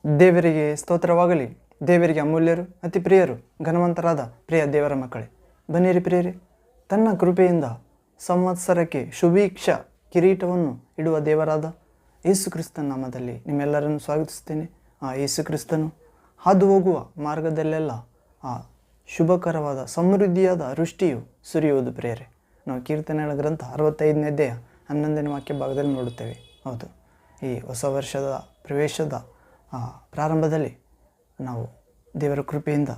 ದೇವರಿಗೆ ಸ್ತೋತ್ರವಾಗಲಿ. ದೇವರಿಗೆ ಅಮೂಲ್ಯರು, ಅತಿ ಪ್ರಿಯರು, ಘನವಂತರಾದ ಪ್ರಿಯ ದೇವರ ಮಕ್ಕಳೇ, ಬನ್ನಿರಿ ಪ್ರಿಯರೇ. ತನ್ನ ಕೃಪೆಯಿಂದ ಸಂವತ್ಸರಕ್ಕೆ ಶುಭೀಕ್ಷ ಕಿರೀಟವನ್ನು ಇಡುವ ದೇವರಾದ ಯೇಸು ಕ್ರಿಸ್ತನ ನಾಮದಲ್ಲಿ ನಿಮ್ಮೆಲ್ಲರನ್ನು ಸ್ವಾಗತಿಸ್ತೇನೆ. ಆ ಯೇಸು ಕ್ರಿಸ್ತನು ಹಾದು ಹೋಗುವ ಮಾರ್ಗದಲ್ಲೆಲ್ಲ ಆ ಶುಭಕರವಾದ ಸಮೃದ್ಧಿಯಾದ ವೃಷ್ಟಿಯು ಸುರಿಯುವುದು ಪ್ರಿಯರೇ. ನಾವು ಕೀರ್ತನೆಗಳ ಗ್ರಂಥ 65ನೇ ಅಧ್ಯಾಯ 11ನೇ ವಾಕ್ಯ ಭಾಗದಲ್ಲಿ ನೋಡುತ್ತೇವೆ. ಹೌದು, ಈ ಹೊಸ ವರ್ಷದ ಪ್ರವೇಶದ ಪ್ರಾರಂಭದಲ್ಲಿ ನಾವು ದೇವರ ಕೃಪೆಯಿಂದ,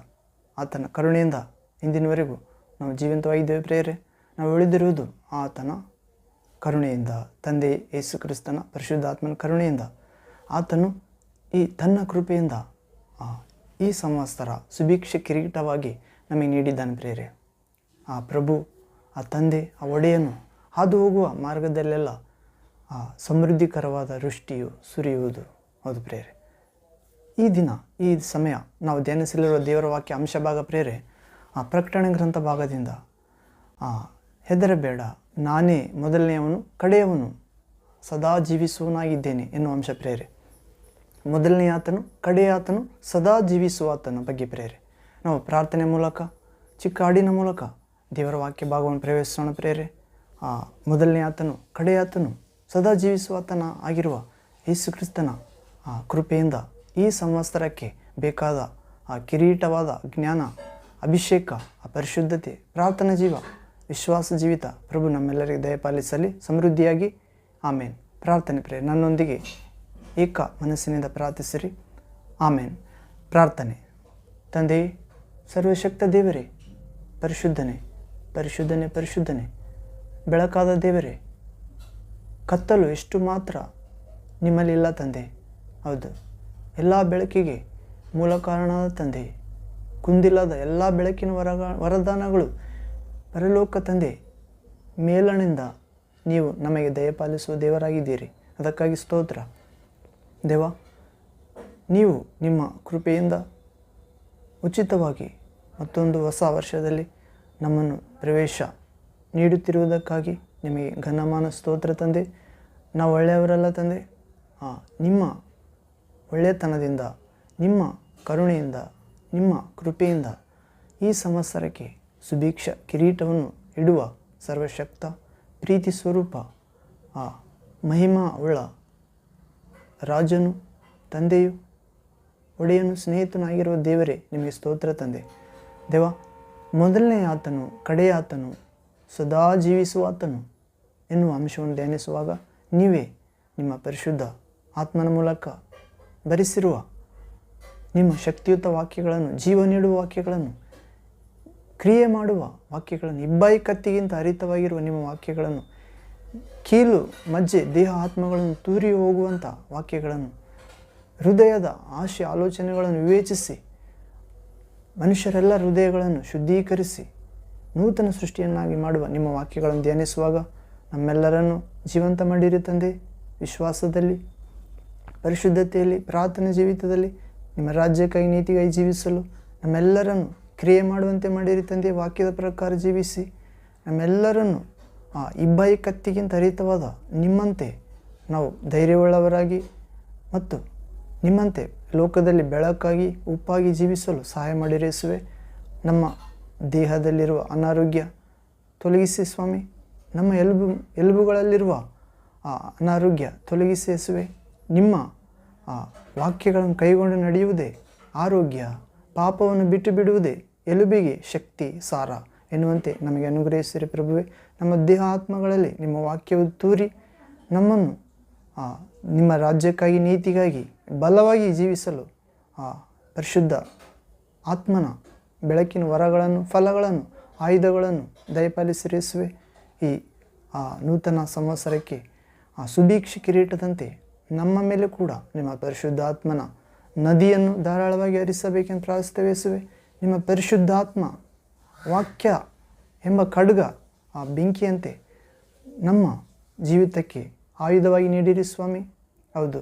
ಆತನ ಕರುಣೆಯಿಂದ ಇಂದಿನವರೆಗೂ ನಾವು ಜೀವಂತವಾಗಿದ್ದೇವೆ ಪ್ರಿಯರೇ. ನಾವು ಉಳಿದಿರುವುದು ಆತನ ಕರುಣೆಯಿಂದ, ತಂದೆ ಯೇಸು ಕ್ರಿಸ್ತನ ಪರಿಶುದ್ಧಾತ್ಮನ ಕರುಣೆಯಿಂದ. ಆತನು ಈ ತನ್ನ ಕೃಪೆಯಿಂದ ಈ ಸಂವತ್ಸರ ಸುಭಿಕ್ಷ ಕಿರೀಟವಾಗಿ ನಮಗೆ ನೀಡಿದ್ದಾನೆ ಪ್ರಿಯರೇ. ಆ ಪ್ರಭು, ಆ ತಂದೆ, ಆ ಒಡೆಯನು ಹಾದು ಹೋಗುವ ಮಾರ್ಗದಲ್ಲೆಲ್ಲ ಸಮೃದ್ಧಿಕರವಾದ ವೃಷ್ಟಿಯು ಸುರಿಯುವುದು. ಹೌದು ಪ್ರಿಯರೇ, ಈ ದಿನ, ಈ ಸಮಯ ನಾವು ಧ್ಯಾನಿಸಲಿರುವ ದೇವರ ವಾಕ್ಯ ಅಂಶ ಭಾಗ ಪ್ರಿಯರೇ, ಆ ಪ್ರಕಟಣೆ ಗ್ರಂಥ ಭಾಗದಿಂದ ಹೆದರಬೇಡ, ನಾನೇ ಮೊದಲನೆಯವನು ಕಡೆಯವನು, ಸದಾ ಜೀವಿಸುವನಾಗಿದ್ದೇನೆ ಎನ್ನುವ ಅಂಶ ಪ್ರಿಯರೇ. ಮೊದಲನೇ ಆತನು, ಕಡೆಯ ಆತನು, ಸದಾ ಜೀವಿಸುವ ಆತನ ಬಗ್ಗೆ ಪ್ರಿಯರೇ. ನಾವು ಪ್ರಾರ್ಥನೆ ಮೂಲಕ, ಚಿಕ್ಕ ಹಾಡಿನ ಮೂಲಕ ದೇವರ ವಾಕ್ಯ ಭಾಗವನ್ನು ಪ್ರವೇಶಿಸೋಣ ಪ್ರಿಯರೇ. ಮೊದಲನೇ ಆತನು, ಕಡೆಯ ಆತನು, ಸದಾ ಜೀವಿಸುವ ಆತನ ಆಗಿರುವ ಯೇಸು ಕ್ರಿಸ್ತನ ಕೃಪೆಯಿಂದ ಈ ಸಂವತ್ಸರಕ್ಕೆ ಬೇಕಾದ ಆ ಕಿರೀಟವಾದ ಜ್ಞಾನ, ಅಭಿಷೇಕ, ಆ ಪರಿಶುದ್ಧತೆ, ಪ್ರಾರ್ಥನಾ ಜೀವ, ವಿಶ್ವಾಸ ಜೀವಿತ ಪ್ರಭು ನಮ್ಮೆಲ್ಲರಿಗೆ ದಯಪಾಲಿಸಲಿ ಸಮೃದ್ಧಿಯಾಗಿ. ಆಮೇನ್. ಪ್ರಾರ್ಥನೆ ಪ್ರಿಯರೇ, ನನ್ನೊಂದಿಗೆ ಏಕ ಮನಸ್ಸಿನಿಂದ ಪ್ರಾರ್ಥಿಸಿರಿ. ಆಮೇನ್. ಪ್ರಾರ್ಥನೆ. ತಂದೆಯೇ, ಸರ್ವಶಕ್ತ ದೇವರೇ, ಪರಿಶುದ್ಧನೇ ಪರಿಶುದ್ಧನೇ ಪರಿಶುದ್ಧನೇ, ಬೆಳಕಾದ ದೇವರೇ, ಕತ್ತಲು ಎಷ್ಟು ಮಾತ್ರ ನಿಮ್ಮಲ್ಲಿಲ್ಲ ತಂದೆ. ಹೌದು, ಎಲ್ಲ ಬೆಳಕಿಗೆ ಮೂಲ ಕಾರಣವಾದ ತಂದೆ, ಕುಂದಿಲ್ಲದ ಎಲ್ಲ ಬೆಳಕಿನ ವರದಾನಗಳು ಪರಲೋಕ ತಂದೆ ಮೇಲಣಿಂದ ನೀವು ನಮಗೆ ದಯಪಾಲಿಸುವ ದೇವರಾಗಿದ್ದೀರಿ. ಅದಕ್ಕಾಗಿ ಸ್ತೋತ್ರ ದೇವ. ನೀವು ನಿಮ್ಮ ಕೃಪೆಯಿಂದ ಉಚಿತವಾಗಿ ಮತ್ತೊಂದು ಹೊಸ ವರ್ಷದಲ್ಲಿ ನಮ್ಮನ್ನು ಪ್ರವೇಶ ನೀಡುತ್ತಿರುವುದಕ್ಕಾಗಿ ನಿಮಗೆ ಘನಮಾನ ಸ್ತೋತ್ರ ತಂದೆ. ನಾವು ಒಳ್ಳೆಯವರಲ್ಲ ತಂದೆ, ನಿಮ್ಮ ಒಳ್ಳೆಯತನದಿಂದ, ನಿಮ್ಮ ಕರುಣೆಯಿಂದ, ನಿಮ್ಮ ಕೃಪೆಯಿಂದ ಈ ಸಂವತ್ಸರಕ್ಕೆ ಸುಭಿಕ್ಷ ಕಿರೀಟವನ್ನು ಇಡುವ ಸರ್ವಶಕ್ತ ಪ್ರೀತಿ ಸ್ವರೂಪ ಮಹಿಮಾ ಉಳ್ಳ ರಾಜನು, ತಂದೆಯು, ಒಡೆಯನು, ಸ್ನೇಹಿತನಾಗಿರುವ ದೇವರೇ, ನಿಮಗೆ ಸ್ತೋತ್ರ ತಂದೆ. ದೇವ, ಮೊದಲನೇ ಆತನು, ಕಡೆಯ ಆತನು, ಸದಾ ಜೀವಿಸುವ ಆತನು ಎನ್ನುವ ಅಂಶವನ್ನು ಧ್ಯಾನಿಸುವಾಗ ನೀವೇ ನಿಮ್ಮ ಪರಿಶುದ್ಧ ಆತ್ಮನ ಮೂಲಕ ಬರೆಸಿರುವ ನಿಮ್ಮ ಶಕ್ತಿಯುತ ವಾಕ್ಯಗಳನ್ನು, ಜೀವ ನೀಡುವ ವಾಕ್ಯಗಳನ್ನು, ಕ್ರಿಯೆ ಮಾಡುವ ವಾಕ್ಯಗಳನ್ನು, ಇಬ್ಬಾಯಿ ಕತ್ತಿಗಿಂತ ಹರಿತವಾಗಿರುವ ನಿಮ್ಮ ವಾಕ್ಯಗಳನ್ನು, ಕೀಲು ಮಜ್ಜೆ ದೇಹ ಆತ್ಮಗಳನ್ನು ತೂರಿ ಹೋಗುವಂಥ ವಾಕ್ಯಗಳನ್ನು, ಹೃದಯದ ಆಶೆ ಆಲೋಚನೆಗಳನ್ನು ವಿವೇಚಿಸಿ ಮನುಷ್ಯರೆಲ್ಲ ಹೃದಯಗಳನ್ನು ಶುದ್ಧೀಕರಿಸಿ ನೂತನ ಸೃಷ್ಟಿಯನ್ನಾಗಿ ಮಾಡುವ ನಿಮ್ಮ ವಾಕ್ಯಗಳನ್ನು ಧ್ಯಾನಿಸುವಾಗ ನಮ್ಮೆಲ್ಲರನ್ನು ಜೀವಂತ ಮಾಡಿರಿ ತಂದೆ. ವಿಶ್ವಾಸದಲ್ಲಿ, ಪರಿಶುದ್ಧತೆಯಲ್ಲಿ, ಪ್ರಾರ್ಥನೆ ಜೀವಿತದಲ್ಲಿ ನಿಮ್ಮ ರಾಜ್ಯಕ್ಕಾಗಿ, ನೀತಿಗಾಗಿ ಜೀವಿಸಲು ನಮ್ಮೆಲ್ಲರನ್ನು ಕ್ರಿಯೆ ಮಾಡುವಂತೆ ಮಾಡಿರಿ ತಂದೆ. ವಾಕ್ಯದ ಪ್ರಕಾರ ಜೀವಿಸಿ ನಮ್ಮೆಲ್ಲರನ್ನು ಇಬ್ಬಾಯಿ ಕತ್ತಿಗಿಂತ ಹರಿತವಾದ ನಿಮ್ಮಂತೆ ನಾವು ಧೈರ್ಯವುಳ್ಳವರಾಗಿ ಮತ್ತು ನಿಮ್ಮಂತೆ ಲೋಕದಲ್ಲಿ ಬೆಳಕಾಗಿ, ಉಪ್ಪಾಗಿ ಜೀವಿಸಲು ಸಹಾಯ ಮಾಡಿರಿ ಯೇಸುವೆ. ನಮ್ಮ ದೇಹದಲ್ಲಿರುವ ಅನಾರೋಗ್ಯ ತೊಲಗಿಸಿ ಸ್ವಾಮಿ, ನಮ್ಮ ಎಲುಬುಗಳಲ್ಲಿರುವ ಅನಾರೋಗ್ಯ ತೊಲಗಿಸಿ ಯೇಸುವೆ. ನಿಮ್ಮ ವಾಕ್ಯಗಳನ್ನು ಕೈಗೊಂಡು ನಡೆಯುವುದೇ ಆರೋಗ್ಯ, ಪಾಪವನ್ನು ಬಿಟ್ಟು ಬಿಡುವುದೇ ಎಲುಬಿಗೆ ಶಕ್ತಿ, ಸಾರ ಎನ್ನುವಂತೆ ನಮಗೆ ಅನುಗ್ರಹಿಸಿರಿ ಪ್ರಭುವೆ. ನಮ್ಮ ದೇಹ ಆತ್ಮಗಳಲ್ಲಿ ನಿಮ್ಮ ವಾಕ್ಯವು ತೂರಿ ನಮ್ಮನ್ನು ನಿಮ್ಮ ರಾಜ್ಯಕ್ಕಾಗಿ, ನೀತಿಗಾಗಿ ಬಲವಾಗಿ ಜೀವಿಸಲು ಪರಿಶುದ್ಧ ಆತ್ಮನ ಬೆಳಕಿನ ವರಗಳನ್ನು, ಫಲಗಳನ್ನು, ಆಯುಧಗಳನ್ನು ದಯಪಾಲಿಸಿರಿಸುವೆ. ಈ ನೂತನ ಸಂವತ್ಸರಕ್ಕೆ ಸುಭೀಕ್ಷ ಕಿರೀಟದಂತೆ ನಮ್ಮ ಮೇಲೆ ಕೂಡ ನಿಮ್ಮ ಪರಿಶುದ್ಧಾತ್ಮನ ನದಿಯನ್ನು ಧಾರಾಳವಾಗಿ ಹರಿಸಬೇಕೆಂದು ಪ್ರಾರ್ಥಿಸುವೆ. ನಿಮ್ಮ ಪರಿಶುದ್ಧಾತ್ಮ ವಾಕ್ಯ ಎಂಬ ಖಡ್ಗ, ಆ ಬೆಂಕಿಯಂತೆ ನಮ್ಮ ಜೀವಿತಕ್ಕೆ ಆಯುಧವಾಗಿ ನೀಡಿರಿ ಸ್ವಾಮಿ. ಹೌದು,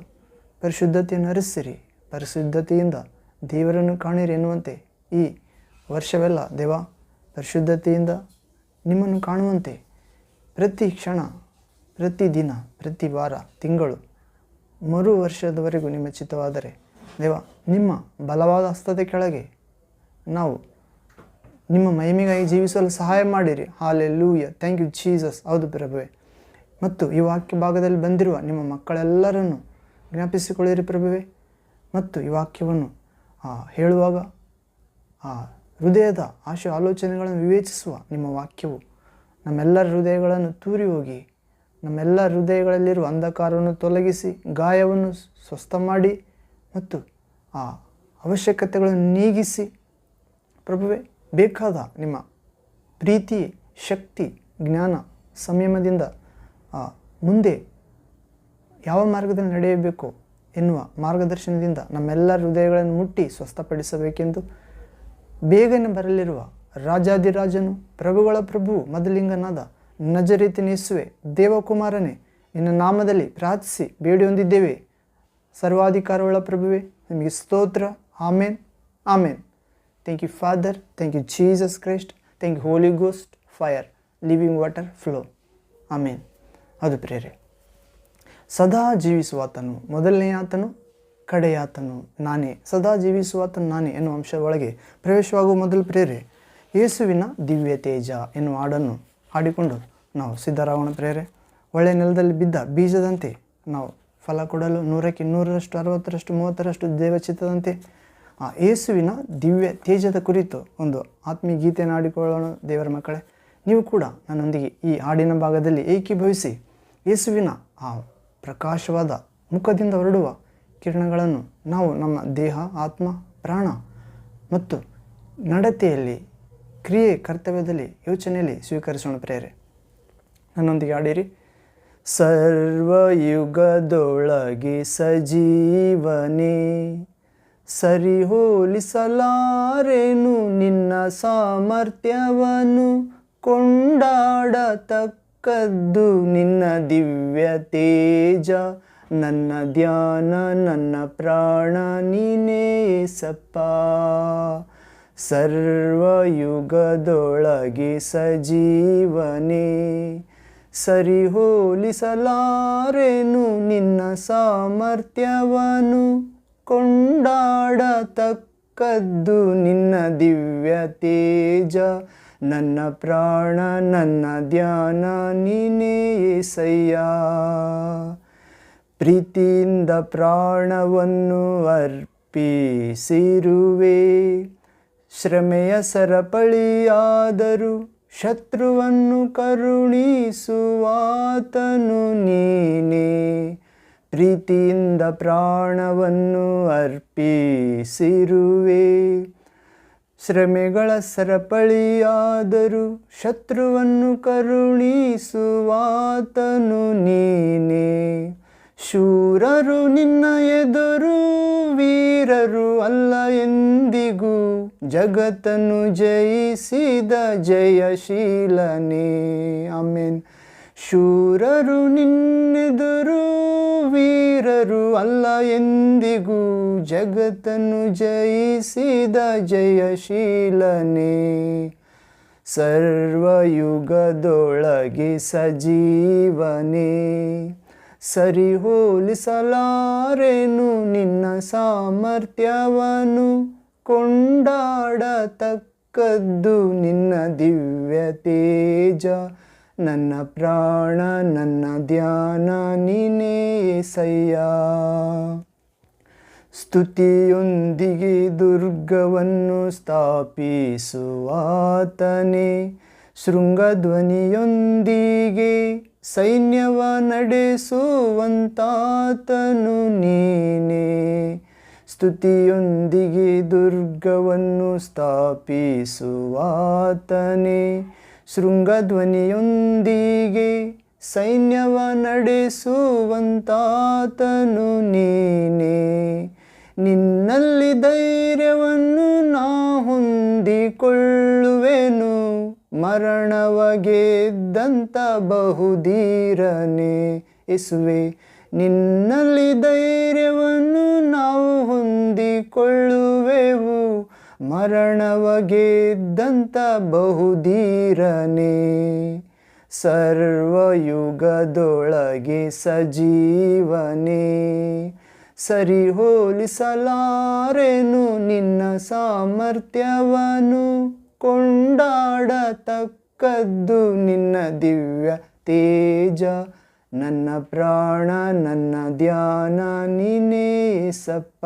ಪರಿಶುದ್ಧತೆಯನ್ನು ಹರಿಸಿರಿ, ಪರಿಶುದ್ಧತೆಯಿಂದ ದೇವರನ್ನು ಕಾಣಿರಿ ಎನ್ನುವಂತೆ ಈ ವರ್ಷವೆಲ್ಲ ದೇವ ಪರಿಶುದ್ಧತೆಯಿಂದ ನಿಮ್ಮನ್ನು ಕಾಣುವಂತೆ ಪ್ರತಿ ಕ್ಷಣ, ಪ್ರತಿ ದಿನ, ಪ್ರತಿ ವಾರ, ತಿಂಗಳು, ಮರು ವರ್ಷದವರೆಗೂ ನಿಮ್ಮ ಚಿತ್ತವಾದರೆ ದೇವ, ನಿಮ್ಮ ಬಲವಾದ ಹಸ್ತದ ಕೆಳಗೆ ನಾವು ನಿಮ್ಮ ಮಹಿಮೆಗಾಗಿ ಜೀವಿಸಲು ಸಹಾಯ ಮಾಡಿರಿ. ಹಾಲೆಲೂಯ. Thank you Jesus. ಹೌದು ಪ್ರಭುವೆ. ಮತ್ತು ಈ ವಾಕ್ಯ ಭಾಗದಲ್ಲಿ ಬಂದಿರುವ ನಿಮ್ಮ ಮಕ್ಕಳೆಲ್ಲರನ್ನು ಜ್ಞಾಪಿಸಿಕೊಳ್ಳಿರಿ ಪ್ರಭುವೆ. ಮತ್ತು ಈ ವಾಕ್ಯವನ್ನು ಹೇಳುವಾಗ ಹೃದಯದ ಆಶೆ ಆಲೋಚನೆಗಳನ್ನು ವಿವೇಚಿಸುವ ನಿಮ್ಮ ವಾಕ್ಯವು ನಮ್ಮೆಲ್ಲರ ಹೃದಯಗಳನ್ನು ತೂರಿ ಹೋಗಿ ನಮ್ಮೆಲ್ಲ ಹೃದಯಗಳಲ್ಲಿರುವ ಅಂಧಕಾರವನ್ನು ತೊಲಗಿಸಿ ಗಾಯವನ್ನು ಸ್ವಸ್ಥ ಮಾಡಿ ಮತ್ತು ಅವಶ್ಯಕತೆಗಳನ್ನು ನೀಗಿಸಿ ಪ್ರಭುವೆ, ಬೇಕಾದ ನಿಮ್ಮ ಪ್ರೀತಿ, ಶಕ್ತಿ, ಜ್ಞಾನ, ಸಂಯಮದಿಂದ ಮುಂದೆ ಯಾವ ಮಾರ್ಗದಲ್ಲಿ ನಡೆಯಬೇಕು ಎನ್ನುವ ಮಾರ್ಗದರ್ಶನದಿಂದ ನಮ್ಮೆಲ್ಲರ ಹೃದಯಗಳನ್ನು ಮುಟ್ಟಿ ಸ್ವಸ್ಥಪಡಿಸಬೇಕೆಂದು ಬೇಗನೆ ಬರಲಿರುವ ರಾಜಾದಿರಾಜನು ಪ್ರಭುಗಳ ಪ್ರಭು ಮದಲಿಂಗನಾದ ನಜರೇತಿನ ಯೇಸುವೆ, ದೇವಕುಮಾರನೇ, ನಿನ್ನ ನಾಮದಲ್ಲಿ ಪ್ರಾರ್ಥಿಸಿ ಬೇಡಿ ಹೊಂದಿದ್ದೇವೆ. ಸರ್ವಾಧಿಕಾರವುಳ್ಳ ಪ್ರಭುವೆ, ನಿಮಗೆ ಸ್ತೋತ್ರ. Amen, amen. Thank you Father, thank you Jesus Christ, thank you Holy Ghost, fire, living water flow. Amen. ಅದು ಪ್ರೇರೆ, ಸದಾ ಜೀವಿಸುವಾತನು ಮೊದಲನೆಯಾತನು, ಕಡೆಯಾತನು ನಾನೇ. ಸದಾ ಜೀವಿಸುವಾತನು ನಾನೇ ಎನ್ನುವ ಅಂಶ ಒಳಗೆ ಪ್ರವೇಶವಾಗುವ ಮೊದಲು ಪ್ರೇರೆ, ಯೇಸುವಿನ ದಿವ್ಯ ತೇಜ ಎನ್ನುವ ಹಾಡನ್ನು ಹಾಡಿಕೊಂಡು ನಾವು ಸಿದ್ಧರಾಗೋಣ ಪ್ರೇರೆ. ಒಳ್ಳೆಯ ನೆಲದಲ್ಲಿ ಬಿದ್ದ ಬೀಜದಂತೆ ನಾವು ಫಲ ಕೊಡಲು 100ಕ್ಕೆ 100ರಷ್ಟು, 60ರಷ್ಟು, 30ರಷ್ಟು ದೇವಚಿತ್ತದಂತೆ ಯೇಸುವಿನ ದಿವ್ಯ ತೇಜದ ಕುರಿತು ಒಂದು ಆತ್ಮೀಯ ಗೀತೆಯನ್ನು ಹಾಡಿಕೊಳ್ಳೋಣ ದೇವರ ಮಕ್ಕಳೇ. ನೀವು ಕೂಡ ನನ್ನೊಂದಿಗೆ ಈ ಹಾಡಿನ ಭಾಗದಲ್ಲಿ ಏಕೀಭವಿಸಿ ಯೇಸುವಿನ ಪ್ರಕಾಶವಾದ ಮುಖದಿಂದ ಹೊರಡುವ ಕಿರಣಗಳನ್ನು ನಾವು ನಮ್ಮ ದೇಹ, ಆತ್ಮ, ಪ್ರಾಣ ಮತ್ತು ನಡತೆಯಲ್ಲಿ, ಕ್ರಿಯೆ, ಕರ್ತವ್ಯದಲ್ಲಿ, ಯೋಚನೆಯಲ್ಲಿ ಸ್ವೀಕರಿಸೋಣ ಪ್ರೇರೆ. ನನ್ನೊಂದಿಗೆ ಹಾಡಿರಿ. ಸರ್ವಯುಗದೊಳಗೆ ಸಜೀವನೇ, ಸರಿ ಹೋಲಿಸಲಾರೆನು ನಿನ್ನ ಸಾಮರ್ಥ್ಯವನ್ನು, ಕೊಂಡಾಡತಕ್ಕದ್ದು ನಿನ್ನ ದಿವ್ಯ ತೇಜ. ನನ್ನ ಧ್ಯಾನ, ನನ್ನ ಪ್ರಾಣ ನೀನೇ ಸಪ್ಪ. ಸರ್ವಯುಗದೊಳಗೆ ಸಜೀವನೇ, ಸರಿ ಹೋಲಿಸಲಾರೆನು ನಿನ್ನ ಸಾಮರ್ಥ್ಯವನ್ನು, ಕೊಂಡಾಡತಕ್ಕದ್ದು ನಿನ್ನ ದಿವ್ಯ ತೇಜ. ನನ್ನ ಪ್ರಾಣ, ನನ್ನ ಧ್ಯಾನ ನೀನೇ యేసయ్ಯ. ಪ್ರೀತಿಯಿಂದ ಪ್ರಾಣವನ್ನು ಅರ್ಪಿಸಿರುವೆ, ಶ್ರಮೆಯ ಸರಪಳಿಯಾದರೂ ಶತ್ರುವನ್ನು ಕರುಣಿಸುವಾತನು ನೀನೇ. ಪ್ರೀತಿಯಿಂದ ಪ್ರಾಣವನ್ನು ಅರ್ಪಿಸಿರುವೆ, ಶ್ರಮೆಗಳ ಸರಪಳಿಯಾದರೂ ಶತ್ರುವನ್ನು ಕರುಣಿಸುವಾತನು ನೀನೇ. ಶೂರರು ನಿನ್ನ ಎದುರು ವೀರರು ಅಲ್ಲ ಎಂದಿಗೂ, ಜಗತ್ತನ್ನು ಜಯಿಸಿದ ಜಯಶೀಲನೇ. ಆಮೇನ್. ಶೂರರು ನಿನ್ನೆದುರು ವೀರರು ಅಲ್ಲ ಎಂದಿಗೂ, ಜಗತ್ತನ್ನು ಜಯಿಸಿದ ಜಯಶೀಲನೇ. ಸರ್ವಯುಗದೊಳಗೆ ಸಜೀವನೇ, ಸರಿ ಹೋಲಿಸಲಾರೆನು ನಿನ್ನ ಸಾಮರ್ಥ್ಯವನ್ನು, ಕೊಂಡಾಡತಕ್ಕದ್ದು ನಿನ್ನ ದಿವ್ಯ ತೇಜ. ನನ್ನ ಪ್ರಾಣ, ನನ್ನ ಧ್ಯಾನ ನೀನೇ యేసయ్య. ಸ್ತುತಿಯೊಂದಿಗೆ ದುರ್ಗವನ್ನು ಸ್ಥಾಪಿಸುವಾತನೇ, ಶೃಂಗಧ್ವನಿಯೊಂದಿಗೆ ಸೈನ್ಯವ ನಡೆಸುವಂತಾತನು ನೀನೇ. ಸ್ತುತಿಯೊಂದಿಗೆ ದುರ್ಗವನ್ನು ಸ್ಥಾಪಿಸುವಾತನೇ, ಶೃಂಗಧ್ವನಿಯೊಂದಿಗೆ ಸೈನ್ಯವ ನಡೆಸುವಂತಾತನು ನೀನೇ. ನಿನ್ನಲ್ಲಿ ಧೈರ್ಯವನ್ನು ನಾ ಹೊಂದಿಕೊಳ್ಳುವೆನು, ಮರಣವ ಗೆದ್ದಂತ ಬಹುಧೀರನೇ. ಯೇಸುವೆ, ನಿನ್ನಲ್ಲಿ ಧೈರ್ಯವನ್ನು ನಾವು ಹೊಂದಿಕೊಳ್ಳುವೆವು, ಮರಣವ ಗೆದ್ದಂತ ಬಹುಧೀರನೇ. ಸರ್ವಯುಗದೊಳಗೆ ಸಜೀವನೇ, ಸರಿ ಹೋಲಿಸಲಾರೆನು ನಿನ್ನ ಸಾಮರ್ಥ್ಯವನ್ನು, ಕೊಂಡಾಡತಕ್ಕದ್ದು ನಿನ್ನ ದಿವ್ಯ ತೇಜ. ನನ್ನ ಪ್ರಾಣ ನನ್ನ ಧ್ಯಾನ ನೀನೇ ಸಪ್ಪ.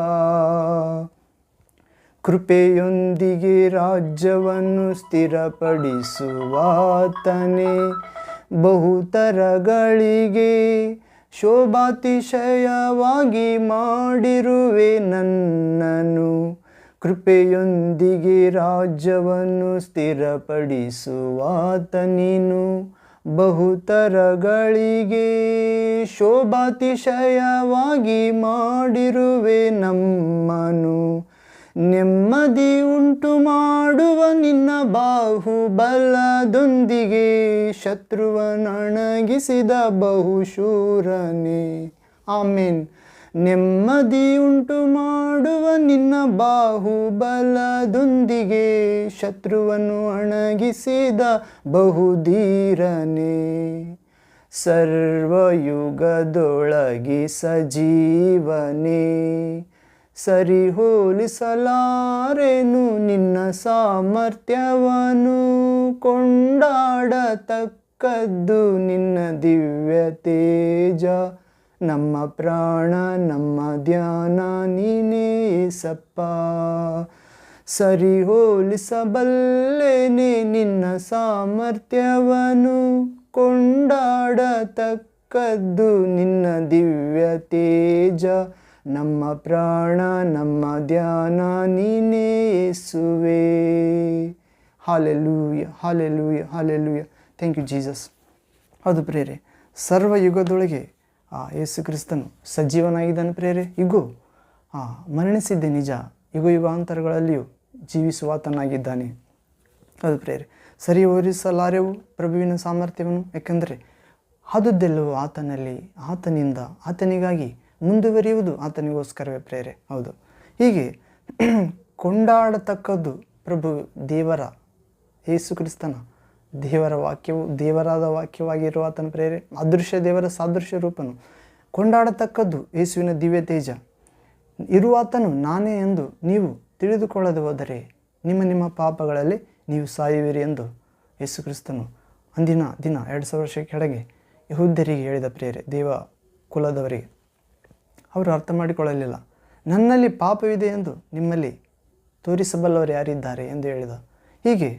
ಕೃಪೆಯೊಂದಿಗೆ ರಾಜ್ಯವನ್ನು ಸ್ಥಿರಪಡಿಸುವಾತನೇ, ಬಹುತರಗಳಿಗೆ ಶೋಭಾತಿಶಯವಾಗಿ ಮಾಡಿರುವೆ ನನ್ನನು. ಕೃಪೆಯೊಂದಿಗೆ ರಾಜ್ಯವನ್ನು ಸ್ಥಿರಪಡಿಸುವಾತ ನೀನು, ಬಹುತರಗಳಿಗೆ ಶೋಭಾತಿಶಯವಾಗಿ ಮಾಡಿರುವೆ ನಮ್ಮನು. ನೆಮ್ಮದಿ ಉಂಟು ಮಾಡುವ ನಿನ್ನ ಬಾಹುಬಲದೊಂದಿಗೆ, ಶತ್ರುವನಣಗಿಸಿದ ಬಹುಶೂರನೇ. ಆಮೇನ್. ನೆಮ್ಮದಿ ಉಂಟು ಮಾಡುವ ನಿನ್ನ ಬಾಹುಬಲದೊಂದಿಗೆ, ಶತ್ರುವನ್ನು ಅಣಗಿಸಿದ ಬಹುಧೀರನೇ. ಸರ್ವಯುಗದೊಳಗೆ ಸಜೀವನೇ, ಸರಿ ಹೋಲಿಸಲಾರೆನು ನಿನ್ನ ಸಾಮರ್ಥ್ಯವನ್ನು, ಕೊಂಡಾಡತಕ್ಕದ್ದು ನಿನ್ನ ದಿವ್ಯ ತೇಜ. ನಮ್ಮ ಪ್ರಾಣ ನಮ್ಮ ಧ್ಯಾನ ನೀನೇ ಸಪ್ಪ. ಸರಿ ಹೋಲಿಸಬಲ್ಲೆನೆ ನಿನ್ನ ಸಾಮರ್ಥ್ಯವನ್ನು, ಕೊಂಡಾಡತಕ್ಕದ್ದು ನಿನ್ನ ದಿವ್ಯ ತೇಜ. ನಮ್ಮ ಪ್ರಾಣ ನಮ್ಮ ಧ್ಯಾನ ನೀನೇ ಯೇಸುವೇ. Hallelujah, hallelujah, hallelujah. Thank you Jesus. ಹೌದು ಪ್ರೇರೆ, ಸರ್ವಯುಗದೊಳಗೆ ಯೇಸು ಕ್ರಿಸ್ತನು ಸಜೀವನಾಗಿದ್ದಾನೆ ಪ್ರೇರೆ. ಇಗೋ ಮರಣಿಸಿದ್ದೆ ನಿಜ, ಯುಗ ಯುಗಾಂತರಗಳಲ್ಲಿಯೂ ಜೀವಿಸುವಾತನಾಗಿದ್ದಾನೆ. ಹೌದು ಪ್ರೇರೆ, ಸರಿ ಹೋಲಿಸಲಾರೆವು ಪ್ರಭುವಿನ ಸಾಮರ್ಥ್ಯವನ್ನು. ಯಾಕೆಂದರೆ ಆದುದೆಲ್ಲವೂ ಆತನಲ್ಲಿ, ಆತನಿಂದ, ಆತನಿಗಾಗಿ, ಮುಂದುವರಿಯುವುದು ಆತನಿಗೋಸ್ಕರವೇ ಪ್ರೇರೆ. ಹೌದು, ಹೀಗೆ ಕೊಂಡಾಡತಕ್ಕದ್ದು ಪ್ರಭು ದೇವರ, ಯೇಸು ಕ್ರಿಸ್ತನ ದೇವರ ವಾಕ್ಯವು, ದೇವರಾದ ವಾಕ್ಯವಾಗಿರುವ ಆತನ ಪ್ರೇರೆ. ಅದೃಶ್ಯ ದೇವರ ಸಾದೃಶ್ಯ ರೂಪನು. ಕೊಂಡಾಡತಕ್ಕದ್ದು ಯೇಸುವಿನ ದಿವ್ಯ ತೇಜ ಇರುವಾತನು ನಾನೇ ಎಂದು ನೀವು ತಿಳಿದುಕೊಳ್ಳದೆ ಹೋದರೆ ನಿಮ್ಮ ನಿಮ್ಮ ಪಾಪಗಳಲ್ಲಿ ನೀವು ಸಾಯುವಿರಿ ಎಂದು ಯೇಸು ಕ್ರಿಸ್ತನು ಅಂದಿನ ದಿನ 2000 ವರ್ಷ ಕೆಳಗೆ ಯಹೂದ್ಯರಿಗೆ ಹೇಳಿದ ಪ್ರೇರೆ, ದೇವ ಕುಲದವರಿಗೆ. ಅವರು ಅರ್ಥ ಮಾಡಿಕೊಳ್ಳಲಿಲ್ಲ. ನನ್ನಲ್ಲಿ ಪಾಪವಿದೆ ಎಂದು ನಿಮ್ಮಲ್ಲಿ ತೋರಿಸಬಲ್ಲವರು ಯಾರಿದ್ದಾರೆ ಎಂದು ಹೇಳಿದ. ಹೀಗೆ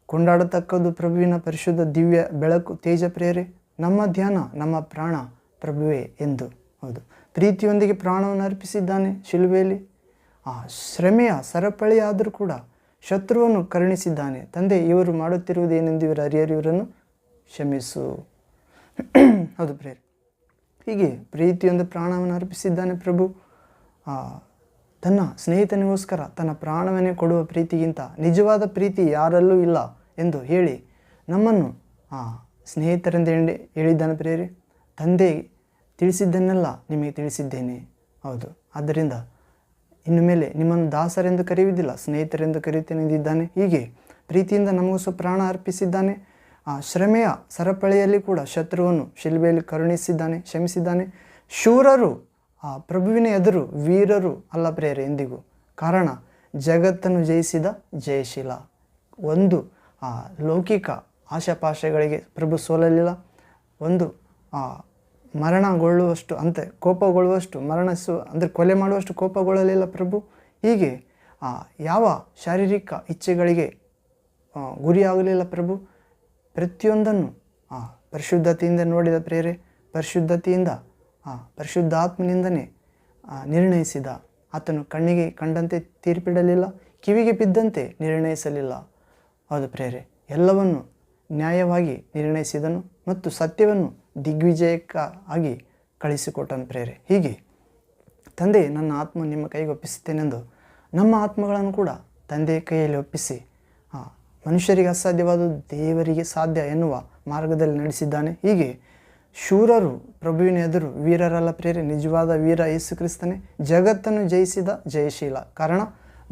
ಕೊಂಡಾಡತಕ್ಕದ್ದು ಪ್ರಭುವಿನ ಪರಿಶುದ್ಧ ದಿವ್ಯ ಬೆಳಕು ತೇಜ ಪ್ರೇರೆ. ನಮ್ಮ ಧ್ಯಾನ ನಮ್ಮ ಪ್ರಾಣ ಪ್ರಭುವೇ ಎಂದು. ಹೌದು, ಪ್ರೀತಿಯೊಂದಿಗೆ ಪ್ರಾಣವನ್ನು ಅರ್ಪಿಸಿದ್ದಾನೆ ಶಿಲುಬೆಯಲ್ಲಿ. ಶ್ರಮೆಯ ಸರಪಳಿಯಾದರೂ ಕೂಡ ಶತ್ರುವನ್ನು ಕರುಣಿಸಿದ್ದಾನೆ. ತಂದೆ, ಇವರು ಮಾಡುತ್ತಿರುವುದೇನೆಂದು ಇವರು ಅರಿಯರು, ಇವರನ್ನು ಕ್ಷಮಿಸು. ಹೌದು ಪ್ರೇರೆ, ಹೀಗೆ ಪ್ರೀತಿಯೊಂದು ಪ್ರಾಣವನ್ನು ಅರ್ಪಿಸಿದ್ದಾನೆ ಪ್ರಭು. ತನ್ನ ಸ್ನೇಹಿತನಿಗೋಸ್ಕರ ತನ್ನ ಪ್ರಾಣವನ್ನೇ ಕೊಡುವ ಪ್ರೀತಿಗಿಂತ ನಿಜವಾದ ಪ್ರೀತಿ ಯಾರಲ್ಲೂ ಇಲ್ಲ ಎಂದು ಹೇಳಿ ನಮ್ಮನ್ನು ಸ್ನೇಹಿತರೆಂದು ಹೇಳಿದ್ದಾನೆ ಪ್ರೇರೆ. ತಂದೆ ತಿಳಿಸಿದ್ದನ್ನೆಲ್ಲ ನಿಮಗೆ ತಿಳಿಸಿದ್ದೇನೆ. ಹೌದು, ಆದ್ದರಿಂದ ಇನ್ನು ಮೇಲೆ ನಿಮ್ಮನ್ನು ದಾಸರೆಂದು ಕರೆಯುವುದಿಲ್ಲ, ಸ್ನೇಹಿತರೆಂದು ಕರೆಯುತ್ತೇನೆಂದಿದ್ದಾನೆ. ಹೀಗೆ ಪ್ರೀತಿಯಿಂದ ನಮಗೋಸ್ಕರ ಪ್ರಾಣ ಅರ್ಪಿಸಿದ್ದಾನೆ. ಶ್ರಮೆಯ ಸರಪಳಿಯಲ್ಲಿ ಕೂಡ ಶತ್ರುವನ್ನು ಶಿಲುಬೆಯಲ್ಲಿ ಕರುಣಿಸಿದ್ದಾನೆ, ಕ್ಷಮಿಸಿದ್ದಾನೆ. ಶೂರರು ಪ್ರಭುವಿನ ಎದುರು ವೀರರು ಅಲ್ಲ ಪ್ರೇರೆ ಎಂದಿಗೂ. ಕಾರಣ ಜಗತ್ತನ್ನು ಜಯಿಸಿದ ಜಯಶೀಲ. ಒಂದು ಲೌಕಿಕ ಆಶಾಪಾಶಗಳಿಗೆ ಪ್ರಭು ಸೋಲಲಿಲ್ಲ. ಒಂದು ಮರಣಗೊಳ್ಳುವಷ್ಟು ಕೋಪಗೊಳ್ಳುವಷ್ಟು ಅಂದರೆ ಕೊಲೆ ಮಾಡುವಷ್ಟು ಕೋಪಗೊಳ್ಳಲಿಲ್ಲ ಪ್ರಭು. ಹೀಗೆ ಯಾವ ಶಾರೀರಿಕ ಇಚ್ಛೆಗಳಿಗೆ ಗುರಿಯಾಗಲಿಲ್ಲ ಪ್ರಭು. ಪ್ರತಿಯೊಂದನ್ನು ಪರಿಶುದ್ಧತೆಯಿಂದ ನೋಡಿದ ಪ್ರೇರೆ. ಪರಿಶುದ್ಧತೆಯಿಂದ ಪರಿಶುದ್ಧಾತ್ಮನಿಂದನೇ ನಿರ್ಣಯಿಸಿದ. ಆತನು ಕಣ್ಣಿಗೆ ಕಂಡಂತೆ ತೀರ್ಪಿಡಲಿಲ್ಲ, ಕಿವಿಗೆ ಬಿದ್ದಂತೆ ನಿರ್ಣಯಿಸಲಿಲ್ಲ. ಹೌದು ಪ್ರೇರೆ, ಎಲ್ಲವನ್ನು ನ್ಯಾಯವಾಗಿ ನಿರ್ಣಯಿಸಿದನು ಮತ್ತು ಸತ್ಯವನ್ನು ದಿಗ್ವಿಜಯಕ್ಕಾಗಿ ಕಳಿಸಿಕೊಟ್ಟನು ಪ್ರೇರೆ. ಹೀಗೆ ತಂದೆ, ನನ್ನ ಆತ್ಮ ನಿಮ್ಮ ಕೈಗೆ ಒಪ್ಪಿಸುತ್ತೇನೆಂದು ನಮ್ಮ ಆತ್ಮಗಳನ್ನು ಕೂಡ ತಂದೆಯ ಕೈಯಲ್ಲಿ ಒಪ್ಪಿಸಿ ಮನುಷ್ಯರಿಗೆ ಅಸಾಧ್ಯವಾದುದು ದೇವರಿಗೆ ಸಾಧ್ಯ ಎನ್ನುವ ಮಾರ್ಗದಲ್ಲಿ ನಡೆಸಿದ್ದಾನೆ. ಹೀಗೆ ಶೂರರು ಪ್ರಭುವಿನ ಎದುರು ವೀರರಲ್ಲ ಪ್ರೇರೆ. ನಿಜವಾದ ವೀರ ಯೇಸು ಕ್ರಿಸ್ತನೇ. ಜಗತ್ತನ್ನು ಜಯಿಸಿದ ಜಯಶೀಲ. ಕಾರಣ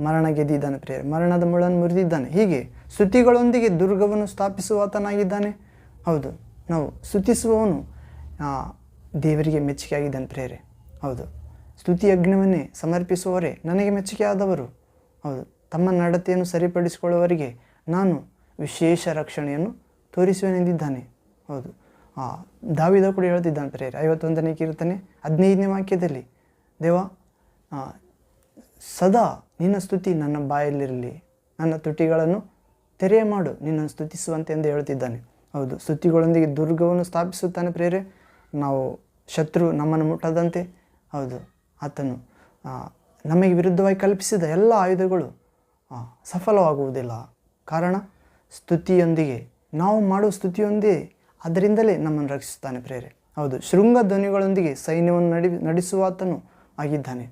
ಮರಣ ಗೆದ್ದಿದ್ದಾನೆ ಪ್ರೇರೆ. ಮರಣದ ಮುಳ್ಳನ್ನು ಮುರಿದಿದ್ದಾನೆ. ಹೀಗೆ ಸ್ತುತಿಗಳೊಂದಿಗೆ ದುರ್ಗವನ್ನು ಸ್ಥಾಪಿಸುವಾತನಾಗಿದ್ದಾನೆ. ಹೌದು, ನಾವು ಸ್ತುತಿಸುವವನು ದೇವರಿಗೆ ಮೆಚ್ಚುಗೆಯಾಗಿದ್ದಾನೆ ಪ್ರೇರೆ. ಹೌದು, ಸ್ತುತಿ ಯಜ್ಞವನ್ನೇ ಸಮರ್ಪಿಸುವವರೇ ನನಗೆ ಮೆಚ್ಚುಗೆಯಾದವರು. ಹೌದು, ತಮ್ಮ ನಡತೆಯನ್ನು ಸರಿಪಡಿಸಿಕೊಳ್ಳುವವರಿಗೆ ನಾನು ವಿಶೇಷ ರಕ್ಷಣೆಯನ್ನು ತೋರಿಸುವೆನೆಂದಿದ್ದಾನೆ. ಹೌದು, ದಾವೀದ ಕೂಡ ಹೇಳ್ತಿದ್ದಾನೆ ಪ್ರೇರೆ 51ನೇ ಕೀರ್ತನೆ 15ನೇ ವಾಕ್ಯದಲ್ಲಿ, ದೇವ ಸದಾ ನಿನ್ನ ಸ್ತುತಿ ನನ್ನ ಬಾಯಲ್ಲಿರಲಿ, ನನ್ನ ತುಟಿಗಳನ್ನು ತೆರೆಯ ಮಾಡು ನಿನ್ನನ್ನು ಸ್ತುತಿಸುವಂತೆ ಎಂದು ಹೇಳ್ತಿದ್ದಾನೆ. ಹೌದು, ಸ್ತುತಿಗಳೊಂದಿಗೆ ದುರ್ಗವನ್ನು ಸ್ಥಾಪಿಸುತ್ತಾನೆ ಪ್ರೇರೆ. ನಾವು ಶತ್ರು ನಮ್ಮನ್ನು ಮುಟ್ಟದಂತೆ. ಹೌದು, ಆತನು ನಮಗೆ ವಿರುದ್ಧವಾಗಿ ಕಲ್ಪಿಸಿದ ಎಲ್ಲ ಆಯುಧಗಳು ಸಫಲವಾಗುವುದಿಲ್ಲ. ಕಾರಣ ಸ್ತುತಿಯೊಂದಿಗೆ, ನಾವು ಮಾಡುವ ಸ್ತುತಿಯೊಂದೇ ಅದರಿಂದಲೇ ನಮ್ಮನ್ನು ರಕ್ಷಿಸುತ್ತಾನೆ ಪ್ರೇರೆ. ಹೌದು, ಶೃಂಗ ಧ್ವನಿಗಳೊಂದಿಗೆ ಸೈನ್ಯವನ್ನು ನಡೆಸುವ ಆತನು ಆಗಿದ್ದಾನೆ.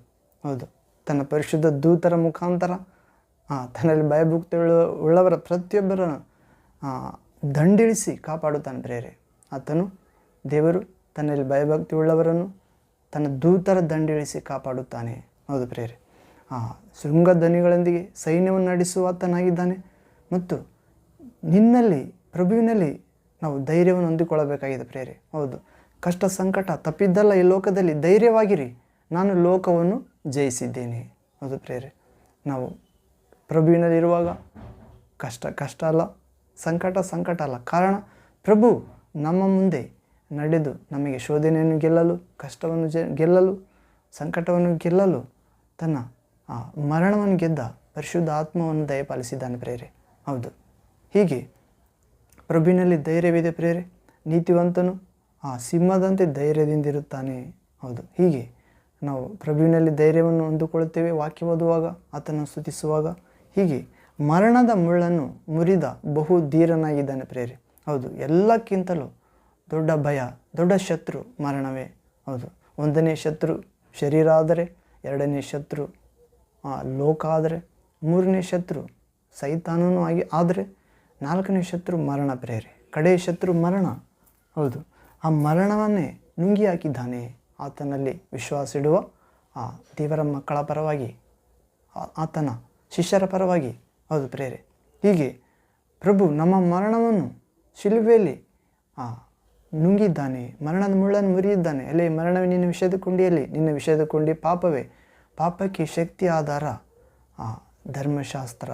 ಹೌದು, ತನ್ನ ಪರಿಶುದ್ಧ ದೂತರ ಮುಖಾಂತರ ತನ್ನಲ್ಲಿ ಭಯಭಕ್ತಿ ಉಳ್ಳವರ ಪ್ರತಿಯೊಬ್ಬರ ದಂಡಿಳಿಸಿ ಕಾಪಾಡುತ್ತಾನೆ ಪ್ರೇರೆ. ಆತನು ದೇವರು ತನ್ನಲ್ಲಿ ಭಯಭಕ್ತಿ ಉಳ್ಳವರನ್ನು ತನ್ನ ದೂತರ ದಂಡಿಳಿಸಿ ಕಾಪಾಡುತ್ತಾನೆ. ಹೌದು ಪ್ರೇರೆ, ಶೃಂಗ ಧ್ವನಿಗಳೊಂದಿಗೆ ಸೈನ್ಯವನ್ನು ನಡೆಸುವ ಆತನಾಗಿದ್ದಾನೆ. ಮತ್ತು ನಿನ್ನಲ್ಲಿ, ಪ್ರಭುವಿನಲ್ಲಿ ನಾವು ಧೈರ್ಯವನ್ನು ಹೊಂದಿಕೊಳ್ಳಬೇಕಾಗಿದೆ ಪ್ರೇರೆ. ಹೌದು, ಕಷ್ಟ ಸಂಕಟ ತಪ್ಪಿದ್ದಲ್ಲ ಈ ಲೋಕದಲ್ಲಿ, ಧೈರ್ಯವಾಗಿರಿ, ನಾನು ಲೋಕವನ್ನು ಜಯಿಸಿದ್ದೇನೆ. ಹೌದು ಪ್ರೇರೆ, ನಾವು ಪ್ರಭುವಿನಲ್ಲಿರುವಾಗ ಕಷ್ಟ ಅಲ್ಲ, ಸಂಕಟ ಅಲ್ಲ. ಕಾರಣ ಪ್ರಭು ನಮ್ಮ ಮುಂದೆ ನಡೆದು ನಮಗೆ ಶೋಧನೆಯನ್ನು ಗೆಲ್ಲಲು, ಕಷ್ಟವನ್ನು ಗೆಲ್ಲಲು, ಸಂಕಟವನ್ನು ಗೆಲ್ಲಲು ತನ್ನ ಮರಣವನ್ನು ಗೆದ್ದ ಪರಿಶುದ್ಧ ಆತ್ಮವನ್ನು ದಯಪಾಲಿಸಿದ್ದಾನೆ ಪ್ರೇರೆ. ಹೌದು, ಹೀಗೆ ಪ್ರಭುವಿನಲ್ಲಿ ಧೈರ್ಯವಿದೆ ಪ್ರೇರೆ. ನೀತಿವಂತನು ಸಿಂಹದಂತೆ ಧೈರ್ಯದಿಂದಿರುತ್ತಾನೆ. ಹೌದು, ಹೀಗೆ ನಾವು ಪ್ರಭುವಿನಲ್ಲಿ ಧೈರ್ಯವನ್ನು ಹೊಂದಿಕೊಳ್ಳುತ್ತೇವೆ ವಾಕ್ಯ ಓದುವಾಗ, ಆತನನ್ನು ಸ್ತುತಿಸುವಾಗ. ಹೀಗೆ ಮರಣದ ಮುಳ್ಳನ್ನು ಮುರಿದ ಬಹು ಧೀರನಾಗಿದ್ದಾನೆ ಪ್ರೇರೆ. ಹೌದು, ಎಲ್ಲಕ್ಕಿಂತಲೂ ದೊಡ್ಡ ಭಯ, ದೊಡ್ಡ ಶತ್ರು ಮರಣವೇ. ಹೌದು, 1ನೇ ಶತ್ರು ಶರೀರ ಆದರೆ, 2ನೇ ಶತ್ರು ಲೋಕ ಆದರೆ, 3ನೇ ಶತ್ರು ಸೈತಾನನೂ ಆದರೆ, 4ನೇ ಶತ್ರು ಮರಣ ಪ್ರೇರೆ. ಕಡೆಯ ಶತ್ರು ಮರಣ. ಹೌದು, ಆ ಮರಣವನ್ನೇ ನುಂಗಿ ಹಾಕಿದ್ದಾನೆ ಆತನಲ್ಲಿ ವಿಶ್ವಾಸ ಇಡುವ ದೇವರ ಮಕ್ಕಳ ಪರವಾಗಿ, ಆತನ ಶಿಷ್ಯರ ಪರವಾಗಿ. ಹೌದು ಪ್ರೇರೆ, ಹೀಗೆ ಪ್ರಭು ನಮ್ಮ ಮರಣವನ್ನು ಶಿಲುಬೆಯಲ್ಲಿ ನುಂಗಿದ್ದಾನೆ, ಮರಣದ ಮುಳ್ಳನ್ನು ಮುರಿಯಿದ್ದಾನೆ. ಅಲ್ಲೇ ಮರಣವೇ ನಿನ್ನ ವಿಷಯದ ಕೊಂಡಿಯಲ್ಲಿ, ನಿನ್ನ ವಿಷಯದ ಕೊಂಡಿ ಪಾಪವೇ, ಪಾಪಕ್ಕೆ ಶಕ್ತಿ ಆಧಾರ ಧರ್ಮಶಾಸ್ತ್ರ.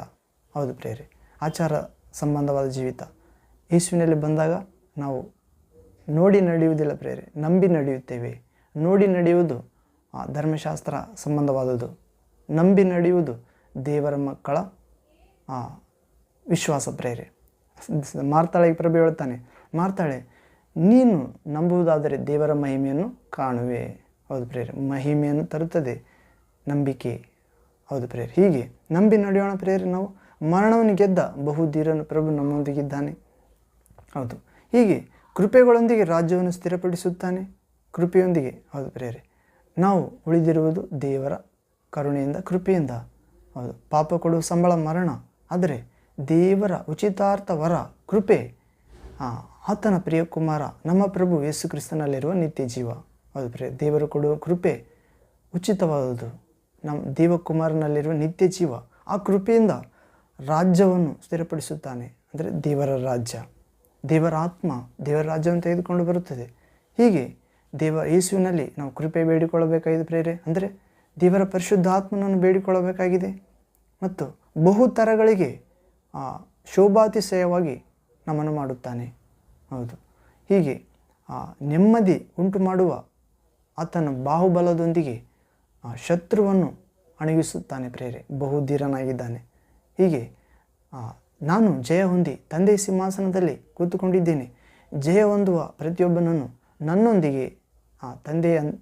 ಹೌದು ಪ್ರೇರೆ, ಆಚಾರ ಸಂಬಂಧವಾದ ಜೀವಿತ. ಯೇಸುವಿನಲ್ಲಿ ಬಂದಾಗ ನಾವು ನೋಡಿ ನಡೆಯುವುದಿಲ್ಲ ಪ್ರೇರೆ, ನಂಬಿ ನಡೆಯುತ್ತೇವೆ. ನೋಡಿ ನಡೆಯುವುದು ಧರ್ಮಶಾಸ್ತ್ರ ಸಂಬಂಧವಾದುದು, ನಂಬಿ ನಡೆಯುವುದು ದೇವರ ಮಕ್ಕಳ ವಿಶ್ವಾಸ ಪ್ರೇರೆ. ಮಾರ್ತಾಳಿಗೆ ಪ್ರಭು ಹೇಳ್ತಾನೆ, ಮಾರ್ತಾಳೆ ನೀನು ನಂಬುವುದಾದರೆ ದೇವರ ಮಹಿಮೆಯನ್ನು ಕಾಣುವೆ. ಹೌದು ಪ್ರೇರೆ, ಮಹಿಮೆಯನ್ನು ತರುತ್ತದೆ ನಂಬಿಕೆ. ಹೌದು ಪ್ರೇರೆ, ಹೀಗೆ ನಂಬಿ ನಡೆಯೋಣ ಪ್ರೇರೆ. ನಾವು ಮರಣವನ್ನು ಗೆದ್ದ ಬಹುಧೀರನು ಪ್ರಭು ನಮ್ಮೊಂದಿಗಿದ್ದಾನೆ. ಹೌದು, ಹೀಗೆ ಕೃಪೆಗಳೊಂದಿಗೆ ರಾಜ್ಯವನ್ನು ಸ್ಥಿರಪಡಿಸುತ್ತಾನೆ, ಕೃಪೆಯೊಂದಿಗೆ. ಹೌದು ಪ್ರೇರೆ, ನಾವು ಉಳಿದಿರುವುದು ದೇವರ ಕರುಣೆಯಿಂದ, ಕೃಪೆಯಿಂದ. ಹೌದು, ಪಾಪ ಕೊಡುವ ಸಂಬಳ ಮರಣ, ಆದರೆ ದೇವರ ಉಚಿತಾರ್ಥ ವರ ಕೃಪೆ ಆತನ ಪ್ರಿಯ ಕುಮಾರ ನಮ್ಮ ಪ್ರಭು ಯೇಸು ಕ್ರಿಸ್ತನಲ್ಲಿರುವ ನಿತ್ಯ ಜೀವ. ಹೌದು ಪ್ರೇರೆ, ದೇವರು ಕೊಡುವ ಕೃಪೆ ಉಚಿತವಾದುದು. ನಮ್ಮ ದೇವಕುಮಾರನಲ್ಲಿರುವ ನಿತ್ಯ ಜೀವ, ಆ ಕೃಪೆಯಿಂದ ರಾಜ್ಯವನ್ನು ಸ್ಥಿರಪಡಿಸುತ್ತಾನೆ. ಅಂದರೆ ದೇವರ ರಾಜ್ಯ, ದೇವರ ಆತ್ಮ ದೇವರ ರಾಜ್ಯವನ್ನು ತೆಗೆದುಕೊಂಡು ಬರುತ್ತದೆ. ಹೀಗೆ ಯೇಸುವಿನಲ್ಲಿ ನಾವು ಕೃಪೆ ಬೇಡಿಕೊಳ್ಳಬೇಕಾಗಿದೆ ಪ್ರೇರೆ. ಅಂದರೆ ದೇವರ ಪರಿಶುದ್ಧ ಆತ್ಮನನ್ನು ಬೇಡಿಕೊಳ್ಳಬೇಕಾಗಿದೆ. ಮತ್ತು ಬಹುತರಗಳಿಗೆ ಶೋಭಾತಿಶಯವಾಗಿ ನಮ್ಮನ್ನು ಮಾಡುತ್ತಾನೆ. ಹೌದು, ಹೀಗೆ ನೆಮ್ಮದಿ ಉಂಟು ಮಾಡುವ ಆತನ ಬಾಹುಬಲದೊಂದಿಗೆ ಶತ್ರುವನ್ನು ಅಣಗಿಸುತ್ತಾನೆ ಪ್ರೇರೆ. ಬಹುಧೀರನಾಗಿದ್ದಾನೆ. ಹೀಗೆ ನಾನು ಜಯ ಹೊಂದಿ ತಂದೆಯ ಸಿಂಹಾಸನದಲ್ಲಿ ಕೂತುಕೊಂಡಿದ್ದೇನೆ. ಜಯ ಹೊಂದುವ ಪ್ರತಿಯೊಬ್ಬನನ್ನು ನನ್ನೊಂದಿಗೆ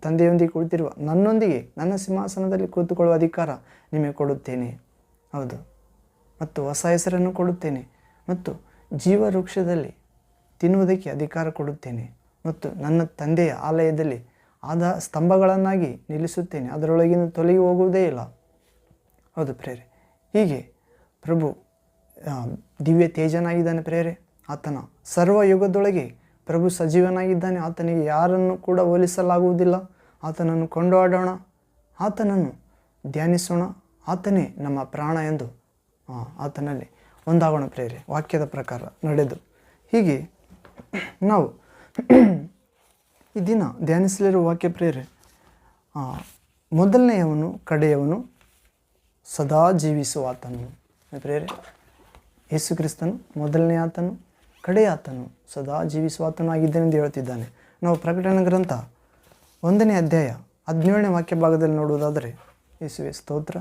ತಂದೆಯೊಂದಿಗೆ ಕುಳಿತಿರುವ ನನ್ನೊಂದಿಗೆ ನನ್ನ ಸಿಂಹಾಸನದಲ್ಲಿ ಕೂತುಕೊಳ್ಳುವ ಅಧಿಕಾರ ನಿಮಗೆ ಕೊಡುತ್ತೇನೆ. ಹೌದು, ಮತ್ತು ಹೊಸ ಹೆಸರನ್ನು ಕೊಡುತ್ತೇನೆ, ಮತ್ತು ಜೀವವೃಕ್ಷದಲ್ಲಿ ತಿನ್ನುವುದಕ್ಕೆ ಅಧಿಕಾರ ಕೊಡುತ್ತೇನೆ, ಮತ್ತು ನನ್ನ ತಂದೆಯ ಆಲಯದಲ್ಲಿ ಸ್ತಂಭಗಳನ್ನಾಗಿ ನಿಲ್ಲಿಸುತ್ತೇನೆ, ಅದರೊಳಗಿನ ತೊಲಗಿ ಹೋಗುವುದೇ ಇಲ್ಲ. ಹೌದು ಪ್ರೇರೆ, ಹೀಗೆ ಪ್ರಭು ದಿವ್ಯ ತೇಜನಾಗಿದ್ದಾನೆ ಪ್ರೇರೆ. ಆತನ ಸರ್ವಯುಗದೊಳಗೆ ಪ್ರಭು ಸಜೀವನಾಗಿದ್ದಾನೆ. ಆತನಿಗೆ ಯಾರನ್ನು ಕೂಡ ಹೋಲಿಸಲಾಗುವುದಿಲ್ಲ. ಆತನನ್ನು ಕೊಂಡಾಡೋಣ, ಆತನನ್ನು ಧ್ಯಾನಿಸೋಣ. ಆತನೇ ನಮ್ಮ ಪ್ರಾಣ ಎಂದು ಆತನಲ್ಲಿ ಒಂದಾಗೋಣ ಪ್ರೇರೆ, ವಾಕ್ಯದ ಪ್ರಕಾರ ನಡೆದು. ಹೀಗೆ ನಾವು ಈ ದಿನ ಧ್ಯಾನಿಸಲಿರುವ ವಾಕ್ಯ ಪ್ರೇರೆ ಮೊದಲನೆಯವನು ಕಡೆಯವನು ಸದಾ ಜೀವಿಸುವ ಆತನು. ಪ್ರಿಯರೇ, ಯೇಸು ಕ್ರಿಸ್ತನು ಮೊದಲನೇ ಆತನು, ಕಡೆಯ ಆತನು, ಸದಾ ಜೀವಿಸುವ ಆತನು ಆಗಿದ್ದೇನೆ ಎಂದು ಹೇಳ್ತಿದ್ದಾನೆ. ನಾವು ಪ್ರಕಟಣೆ ಗ್ರಂಥ 1ನೇ ಅಧ್ಯಾಯ 17ನೇ ವಾಕ್ಯ ಭಾಗದಲ್ಲಿ ನೋಡುವುದಾದರೆ, ಯೇಸುವೆ ಸ್ತೋತ್ರ,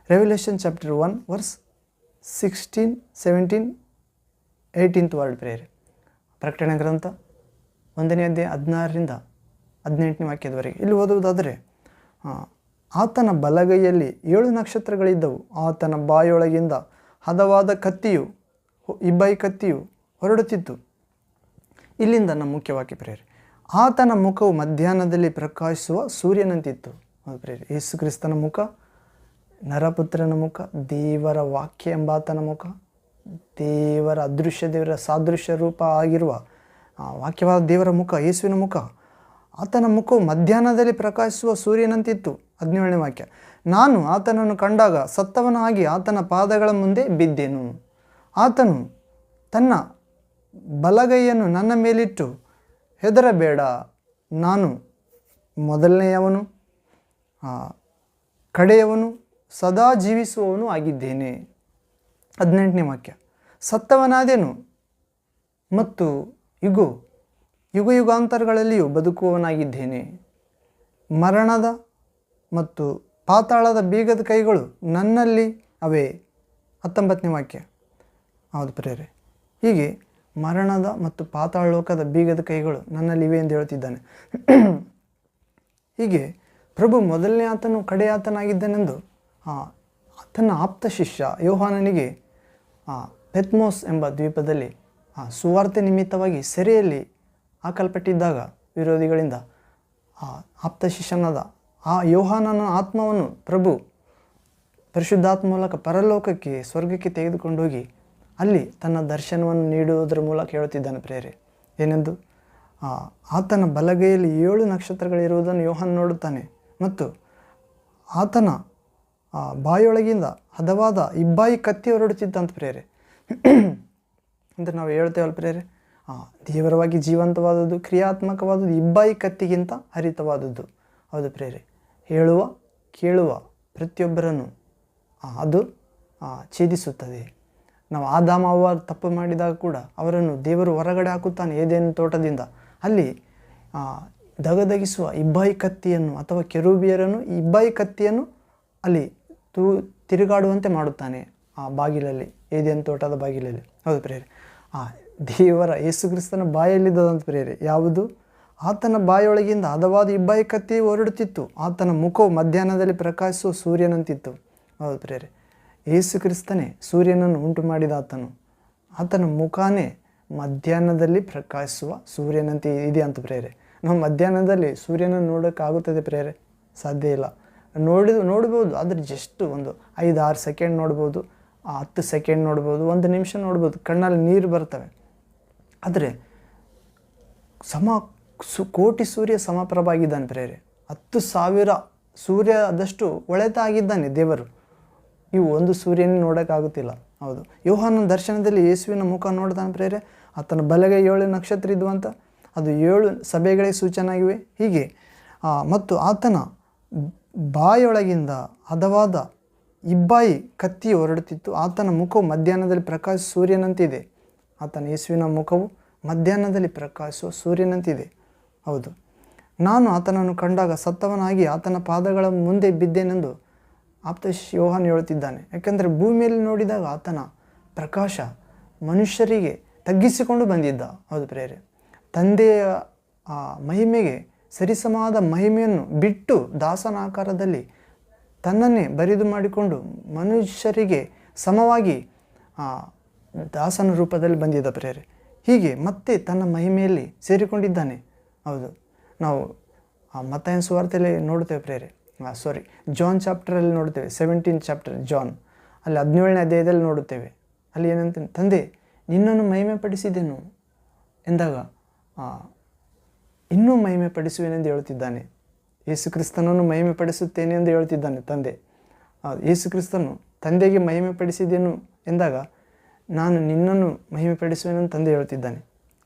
Revelation chapter 1 verse 16, 17, 18th word. Prayer ಪ್ರಕಟಣೆ ಗ್ರಂಥ 1ನೇ ಅಧ್ಯಾಯ 16ರಿಂದ 18ನೇ ವಾಕ್ಯದವರೆಗೆ ಇಲ್ಲಿ ಓದುವುದಾದರೆ, ಆತನ ಬಲಗೈಯಲ್ಲಿ 7 ನಕ್ಷತ್ರಗಳಿದ್ದವು. ಆತನ ಬಾಯೊಳಗಿಂದ ಹದವಾದ ಕತ್ತಿಯು, ಇಬ್ಬಾಯಿ ಕತ್ತಿಯು ಹೊರಡುತ್ತಿತ್ತು. ಇಲ್ಲಿಂದ ನಮ್ಮ ಮುಖ್ಯವಾಕ್ಯ ಪ್ರೇಯರ್. ಆತನ ಮುಖವು ಮಧ್ಯಾಹ್ನದಲ್ಲಿ ಪ್ರಕಾಶಿಸುವ ಸೂರ್ಯನಂತಿತ್ತು. ಪ್ರೇಯರ್, ಯೇಸು ಕ್ರಿಸ್ತನ ಮುಖ, ನರಪುತ್ರನ ಮುಖ, ದೇವರ ವಾಕ್ಯ ಎಂಬಾತನ ಮುಖ, ದೇವರ ಅದೃಶ್ಯ ದೇವರ ಸಾದೃಶ್ಯ ರೂಪ ಆಗಿರುವ ವಾಕ್ಯವಾದ ದೇವರ ಮುಖ, ಯೇಸುವಿನ ಮುಖ, ಆತನ ಮುಖವು ಮಧ್ಯಾಹ್ನದಲ್ಲಿ ಪ್ರಕಾಶಿಸುವ ಸೂರ್ಯನಂತಿತ್ತು. 17ನೇ ವಾಕ್ಯ. ನಾನು ಆತನನ್ನು ಕಂಡಾಗ ಸತ್ತವನಾಗಿ ಆತನ ಪಾದಗಳ ಮುಂದೆ ಬಿದ್ದೆನು. ಆತನು ತನ್ನ ಬಲಗೈಯನ್ನು ನನ್ನ ಮೇಲಿಟ್ಟು, ಹೆದರಬೇಡ, ನಾನು ಮೊದಲನೆಯವನು, ಕಡೆಯವನು, ಸದಾ ಜೀವಿಸುವವನು ಆಗಿದ್ದೇನೆ. 18ನೇ ವಾಕ್ಯ. ಸತ್ತವನಾದೆನು ಮತ್ತು ಯುಗಾಂತರಗಳಲ್ಲಿಯೂ ಬದುಕುವವನಾಗಿದ್ದೇನೆ. ಮರಣದ ಮತ್ತು ಪಾತಾಳದ ಬೀಗದ ಕೈಗಳು ನನ್ನಲ್ಲಿ ಅವೆ. 19ನೇ ವಾಕ್ಯ. ಹೌದು ಪ್ರೇರೆ, ಹೀಗೆ ಮರಣದ ಮತ್ತು ಪಾತಾಳ ಲೋಕದ ಬೀಗದ ಕೈಗಳು ನನ್ನಲ್ಲಿವೆ ಎಂದು ಹೇಳ್ತಿದ್ದಾನೆ. ಹೀಗೆ ಪ್ರಭು ಮೊದಲನೇ ಆತನು ಕಡೆ ಆತನಾಗಿದ್ದಾನೆಂದು ತನ್ನ ಆಪ್ತ ಶಿಷ್ಯ ಯೋಹಾನನಿಗೆ ಪೆತ್ಮೋಸ್ ಎಂಬ ದ್ವೀಪದಲ್ಲಿ ಸುವಾರ್ತೆ ನಿಮಿತ್ತವಾಗಿ ಸೆರೆಯಲ್ಲಿ ಹಾಕಲ್ಪಟ್ಟಿದ್ದಾಗ ವಿರೋಧಿಗಳಿಂದ ಆಪ್ತ ಶಿಷ್ಯನಾದ ಆ ಯೋಹಾನನ ಆತ್ಮವನ್ನು ಪ್ರಭು ಪರಿಶುದ್ಧಾತ್ಮ ಮೂಲಕ ಪರಲೋಕಕ್ಕೆ, ಸ್ವರ್ಗಕ್ಕೆ ತೆಗೆದುಕೊಂಡೋಗಿ ಅಲ್ಲಿ ತನ್ನ ದರ್ಶನವನ್ನು ನೀಡುವುದರ ಮೂಲಕ ಹೇಳುತ್ತಿದ್ದಾನೆ ಪ್ರೇರೆ. ಏನೆಂದು, ಆತನ ಬಲಗೈಯಲ್ಲಿ 7 ನಕ್ಷತ್ರಗಳಿರುವುದನ್ನು ಯೋಹಾನ ನೋಡುತ್ತಾನೆ ಮತ್ತು ಆತನ ಬಾಯೊಳಗಿಂದ ಹದವಾದ ಇಬ್ಬಾಯಿ ಕತ್ತಿ ಹೊರಡುತ್ತಿದ್ದಂತ ಪ್ರೇರೆ. ಅಂದರೆ ನಾವು ಹೇಳ್ತೇವಲ್ಲ ಪ್ರೇರೆ, ದೇವರವಾಗಿ ಜೀವಂತವಾದದ್ದು, ಕ್ರಿಯಾತ್ಮಕವಾದದ್ದು ಇಬ್ಬಾಯಿ ಕತ್ತಿಗಿಂತ ಹರಿತವಾದದ್ದು. ಹೌದು ಪ್ರೇರೆ, ಹೇಳುವ ಕೇಳುವ ಪ್ರತಿಯೊಬ್ಬರನ್ನು ಅದು ಛೇದಿಸುತ್ತದೆ. ನಾವು ಆದಾಮ ಅವ್ವ ತಪ್ಪು ಮಾಡಿದಾಗ ಕೂಡ ಅವರನ್ನು ದೇವರು ಹೊರಗಡೆ ಹಾಕುತ್ತಾನೆ ಏದೇನು ತೋಟದಿಂದ. ಅಲ್ಲಿ ದಗದಗಿಸುವ ಇಬ್ಬಾಯಿ ಕತ್ತಿಯನ್ನು ಅಥವಾ ಕೆರೂಬಿಯರನ್ನು ಇಬ್ಬಾಯಿ ಕತ್ತಿಯನ್ನು ಅಲ್ಲಿ ತಿರುಗಾಡುವಂತೆ ಮಾಡುತ್ತಾನೆ ಆ ಬಾಗಿಲಲ್ಲಿ, ಏದೇನು ತೋಟದ ಬಾಗಿಲಲ್ಲಿ. ಹೌದು ಪ್ರೇರೆ, ದೇವರ ಯೇಸು ಕ್ರಿಸ್ತನ ಬಾಯಲ್ಲಿದ್ದದಂತ ಪ್ರೇರೆ. ಯಾವುದು? ಆತನ ಬಾಯೊಳಗಿಂದ ಹದವಾದ ಇಬ್ಬಾಯಿ ಕತ್ತಿ ಹೊರಡುತ್ತಿತ್ತು. ಆತನ ಮುಖವು ಮಧ್ಯಾಹ್ನದಲ್ಲಿ ಪ್ರಕಾಶಿಸುವ ಸೂರ್ಯನಂತಿತ್ತು. ಹೌದು ಪ್ರೇರೆ, ಯೇಸು ಕ್ರಿಸ್ತನೇ ಸೂರ್ಯನನ್ನು ಉಂಟು ಮಾಡಿದ ಆತನು. ಆತನ ಮುಖಾನೇ ಮಧ್ಯಾಹ್ನದಲ್ಲಿ ಪ್ರಕಾಶಿಸುವ ಸೂರ್ಯನಂತೆ ಇದೆ ಅಂತ ಪ್ರೇರೆ. ನಾವು ಮಧ್ಯಾಹ್ನದಲ್ಲಿ ಸೂರ್ಯನನ್ನು ನೋಡೋಕ್ಕಾಗುತ್ತದೆ ಪ್ರೇರೆ? ಸಾಧ್ಯ ಇಲ್ಲ. ನೋಡ್ಬೋದು, ಆದರೆ ಜಸ್ಟ್ ಒಂದು 5-6 ಸೆಕೆಂಡ್ ನೋಡ್ಬೋದು, 10 ಸೆಕೆಂಡ್ ನೋಡ್ಬೋದು, 1 ನಿಮಿಷ ನೋಡ್ಬೋದು, ಕಣ್ಣಲ್ಲಿ ನೀರು ಬರ್ತವೆ. ಆದರೆ ಕೋಟಿ ಸೂರ್ಯ ಸಮಪ್ರಭ ಆಗಿದ್ದಾನೆ ಪ್ರೇರೆ. 10,000 ಸೂರ್ಯದಷ್ಟು ಒಳೆತ ಆಗಿದ್ದಾನೆ ದೇವರು. ಇವು ಒಂದು ಸೂರ್ಯನ ನೋಡೋಕ್ಕಾಗುತ್ತಿಲ್ಲ. ಹೌದು, ಯೋಹಾನನ ದರ್ಶನದಲ್ಲಿ ಯೇಸುವಿನ ಮುಖ ನೋಡ್ತಾನೆ ಪ್ರೇರೆ. ಆತನ ಬಲಗೈ 7 ನಕ್ಷತ್ರ ಇದ್ವಂತ, ಅದು 7 ಸಭೆಗಳಿಗೆ ಸೂಚನೆ ಆಗಿವೆ. ಹೀಗೆ ಮತ್ತು ಆತನ ಬಾಯೊಳಗಿಂದ ಹದವಾದ ಇಬ್ಬಾಯಿ ಕತ್ತಿ ಹೊರಡುತ್ತಿತ್ತು. ಆತನ ಮುಖವು ಮಧ್ಯಾಹ್ನದಲ್ಲಿ ಪ್ರಕಾಶ ಸೂರ್ಯನಂತಿದೆ. ಆತನ ಯೇಸುವಿನ ಮುಖವು ಮಧ್ಯಾಹ್ನದಲ್ಲಿ ಪ್ರಕಾಶಿಸುವ ಸೂರ್ಯನಂತಿದೆ. ಹೌದು, ನಾನು ಆತನನ್ನು ಕಂಡಾಗ ಸತ್ತವನಾಗಿ ಆತನ ಪಾದಗಳ ಮುಂದೆ ಬಿದ್ದೇನೆಂದು ಆಪ್ತ ಯೋಹಾನ ಹೇಳುತ್ತಿದ್ದಾನೆ. ಯಾಕೆಂದರೆ ಭೂಮಿಯಲ್ಲಿ ನೋಡಿದಾಗ ಆತನ ಪ್ರಕಾಶ ಮನುಷ್ಯರಿಗೆ ತಗ್ಗಿಸಿಕೊಂಡು ಬಂದಿದ್ದ. ಹೌದು ಪ್ರೇರೆ, ತಂದೆಯ ಮಹಿಮೆಗೆ ಸರಿಸಮಾದ ಮಹಿಮೆಯನ್ನು ಬಿಟ್ಟು ದಾಸನ ಆಕಾರದಲ್ಲಿ ತನ್ನನ್ನೇ ಬರಿದು ಮಾಡಿಕೊಂಡು ಮನುಷ್ಯರಿಗೆ ಸಮವಾಗಿ ದಾಸನ ರೂಪದಲ್ಲಿ ಬಂದಿದ್ದ ಪ್ರೇರೆ. ಹೀಗೆ ಮತ್ತೆ ತನ್ನ ಮಹಿಮೆಯಲ್ಲಿ ಸೇರಿಕೊಂಡಿದ್ದಾನೆ. ಹೌದು, ನಾವು ಮತ್ತಾಯನ ಸುವಾರ್ತೆಯಲ್ಲಿ ನೋಡ್ತೇವೆ ಪ್ರೇರೆ, ಜಾನ್ ಚಾಪ್ಟರಲ್ಲಿ ನೋಡ್ತೇವೆ, 17th ಚಾಪ್ಟರ್ ಜಾನ್, ಅಲ್ಲಿ 17ನೇ ಅಧ್ಯಾಯದಲ್ಲಿ ನೋಡುತ್ತೇವೆ. ಅಲ್ಲಿ ಏನಂತ, ತಂದೆ ನಿನ್ನನ್ನು ಮಹಿಮೆ ಪಡಿಸಿದೆನು ಎಂದಾಗ ಇನ್ನೂ ಮಹಿಮೆ ಪಡಿಸುವೆನೆಂದು ಹೇಳುತ್ತಿದ್ದಾನೆ. ಯೇಸು ಕ್ರಿಸ್ತನನ್ನು ಮಹಿಮೆ ಪಡಿಸುತ್ತೇನೆ ಎಂದು ಹೇಳ್ತಿದ್ದಾನೆ ತಂದೆ. ಯೇಸು ಕ್ರಿಸ್ತನು ತಂದೆಗೆ ಮಹಿಮೆ ಪಡಿಸಿದೆನು ಎಂದಾಗ ನಾನು ನಿನ್ನನ್ನು ಮಹಿಮೆ ಪಡಿಸುವೆನೆಂದು ತಂದೆ ಹೇಳ್ತಿದ್ದಾನೆ.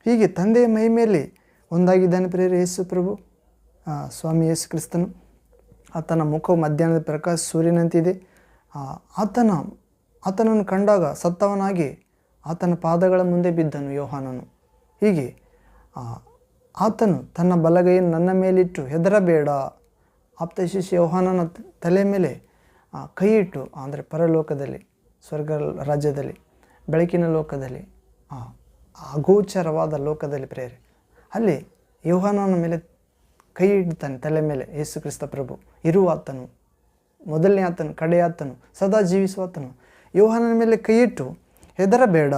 ಹೀಗೆ ತಂದೆಯ ಮಹಿಮೆಯಲ್ಲಿ ಒಂದಾಗಿದ್ದಾನೆ ಪ್ರೇರೆ ಯೇಸು ಪ್ರಭು, ಸ್ವಾಮಿ ಯೇಸು ಕ್ರಿಸ್ತನು. ಆತನ ಮುಖವು ಮಧ್ಯಾಹ್ನದ ಪ್ರಕಾಶ ಸೂರ್ಯನಂತಿದೆ. ಆತನನ್ನು ಕಂಡಾಗ ಸತ್ತವನಾಗಿ ಆತನ ಪಾದಗಳ ಮುಂದೆ ಬಿದ್ದನು ಯೋಹಾನನು. ಹೀಗೆ ಆತನು ತನ್ನ ಬಲಗೈಯನ್ನು ನನ್ನ ಮೇಲಿಟ್ಟು ಹೆದರಬೇಡ, ಆಪ್ತ ಶಿಷ್ಯ ಯೋಹಾನನ ತಲೆ ಮೇಲೆ ಕೈ ಇಟ್ಟು, ಅಂದರೆ ಪರಲೋಕದಲ್ಲಿ, ಸ್ವರ್ಗ ರಾಜ್ಯದಲ್ಲಿ, ಬೆಳಕಿನ ಲೋಕದಲ್ಲಿ, ಅಗೋಚರವಾದ ಲೋಕದಲ್ಲಿ ಪ್ರೇರೆ, ಅಲ್ಲಿ ಯೋಹಾನನ ಮೇಲೆ ಕೈ ಇಡ್ತಾನೆ, ತಲೆ ಮೇಲೆ. ಯೇಸು ಕ್ರಿಸ್ತ ಪ್ರಭು ಇರುವ ಆತನು, ಮೊದಲನೇ ಆತನು, ಕಡೆಯ ಆತನು, ಸದಾ ಜೀವಿಸುವ ಆತನು. ಯೋಹಾನನ ಮೇಲೆ ಕೈ ಇಟ್ಟು ಹೆದರಬೇಡ,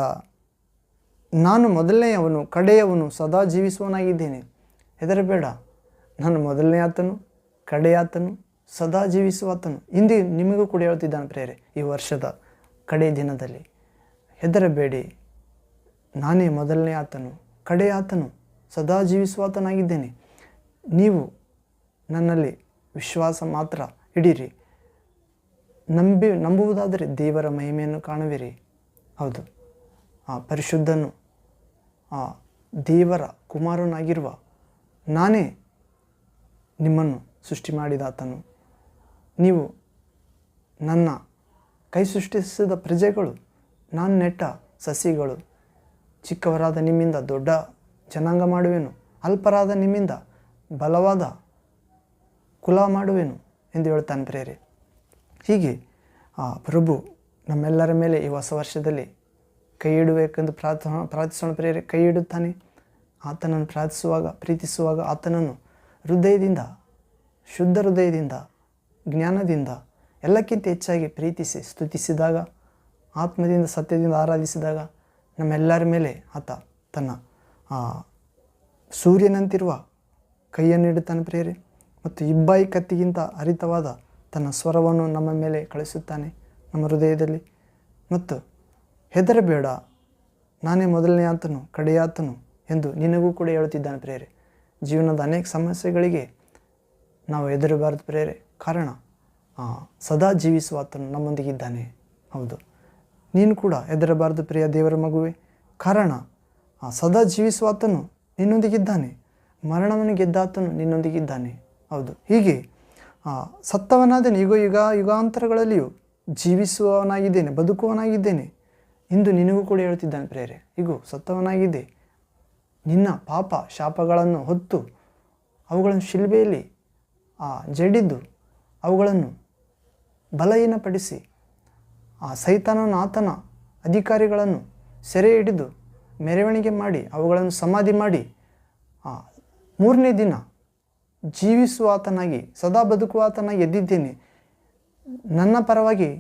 ನಾನು ಮೊದಲನೆಯವನು, ಕಡೆಯವನು, ಸದಾ ಜೀವಿಸುವನಾಗಿದ್ದೇನೆ. ಹೆದರಬೇಡ, ನಾನು ಮೊದಲನೇ ಆತನು, ಕಡೆಯ ಆತನು, ಸದಾ ಜೀವಿಸುವ ಆತನು. ಇಂದು ನಿಮಗೂ ಕೂಡ ಹೇಳ್ತಿದ್ದಾನೆ ಪ್ರೇರೆ, ಈ ವರ್ಷದ ಕಡೆಯ ದಿನದಲ್ಲಿ ಹೆದರಬೇಡಿ, ನಾನೇ ಮೊದಲನೇ ಆತನು, ಕಡೆಯ ಆತನು, ಸದಾ ಜೀವಿಸುವ ಆತನಾಗಿದ್ದೇನೆ. ನೀವು ನನ್ನಲ್ಲಿ ವಿಶ್ವಾಸ ಮಾತ್ರ ಇಡೀರಿ, ನಂಬುವುದಾದರೆ ದೇವರ ಮಹಿಮೆಯನ್ನು ಕಾಣುವಿರಿ. ಹೌದು, ಪರಿಶುದ್ಧನು, ದೇವರ ಕುಮಾರನಾಗಿರುವ ನಾನೇ ನಿಮ್ಮನ್ನು ಸೃಷ್ಟಿ ಮಾಡಿದಾತನು. ನೀವು ನನ್ನ ಕೈ ಸೃಷ್ಟಿಸಿದ ಪ್ರಜೆಗಳು, ನಾನು ನೆಟ್ಟ ಸಸಿಗಳು. ಚಿಕ್ಕವರಾದ ನಿಮ್ಮಿಂದ ದೊಡ್ಡ ಜನಾಂಗ ಮಾಡುವೆನು, ಅಲ್ಪರಾದ ನಿಮ್ಮಿಂದ ಬಲವಾದ ಕುಲ ಮಾಡುವೆನು ಎಂದು ಹೇಳ್ತಾನೆ ಪ್ರೇರೆ. ಹೀಗೆ ಪ್ರಭು ನಮ್ಮೆಲ್ಲರ ಮೇಲೆ ಈ ಹೊಸ ವರ್ಷದಲ್ಲಿ ಕೈ ಇಡಬೇಕೆಂದು ಪ್ರಾರ್ಥಿಸೋಣ ಪ್ರೇರೆ. ಕೈ ಇಡುತ್ತಾನೆ. ಆತನನ್ನು ಪ್ರೀತಿಸುವಾಗ ಆತನನ್ನು ಹೃದಯದಿಂದ, ಶುದ್ಧ ಹೃದಯದಿಂದ, ಜ್ಞಾನದಿಂದ, ಎಲ್ಲಕ್ಕಿಂತ ಹೆಚ್ಚಾಗಿ ಪ್ರೀತಿಸಿ ಸ್ತುತಿಸಿದಾಗ, ಆತ್ಮದಿಂದ ಸತ್ಯದಿಂದ ಆರಾಧಿಸಿದಾಗ ನಮ್ಮೆಲ್ಲರ ಮೇಲೆ ಆತ ತನ್ನ ಸೂರ್ಯನಂತಿರುವ ಕೈಯನ್ನು ಇಡುತ್ತಾನೆ ಪ್ರೇರೆ. ಮತ್ತು ಇಬ್ಬಾಯಿ ಕತ್ತಿಗಿಂತ ಹರಿತವಾದ ತನ್ನ ಸ್ವರವನ್ನು ನಮ್ಮ ಮೇಲೆ ಕಳಿಸುತ್ತಾನೆ, ನಮ್ಮ ಹೃದಯದಲ್ಲಿ. ಮತ್ತು ಹೆದರಬೇಡ, ನಾನೇ ಮೊದಲನೇ ಆತನು, ಕಡೆಯ ಆತನು ಎಂದು ನಿನಗೂ ಕೂಡ ಹೇಳುತ್ತಿದ್ದಾನೆ ಪ್ರೇರೆ. ಜೀವನದ ಅನೇಕ ಸಮಸ್ಯೆಗಳಿಗೆ ನಾವು ಹೆದರಬಾರದು ಪ್ರೇರೆ, ಕಾರಣ ಸದಾ ಜೀವಿಸುವ ಆತನು ನಮ್ಮೊಂದಿಗಿದ್ದಾನೆ. ಹೌದು, ನೀನು ಕೂಡ ಹೆದರಬಾರದು ಪ್ರಿಯ ದೇವರ ಮಗುವೆ, ಕಾರಣ ಸದಾ ಜೀವಿಸುವ ಆತನು ನಿನ್ನೊಂದಿಗಿದ್ದಾನೆ, ಮರಣವನ್ನು ಗೆದ್ದಾತನು ನಿನ್ನೊಂದಿಗಿದ್ದಾನೆ. ಹೌದು, ಹೀಗೆ ಸತ್ತವನಾದನು, ಯುಗಾಂತರಗಳಲ್ಲಿಯೂ ಜೀವಿಸುವವನಾಗಿದ್ದೇನೆ, ಬದುಕುವವನಾಗಿದ್ದೇನೆ ಇಂದು ನಿನಗೂ ಕೂಡ ಹೇಳ್ತಿದ್ದಾನೆ ಪ್ರೇರೆ. ಈಗ ಸತ್ತವನಾಗಿದೆ, ನಿನ್ನ ಪಾಪ ಶಾಪಗಳನ್ನು ಹೊತ್ತು ಅವುಗಳನ್ನು ಶಿಲುಬೆಯಲ್ಲಿ ಜಡಿದು ಅವುಗಳನ್ನು ಬಲಹೀನಪಡಿಸಿ ಸೈತಾನನ ಆತನ ಅಧಿಕಾರಿಗಳನ್ನು ಸೆರೆ ಹಿಡಿದು ಮೆರವಣಿಗೆ ಮಾಡಿ ಅವುಗಳನ್ನು ಸಮಾಧಿ ಮಾಡಿ ಮೂರನೇ ದಿನ ಜೀವಿಸುವ ಆತನಾಗಿ, ಸದಾ ಬದುಕುವ ಆತನಾಗಿ ಎದ್ದಿದ್ದೇನೆ. ನನ್ನ ಪರವಾಗಿ,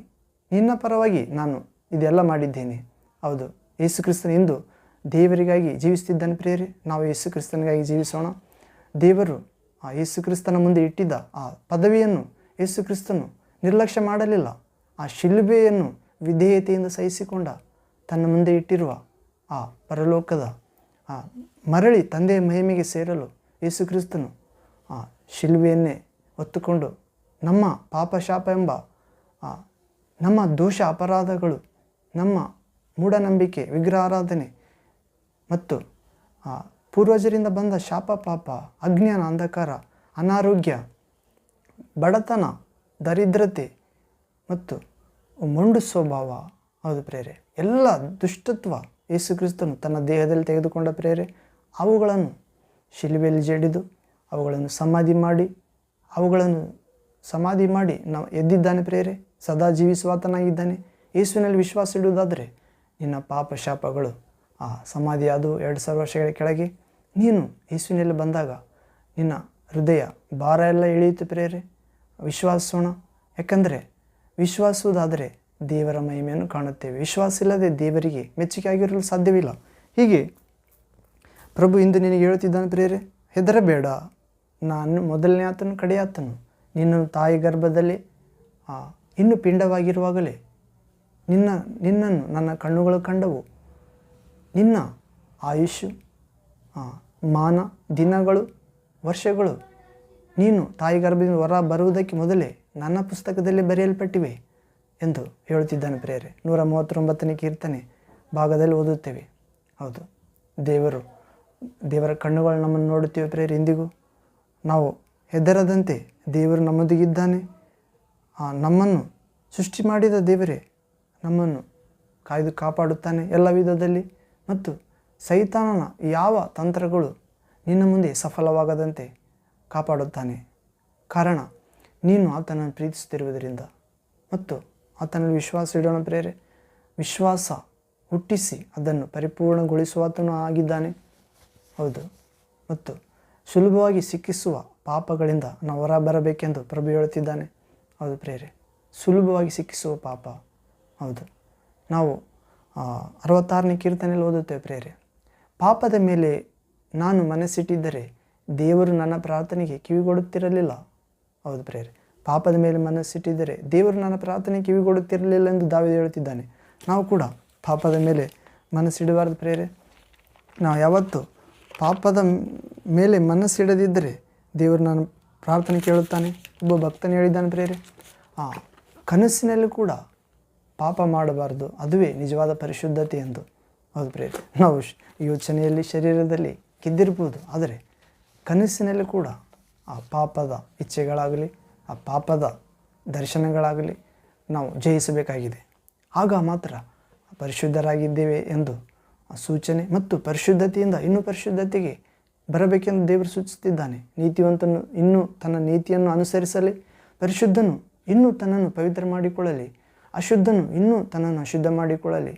ನಿನ್ನ ಪರವಾಗಿ ನಾನು ಇದೆಲ್ಲ ಮಾಡಿದ್ದೇನೆ. ಹೌದು, ಯೇಸು ಕ್ರಿಸ್ತನ ಇಂದು ದೇವರಿಗಾಗಿ ಜೀವಿಸ್ತಿದ್ದಾನೆ ಪ್ರೇರೆ. ನಾವು ಯೇಸು ಕ್ರಿಸ್ತನಿಗಾಗಿ ಜೀವಿಸೋಣ. ದೇವರು ಯೇಸು ಕ್ರಿಸ್ತನ ಮುಂದೆ ಇಟ್ಟಿದ್ದ ಆ ಪದವಿಯನ್ನು ಯೇಸು ಕ್ರಿಸ್ತನು ನಿರ್ಲಕ್ಷ್ಯ ಮಾಡಲಿಲ್ಲ. ಆ ಶಿಲುಬೆಯನ್ನು ವಿಧೇಯತೆಯಿಂದ ಸಹಿಸಿಕೊಂಡ ತನ್ನ ಮುಂದೆ ಇಟ್ಟಿರುವ ಆ ಪರಲೋಕದ ಮರಳಿ ತಂದೆಯ ಮಹಿಮೆಗೆ ಸೇರಲು ಯೇಸು ಕ್ರಿಸ್ತನು ಶಿಲುಬೆಯನ್ನೇ ಹೊತ್ತುಕೊಂಡು ನಮ್ಮ ಪಾಪ ಶಾಪ ಎಂಬ ನಮ್ಮ ದೋಷ ಅಪರಾಧಗಳು, ನಮ್ಮ ಮೂಢನಂಬಿಕೆ, ವಿಗ್ರಹಾರಾಧನೆ ಮತ್ತು ಪೂರ್ವಜರಿಂದ ಬಂದ ಶಾಪ, ಪಾಪ, ಅಜ್ಞಾನ, ಅಂಧಕಾರ, ಅನಾರೋಗ್ಯ, ಬಡತನ, ದರಿದ್ರತೆ ಮತ್ತು ಮೊಂಡು ಸ್ವಭಾವ, ಹೌದು ಪ್ರೇರೆ, ಎಲ್ಲ ದುಷ್ಟತ್ವ ಯೇಸು ಕ್ರಿಸ್ತನು ತನ್ನ ದೇಹದಲ್ಲಿ ತೆಗೆದುಕೊಂಡ ಪ್ರೇರೆ. ಅವುಗಳನ್ನು ಶಿಲುಬೆಯಲ್ಲಿ ಜಡಿದು ಅವುಗಳನ್ನು ಸಮಾಧಿ ಮಾಡಿ ನಾವು ಎದ್ದಿದ್ದಾನೆ ಪ್ರೇರೆ. ಸದಾ ಜೀವಿಸುವಾತನಾಗಿದ್ದಾನೆ. ಯೇಸುವಿನಲ್ಲಿ ವಿಶ್ವಾಸ ಇಡುವುದಾದರೆ ನಿನ್ನ ಪಾಪ ಶಾಪಗಳು ಸಮಾಧಿಯಾದವು 2000 ವರ್ಷಗಳ ಕೆಳಗೆ. ನೀನು ಯೇಸುವಿನಲ್ಲಿ ಬಂದಾಗ ನಿನ್ನ ಹೃದಯ ಭಾರ ಎಲ್ಲ ಇಳಿಯುತ್ತೆ ಪ್ರೇರೆ. ವಿಶ್ವಾಸೋಣ, ಯಾಕಂದರೆ ವಿಶ್ವಾಸುವುದಾದರೆ ದೇವರ ಮಹಿಮೆಯನ್ನು ಕಾಣುತ್ತೇವೆ. ವಿಶ್ವಾಸ ಇಲ್ಲದೆ ದೇವರಿಗೆ ಮೆಚ್ಚುಗೆ ಆಗಿರಲು ಸಾಧ್ಯವಿಲ್ಲ. ಹೀಗೆ ಪ್ರಭು ಇಂದು ನಿನಗೆ ಹೇಳುತ್ತಿದ್ದಾನೆ ಪ್ರೇರೆ, ಹೆದರಬೇಡ, ನಾನು ಮೊದಲನೇ ಆತನು, ಕಡೆಯ ಆತನು. ನಿನ್ನನ್ನು ತಾಯಿ ಗರ್ಭದಲ್ಲಿ ಇನ್ನು ಪಿಂಡವಾಗಿರುವಾಗಲೇ ನಿನ್ನನ್ನು ನನ್ನ ಕಣ್ಣುಗಳು ಕಂಡವು. ನಿನ್ನ ಆಯುಷ್ಯು, ಮಾನ, ದಿನಗಳು, ವರ್ಷಗಳು ನೀನು ತಾಯಿ ಗರ್ಭದಿಂದ ಹೊರ ಬರುವುದಕ್ಕೆ ಮೊದಲೇ ನನ್ನ ಪುಸ್ತಕದಲ್ಲಿ ಬರೆಯಲ್ಪಟ್ಟಿವೆ ಎಂದು ಹೇಳುತ್ತಿದ್ದಾನೆ ಪ್ರೇರೆ. 139ನೇ ಕೀರ್ತನೆ ಭಾಗದಲ್ಲಿ ಓದುತ್ತೇವೆ. ಹೌದು, ದೇವರ ಕಣ್ಣುಗಳು ನಮ್ಮನ್ನು ನೋಡುತ್ತೇವೆ ಪ್ರೇರೆ. ಇಂದಿಗೂ ನಾವು ಹೆದರದಂತೆ ದೇವರು ನಮ್ಮೊಂದಿಗಿದ್ದಾನೆ. ನಮ್ಮನ್ನು ಸೃಷ್ಟಿ ಮಾಡಿದ ದೇವರೇ ನಮ್ಮನ್ನು ಕಾಯ್ದು ಕಾಪಾಡುತ್ತಾನೆ ಎಲ್ಲ ವಿಧದಲ್ಲಿ. ಮತ್ತು ಸೈತಾನನ ಯಾವ ತಂತ್ರಗಳು ನಿನ್ನ ಮುಂದೆ ಸಫಲವಾಗದಂತೆ ಕಾಪಾಡುತ್ತಾನೆ. ಕಾರಣ ನೀನು ಆತನನ್ನು ಪ್ರೀತಿಸುತ್ತಿರುವುದರಿಂದ ಮತ್ತು ಆತನಲ್ಲಿ ವಿಶ್ವಾಸ ಇಡೋಣ ಪ್ರೇರೆ. ವಿಶ್ವಾಸ ಹುಟ್ಟಿಸಿ ಅದನ್ನು ಪರಿಪೂರ್ಣಗೊಳಿಸುವಾತನೂ ಆಗಿದ್ದಾನೆ. ಹೌದು. ಮತ್ತು ಸುಲಭವಾಗಿ ಸಿಕ್ಕಿಸುವ ಪಾಪಗಳಿಂದ ನಾವು ಹೊರ ಬರಬೇಕೆಂದು ಪ್ರಭು ಹೇಳುತ್ತಿದ್ದಾನೆ. ಹೌದು ಪ್ರೇರೆ, ಸುಲಭವಾಗಿ ಸಿಕ್ಕಿಸುವ ಪಾಪ. ಹೌದು, ನಾವು 66ನೇ ಕೀರ್ತನೆಯಲ್ಲಿ ಓದುತ್ತೇವೆ ಪ್ರೇರೆ. ಪಾಪದ ಮೇಲೆ ನಾನು ಮನಸ್ಸಿಟ್ಟಿದ್ದರೆ ದೇವರು ನನ್ನ ಪ್ರಾರ್ಥನೆಗೆ ಕಿವಿಗೊಡುತ್ತಿರಲಿಲ್ಲ. ಹೌದು ಪ್ರೇರೆ, ಪಾಪದ ಮೇಲೆ ಮನಸ್ಸಿಟ್ಟಿದ್ದರೆ ದೇವರು ನನ್ನ ಪ್ರಾರ್ಥನೆಗೆ ಕಿವಿಗೊಡುತ್ತಿರಲಿಲ್ಲ ಎಂದು ದಾವೀದ ಹೇಳುತ್ತಿದ್ದಾನೆ. ನಾವು ಕೂಡ ಪಾಪದ ಮೇಲೆ ಮನಸ್ಸಿಡಬಾರ್ದು ಪ್ರೇರೆ. ನಾವು ಯಾವತ್ತು ಪಾಪದ ಮೇಲೆ ಮನಸ್ಸಿಡದಿದ್ದರೆ ದೇವರು ನಾನು ಪ್ರಾರ್ಥನೆ ಕೇಳುತ್ತಾನೆ. ಒಬ್ಬ ಭಕ್ತನು ಹೇಳಿದ್ದಾನೆ ಪ್ರೇರೆ, ಕನಸಿನಲ್ಲಿ ಕೂಡ ಪಾಪ ಮಾಡಬಾರ್ದು, ಅದುವೇ ನಿಜವಾದ ಪರಿಶುದ್ಧತೆ ಎಂದು. ಹೌದು ಪ್ರೇರೆ, ನಾವು ಯೋಚನೆಯಲ್ಲಿ ಶರೀರದಲ್ಲಿ ಗೆದ್ದಿರ್ಬೋದು, ಆದರೆ ಕನಸಿನಲ್ಲಿ ಕೂಡ ಆ ಪಾಪದ ಇಚ್ಛೆಗಳಾಗಲಿ ಆ ಪಾಪದ ದರ್ಶನಗಳಾಗಲಿ ನಾವು ಜಯಿಸಬೇಕಾಗಿದೆ. ಆಗ ಮಾತ್ರ ಪರಿಶುದ್ಧರಾಗಿದ್ದೇವೆ ಎಂದು ಸೂಚನೆ. ಮತ್ತು ಪರಿಶುದ್ಧತೆಯಿಂದ ಇನ್ನೂ ಪರಿಶುದ್ಧತೆಗೆ ಬರಬೇಕೆಂದು ದೇವರು ಸೂಚಿಸುತ್ತಿದ್ದಾನೆ. ನೀತಿವಂತನು ಇನ್ನೂ ತನ್ನ ನೀತಿಯನ್ನು ಅನುಸರಿಸಲಿ, ಪರಿಶುದ್ಧನು ಇನ್ನೂ ತನ್ನನ್ನು ಪವಿತ್ರ ಮಾಡಿಕೊಳ್ಳಲಿ, ಅಶುದ್ಧನು ಇನ್ನೂ ತನ್ನನ್ನು ಅಶುದ್ಧ ಮಾಡಿಕೊಳ್ಳಲಿ,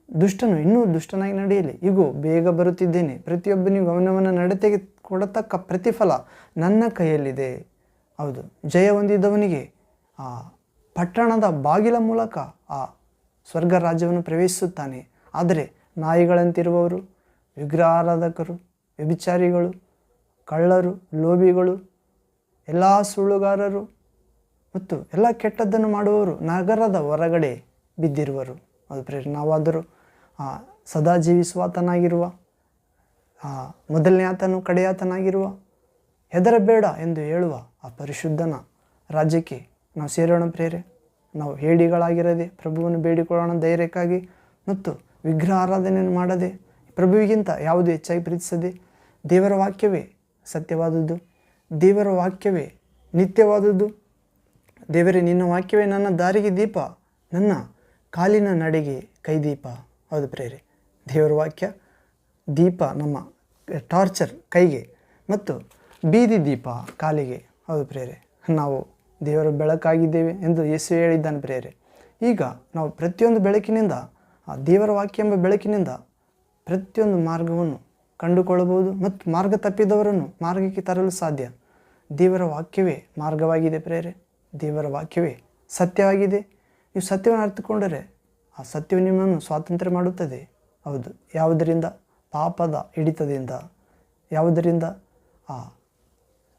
ದುಷ್ಟನು ಇನ್ನೂ ದುಷ್ಟನಾಗಿ ನಡೆಯಲಿ. ಈಗೋ ಬೇಗ ಬರುತ್ತಿದ್ದೇನೆ, ಪ್ರತಿಯೊಬ್ಬನಿಗೂ ಅವನವನ ನಡತೆಗೆ ಕೊಡತಕ್ಕ ಪ್ರತಿಫಲ ನನ್ನ ಕೈಯಲ್ಲಿದೆ. ಹೌದು, ಜಯ ಹೊಂದಿದವನಿಗೆ ಆ ಪಟ್ಟಣದ ಬಾಗಿಲ ಮೂಲಕ ಆ ಸ್ವರ್ಗ ರಾಜ್ಯವನ್ನು ಪ್ರವೇಶಿಸುತ್ತಾನೆ. ಆದರೆ ನಾಯಿಗಳಂತಿರುವವರು, ವಿಗ್ರಹಾರಾಧಕರು, ವ್ಯಭಿಚಾರಿಗಳು, ಕಳ್ಳರು, ಲೋಭಿಗಳು, ಎಲ್ಲ ಸುಳ್ಳುಗಾರರು ಮತ್ತು ಎಲ್ಲ ಕೆಟ್ಟದ್ದನ್ನು ಮಾಡುವವರು ನಗರದ ಹೊರಗಡೆ ಬಿದ್ದಿರುವರು. ಅದು ಪ್ರೇರಣೆ. ನಾವಾದರೂ ಸದಾ ಜೀವಿಸುವಾತನಾಗಿರುವ, ಮೊದಲನೇ ಆತನು ಕಡೆಯಾತನಾಗಿರುವ, ಹೆದರಬೇಡ ಎಂದು ಹೇಳುವ ಆ ಪರಿಶುದ್ಧನ ರಾಜ್ಯಕ್ಕೆ ನಾವು ಸೇರೋಣ ಪ್ರೇರೆ. ನಾವು ಹೇಡಿಗಳಾಗಿರದೆ ಪ್ರಭುವನ್ನು ಬೇಡಿಕೊಳ್ಳೋಣ ಧೈರ್ಯಕ್ಕಾಗಿ. ಮತ್ತು ವಿಗ್ರಹ ಆರಾಧನೆಯನ್ನು ಮಾಡದೆ, ಪ್ರಭುವಿಗಿಂತ ಯಾವುದು ಹೆಚ್ಚಾಗಿ ಪ್ರೀತಿಸದೆ, ದೇವರ ವಾಕ್ಯವೇ ಸತ್ಯವಾದದ್ದು, ದೇವರ ವಾಕ್ಯವೇ ನಿತ್ಯವಾದದ್ದು. ದೇವರೇ, ನಿನ್ನ ವಾಕ್ಯವೇ ನನ್ನ ದಾರಿಗೆ ದೀಪ, ನನ್ನ ಕಾಲಿನ ನಡೆಗೆ ಕೈದೀಪ. ಹೌದು ಪ್ರೇರೆ, ದೇವರ ವಾಕ್ಯ ದೀಪ, ನಮ್ಮ ಟಾರ್ಚರ್ ಕೈಗೆ ಮತ್ತು ಬೀದಿ ದೀಪ ಕಾಲಿಗೆ. ಹೌದು ಪ್ರೇರೆ, ನಾವು ದೇವರ ಬೆಳಕಾಗಿದ್ದೇವೆ ಎಂದು ಯೇಸು ಹೇಳಿದ್ದಾನೆ ಪ್ರೇರೆ. ಈಗ ನಾವು ಪ್ರತಿಯೊಂದು ಬೆಳಕಿನಿಂದ, ಆ ದೇವರ ವಾಕ್ಯ ಎಂಬ ಬೆಳಕಿನಿಂದ ಪ್ರತಿಯೊಂದು ಮಾರ್ಗವನ್ನು ಕಂಡುಕೊಳ್ಳಬಹುದು ಮತ್ತು ಮಾರ್ಗ ತಪ್ಪಿದವರನ್ನು ಮಾರ್ಗಕ್ಕೆ ತರಲು ಸಾಧ್ಯ. ದೇವರ ವಾಕ್ಯವೇ ಮಾರ್ಗವಾಗಿದೆ ಪ್ರೇರೆ, ದೇವರ ವಾಕ್ಯವೇ ಸತ್ಯವಾಗಿದೆ. ನೀವು ಸತ್ಯವನ್ನು ಅರ್ಥಕೊಂಡರೆ ಆ ಸತ್ಯವು ನಿಮ್ಮನ್ನು ಸ್ವಾತಂತ್ರ್ಯ ಮಾಡುತ್ತದೆ. ಹೌದು, ಯಾವುದರಿಂದ? ಪಾಪದ ಹಿಡಿತದಿಂದ, ಯಾವುದರಿಂದ? ಆ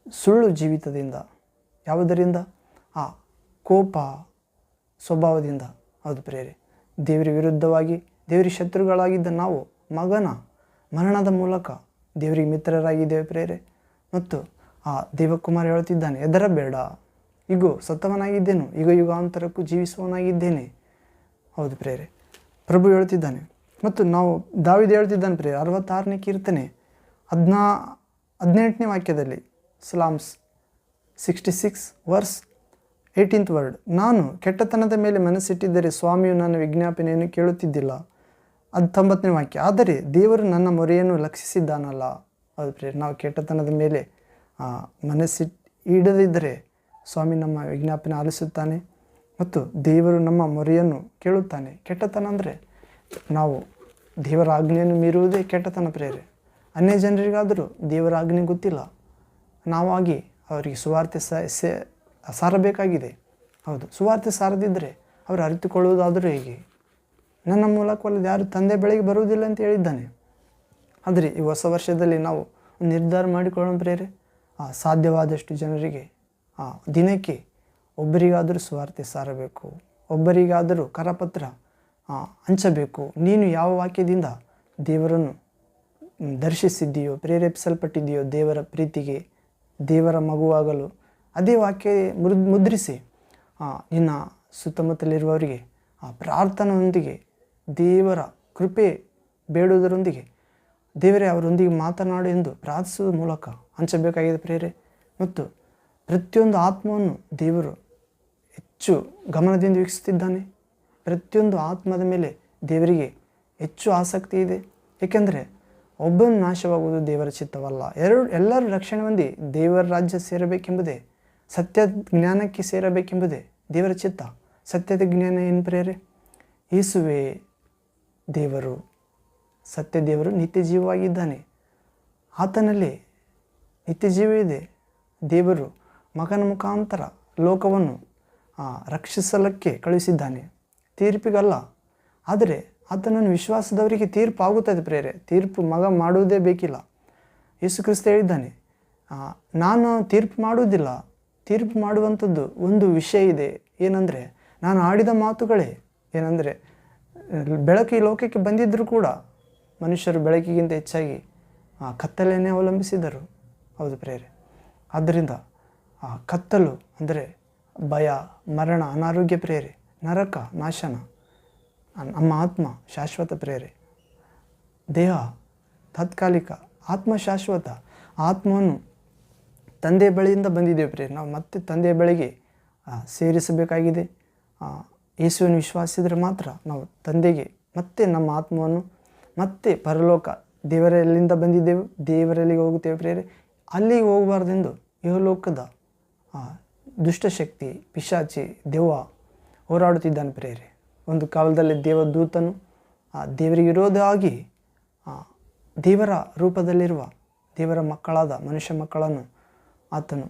ಸುಳ್ಳು ಜೀವಿತದಿಂದ, ಯಾವುದರಿಂದ? ಆ ಕೋಪ ಸ್ವಭಾವದಿಂದ. ಹೌದು ಪ್ರೇರೆ, ದೇವರ ವಿರುದ್ಧವಾಗಿ ದೇವರಿಗೆ ಶತ್ರುಗಳಾಗಿದ್ದ ನಾವು ಮಗನ ಮರಣದ ಮೂಲಕ ದೇವರಿಗೆ ಮಿತ್ರರಾಗಿದ್ದೇವೆ ಪ್ರೇರೆ. ಮತ್ತು ಆ ದೇವಕುಮಾರ ಹೇಳುತ್ತಿದ್ದಾನೆ, ಹೆದರಬೇಡ, ಈಗೋ ಸತ್ತವನಾಗಿದ್ದೇನು, ಈಗ ಯುಗಾಂತರಕ್ಕೂ ಜೀವಿಸುವವನಾಗಿದ್ದೇನೆ. ಹೌದು ಪ್ರೇರೆ, ಪ್ರಭು ಹೇಳ್ತಿದ್ದಾನೆ. ಮತ್ತು ನಾವು ದಾವೀದ ಹೇಳ್ತಿದ್ದಾನೆ ಪ್ರೇರೆ, 66ನೇ ಕೀರ್ತನೆ 18ನೇ ವಾಕ್ಯದಲ್ಲಿ, ಸ್ಲಾಮ್ಸ್ 66 ವರ್ಸ್ 18th ವರ್ಡ್, ನಾನು ಕೆಟ್ಟತನದ ಮೇಲೆ ಮನಸ್ಸಿಟ್ಟಿದ್ದರೆ ಸ್ವಾಮಿಯು ನನ್ನ ವಿಜ್ಞಾಪನೆಯನ್ನು ಕೇಳುತ್ತಿದ್ದಿಲ್ಲ. ಅದು 90ನೇ ವಾಕ್ಯ, ಆದರೆ ದೇವರು ನನ್ನ ಮೊರೆಯನ್ನು ಲಕ್ಷಿಸಿದ್ದಾನಲ್ಲ. ಹೌದು ಪ್ರೇರೆ, ನಾವು ಕೆಟ್ಟತನದ ಮೇಲೆ ಇಡದಿದ್ದರೆ ಸ್ವಾಮಿ ನಮ್ಮ ವಿಜ್ಞಾಪನೆ ಆಲಿಸುತ್ತಾನೆ ಮತ್ತು ದೇವರು ನಮ್ಮ ಮೊರೆಯನ್ನು ಕೇಳುತ್ತಾನೆ. ಕೆಟ್ಟತನ ಅಂದರೆ ನಾವು ದೇವರ ಆಜ್ಞೆಯನ್ನು ಮೀರುವುದೇ ಕೆಟ್ಟತನ ಪ್ರೇರೆ. ಅನ್ಯ ಜನರಿಗಾದರೂ ದೇವರ ಆಜ್ಞೆ ಗೊತ್ತಿಲ್ಲ, ನಾವಾಗಿ ಅವರಿಗೆ ಸುವಾರ್ತೆ ಸಾರಬೇಕಾಗಿದೆ. ಹೌದು, ಸುವಾರ್ತೆ ಸಾರದಿದ್ದರೆ ಅವರು ಅರಿತುಕೊಳ್ಳುವುದಾದರೂ ಹೇಗೆ? ನನ್ನ ಮೂಲಕವಲ್ಲದೆ ಯಾರು ತಂದೆ ಬಳಿಗೆ ಬರುವುದಿಲ್ಲ ಅಂತ ಹೇಳಿದ್ದಾನೆ. ಆದರೆ ಈ ಹೊಸ ವರ್ಷದಲ್ಲಿ ನಾವು ನಿರ್ಧಾರ ಮಾಡಿಕೊಳ್ಳೋಣ ಪ್ರೇರೆ, ಸಾಧ್ಯವಾದಷ್ಟು ಜನರಿಗೆ ದಿನಕ್ಕೆ ಒಬ್ಬರಿಗಾದರೂ ಸುವಾರ್ತೆ ಸಾರಬೇಕು, ಒಬ್ಬರಿಗಾದರೂ ಕರಪತ್ರ ಹಂಚಬೇಕು. ನೀನು ಯಾವ ವಾಕ್ಯದಿಂದ ದೇವರನ್ನು ದರ್ಶಿಸಿದ್ದೀಯೋ, ಪ್ರೇರೇಪಿಸಲ್ಪಟ್ಟಿದೆಯೋ ದೇವರ ಪ್ರೀತಿಗೆ, ದೇವರ ಮಗುವಾಗಲು, ಅದೇ ವಾಕ್ಯ ಮುದ್ರಿಸಿ ನಿನ್ನ ಸುತ್ತಮುತ್ತಲಿರುವವರಿಗೆ ಪ್ರಾರ್ಥನೆಯೊಂದಿಗೆ, ದೇವರ ಕೃಪೆ ಬೇಡುವುದರೊಂದಿಗೆ, ದೇವರೇ ಅವರೊಂದಿಗೆ ಮಾತನಾಡು ಎಂದು ಪ್ರಾರ್ಥಿಸುವ ಮೂಲಕ ಹಂಚಬೇಕಾಗಿದೆ ಪ್ರೇರೆ. ಮತ್ತು ಪ್ರತಿಯೊಂದು ಆತ್ಮವನ್ನು ದೇವರು ಹೆಚ್ಚು ಗಮನದಿಂದ ವೀಕ್ಷಿಸುತ್ತಿದ್ದಾನೆ. ಪ್ರತಿಯೊಂದು ಆತ್ಮದ ಮೇಲೆ ದೇವರಿಗೆ ಹೆಚ್ಚು ಆಸಕ್ತಿ ಇದೆ. ಏಕೆಂದರೆ ಒಬ್ಬನು ನಾಶವಾಗುವುದು ದೇವರ ಚಿತ್ತವಲ್ಲ. ಎಲ್ಲರೂ ರಕ್ಷಣೆ ಹೊಂದಿ ದೇವರ ರಾಜ್ಯ ಸೇರಬೇಕೆಂಬುದೇ, ಸತ್ಯ ಜ್ಞಾನಕ್ಕೆ ಸೇರಬೇಕೆಂಬುದೇ ದೇವರ ಚಿತ್ತ. ಸತ್ಯದ ಜ್ಞಾನ ಏನು ಪ್ರಿಯರೇ? ಯೇಸುವೇ ದೇವರು, ಸತ್ಯ ದೇವರು, ನಿತ್ಯ ಜೀವವಾಗಿದ್ದಾನೆ. ಆತನಲ್ಲಿ ನಿತ್ಯ ಜೀವ ಇದೆ. ದೇವರು ಮಗನ ಮುಖಾಂತರ ಲೋಕವನ್ನು ರಕ್ಷಿಸಲಕ್ಕೆ ಕಳುಹಿಸಿದ್ದಾನೆ, ತೀರ್ಪಿಗಲ್ಲ. ಆದರೆ ಆತನನ್ನು ವಿಶ್ವಾಸದವರಿಗೆ ತೀರ್ಪು ಆಗುತ್ತದೆ ಪ್ರಿಯರೇ. ತೀರ್ಪು ಮಗ ಮಾಡುವುದೇ ಬೇಕಿಲ್ಲ. ಯೇಸು ಕ್ರಿಸ್ತ ಹೇಳಿದ್ದಾನೆ, ನಾನು ತೀರ್ಪು ಮಾಡುವುದಿಲ್ಲ. ತೀರ್ಪು ಮಾಡುವಂಥದ್ದು ಒಂದು ವಿಷಯ ಇದೆ. ಏನಂದರೆ, ನಾನು ಆಡಿದ ಮಾತುಗಳೇ. ಏನಂದರೆ, ಬೆಳಕು ಈ ಲೋಕಕ್ಕೆ ಬಂದಿದ್ದರೂ ಕೂಡ ಮನುಷ್ಯರು ಬೆಳಕಿಗಿಂತ ಹೆಚ್ಚಾಗಿ ಕತ್ತಲೆಯನ್ನೇ ಅವಲಂಬಿಸಿದರು. ಹೌದು ಪ್ರಿಯರೇ. ಆದ್ದರಿಂದ ಕತ್ತಲು ಅಂದರೆ ಭಯ, ಮರಣ, ಅನಾರೋಗ್ಯ ಪ್ರಿಯರೇ, ನರಕ, ನಾಶನ. ನಮ್ಮ ಆತ್ಮ ಶಾಶ್ವತ ಪ್ರಿಯರೇ. ದೇಹ ತಾತ್ಕಾಲಿಕ, ಆತ್ಮ ಶಾಶ್ವತ. ಆತ್ಮವನ್ನು ತಂದೆಯ ಬಳಿಯಿಂದ ಬಂದಿದ್ದೇವೆ ಪ್ರಿಯರೇ. ನಾವು ಮತ್ತೆ ತಂದೆಯ ಬಳಿಗೆ ಸೇರಿಸಬೇಕಾಗಿದೆ. ಯೇಸುವನ್ನು ವಿಶ್ವಾಸಿಸಿದರೆ ಮಾತ್ರ ನಾವು ತಂದೆಗೆ ಮತ್ತೆ ನಮ್ಮ ಆತ್ಮವನ್ನು ಮತ್ತೆ ಪರಲೋಕ, ದೇವರಲ್ಲಿಂದ ಬಂದಿದ್ದೆವು, ದೇವರಲ್ಲಿಗೆ ಹೋಗುತ್ತೇವೆ ಪ್ರಿಯರೇ. ಅಲ್ಲಿಗೆ ಹೋಗಬಾರ್ದೆಂದು ಇಹಲೋಕದ ದುಷ್ಟಶಕ್ತಿ, ಪಿಶಾಚಿ, ದೆವ್ವ ಹೋರಾಡುತ್ತಿದ್ದಾನೆ ಪ್ರಿಯರೇ. ಒಂದು ಕಾಲದಲ್ಲಿ ದೇವದೂತನು ದೇವರಿಗೆ ವಿರೋಧವಾಗಿ ದೇವರ ರೂಪದಲ್ಲಿರುವ ದೇವರ ಮಕ್ಕಳಾದ ಮನುಷ್ಯ ಮಕ್ಕಳನ್ನು ಆತನು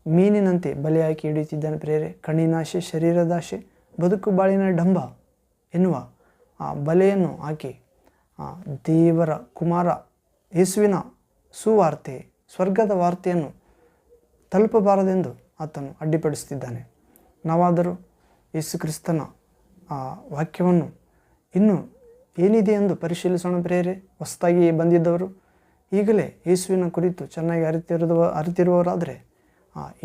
ಮೀನಿನಂತೆ ಬಲಿಯಾಗಿ ಹಿಡಿಯುತ್ತಿದ್ದಾನೆ ಪ್ರಿಯರೇ. ಕಣ್ಣಿನಾಶೆ, ಶರೀರದಾಶೆ, ಬದುಕು ಬಾಳಿನ ಡಂಬ ಎನ್ನುವ ಬಲೆಯನ್ನು ಹಾಕಿ ದೇವರ ಕುಮಾರ ಯೇಸುವಿನ ಸುವಾರ್ತೆ, ಸ್ವರ್ಗದ ವಾರ್ತೆಯನ್ನು ತಲುಪಬಾರದೆಂದು ಆತನು ಅಡ್ಡಿಪಡಿಸುತ್ತಿದ್ದಾನೆ. ನಾವಾದರೂ ಯೇಸು ಕ್ರಿಸ್ತನ ವಾಕ್ಯವನ್ನು ಇನ್ನೂ ಏನಿದೆ ಎಂದು ಪರಿಶೀಲಿಸೋಣ ಪ್ರಿಯರೇ. ಹೊಸದಾಗಿ ಬಂದಿದ್ದವರು ಈಗಲೇ ಯೇಸುವಿನ ಕುರಿತು ಚೆನ್ನಾಗಿ ಅರಿತಿರುವವರಾದರೆ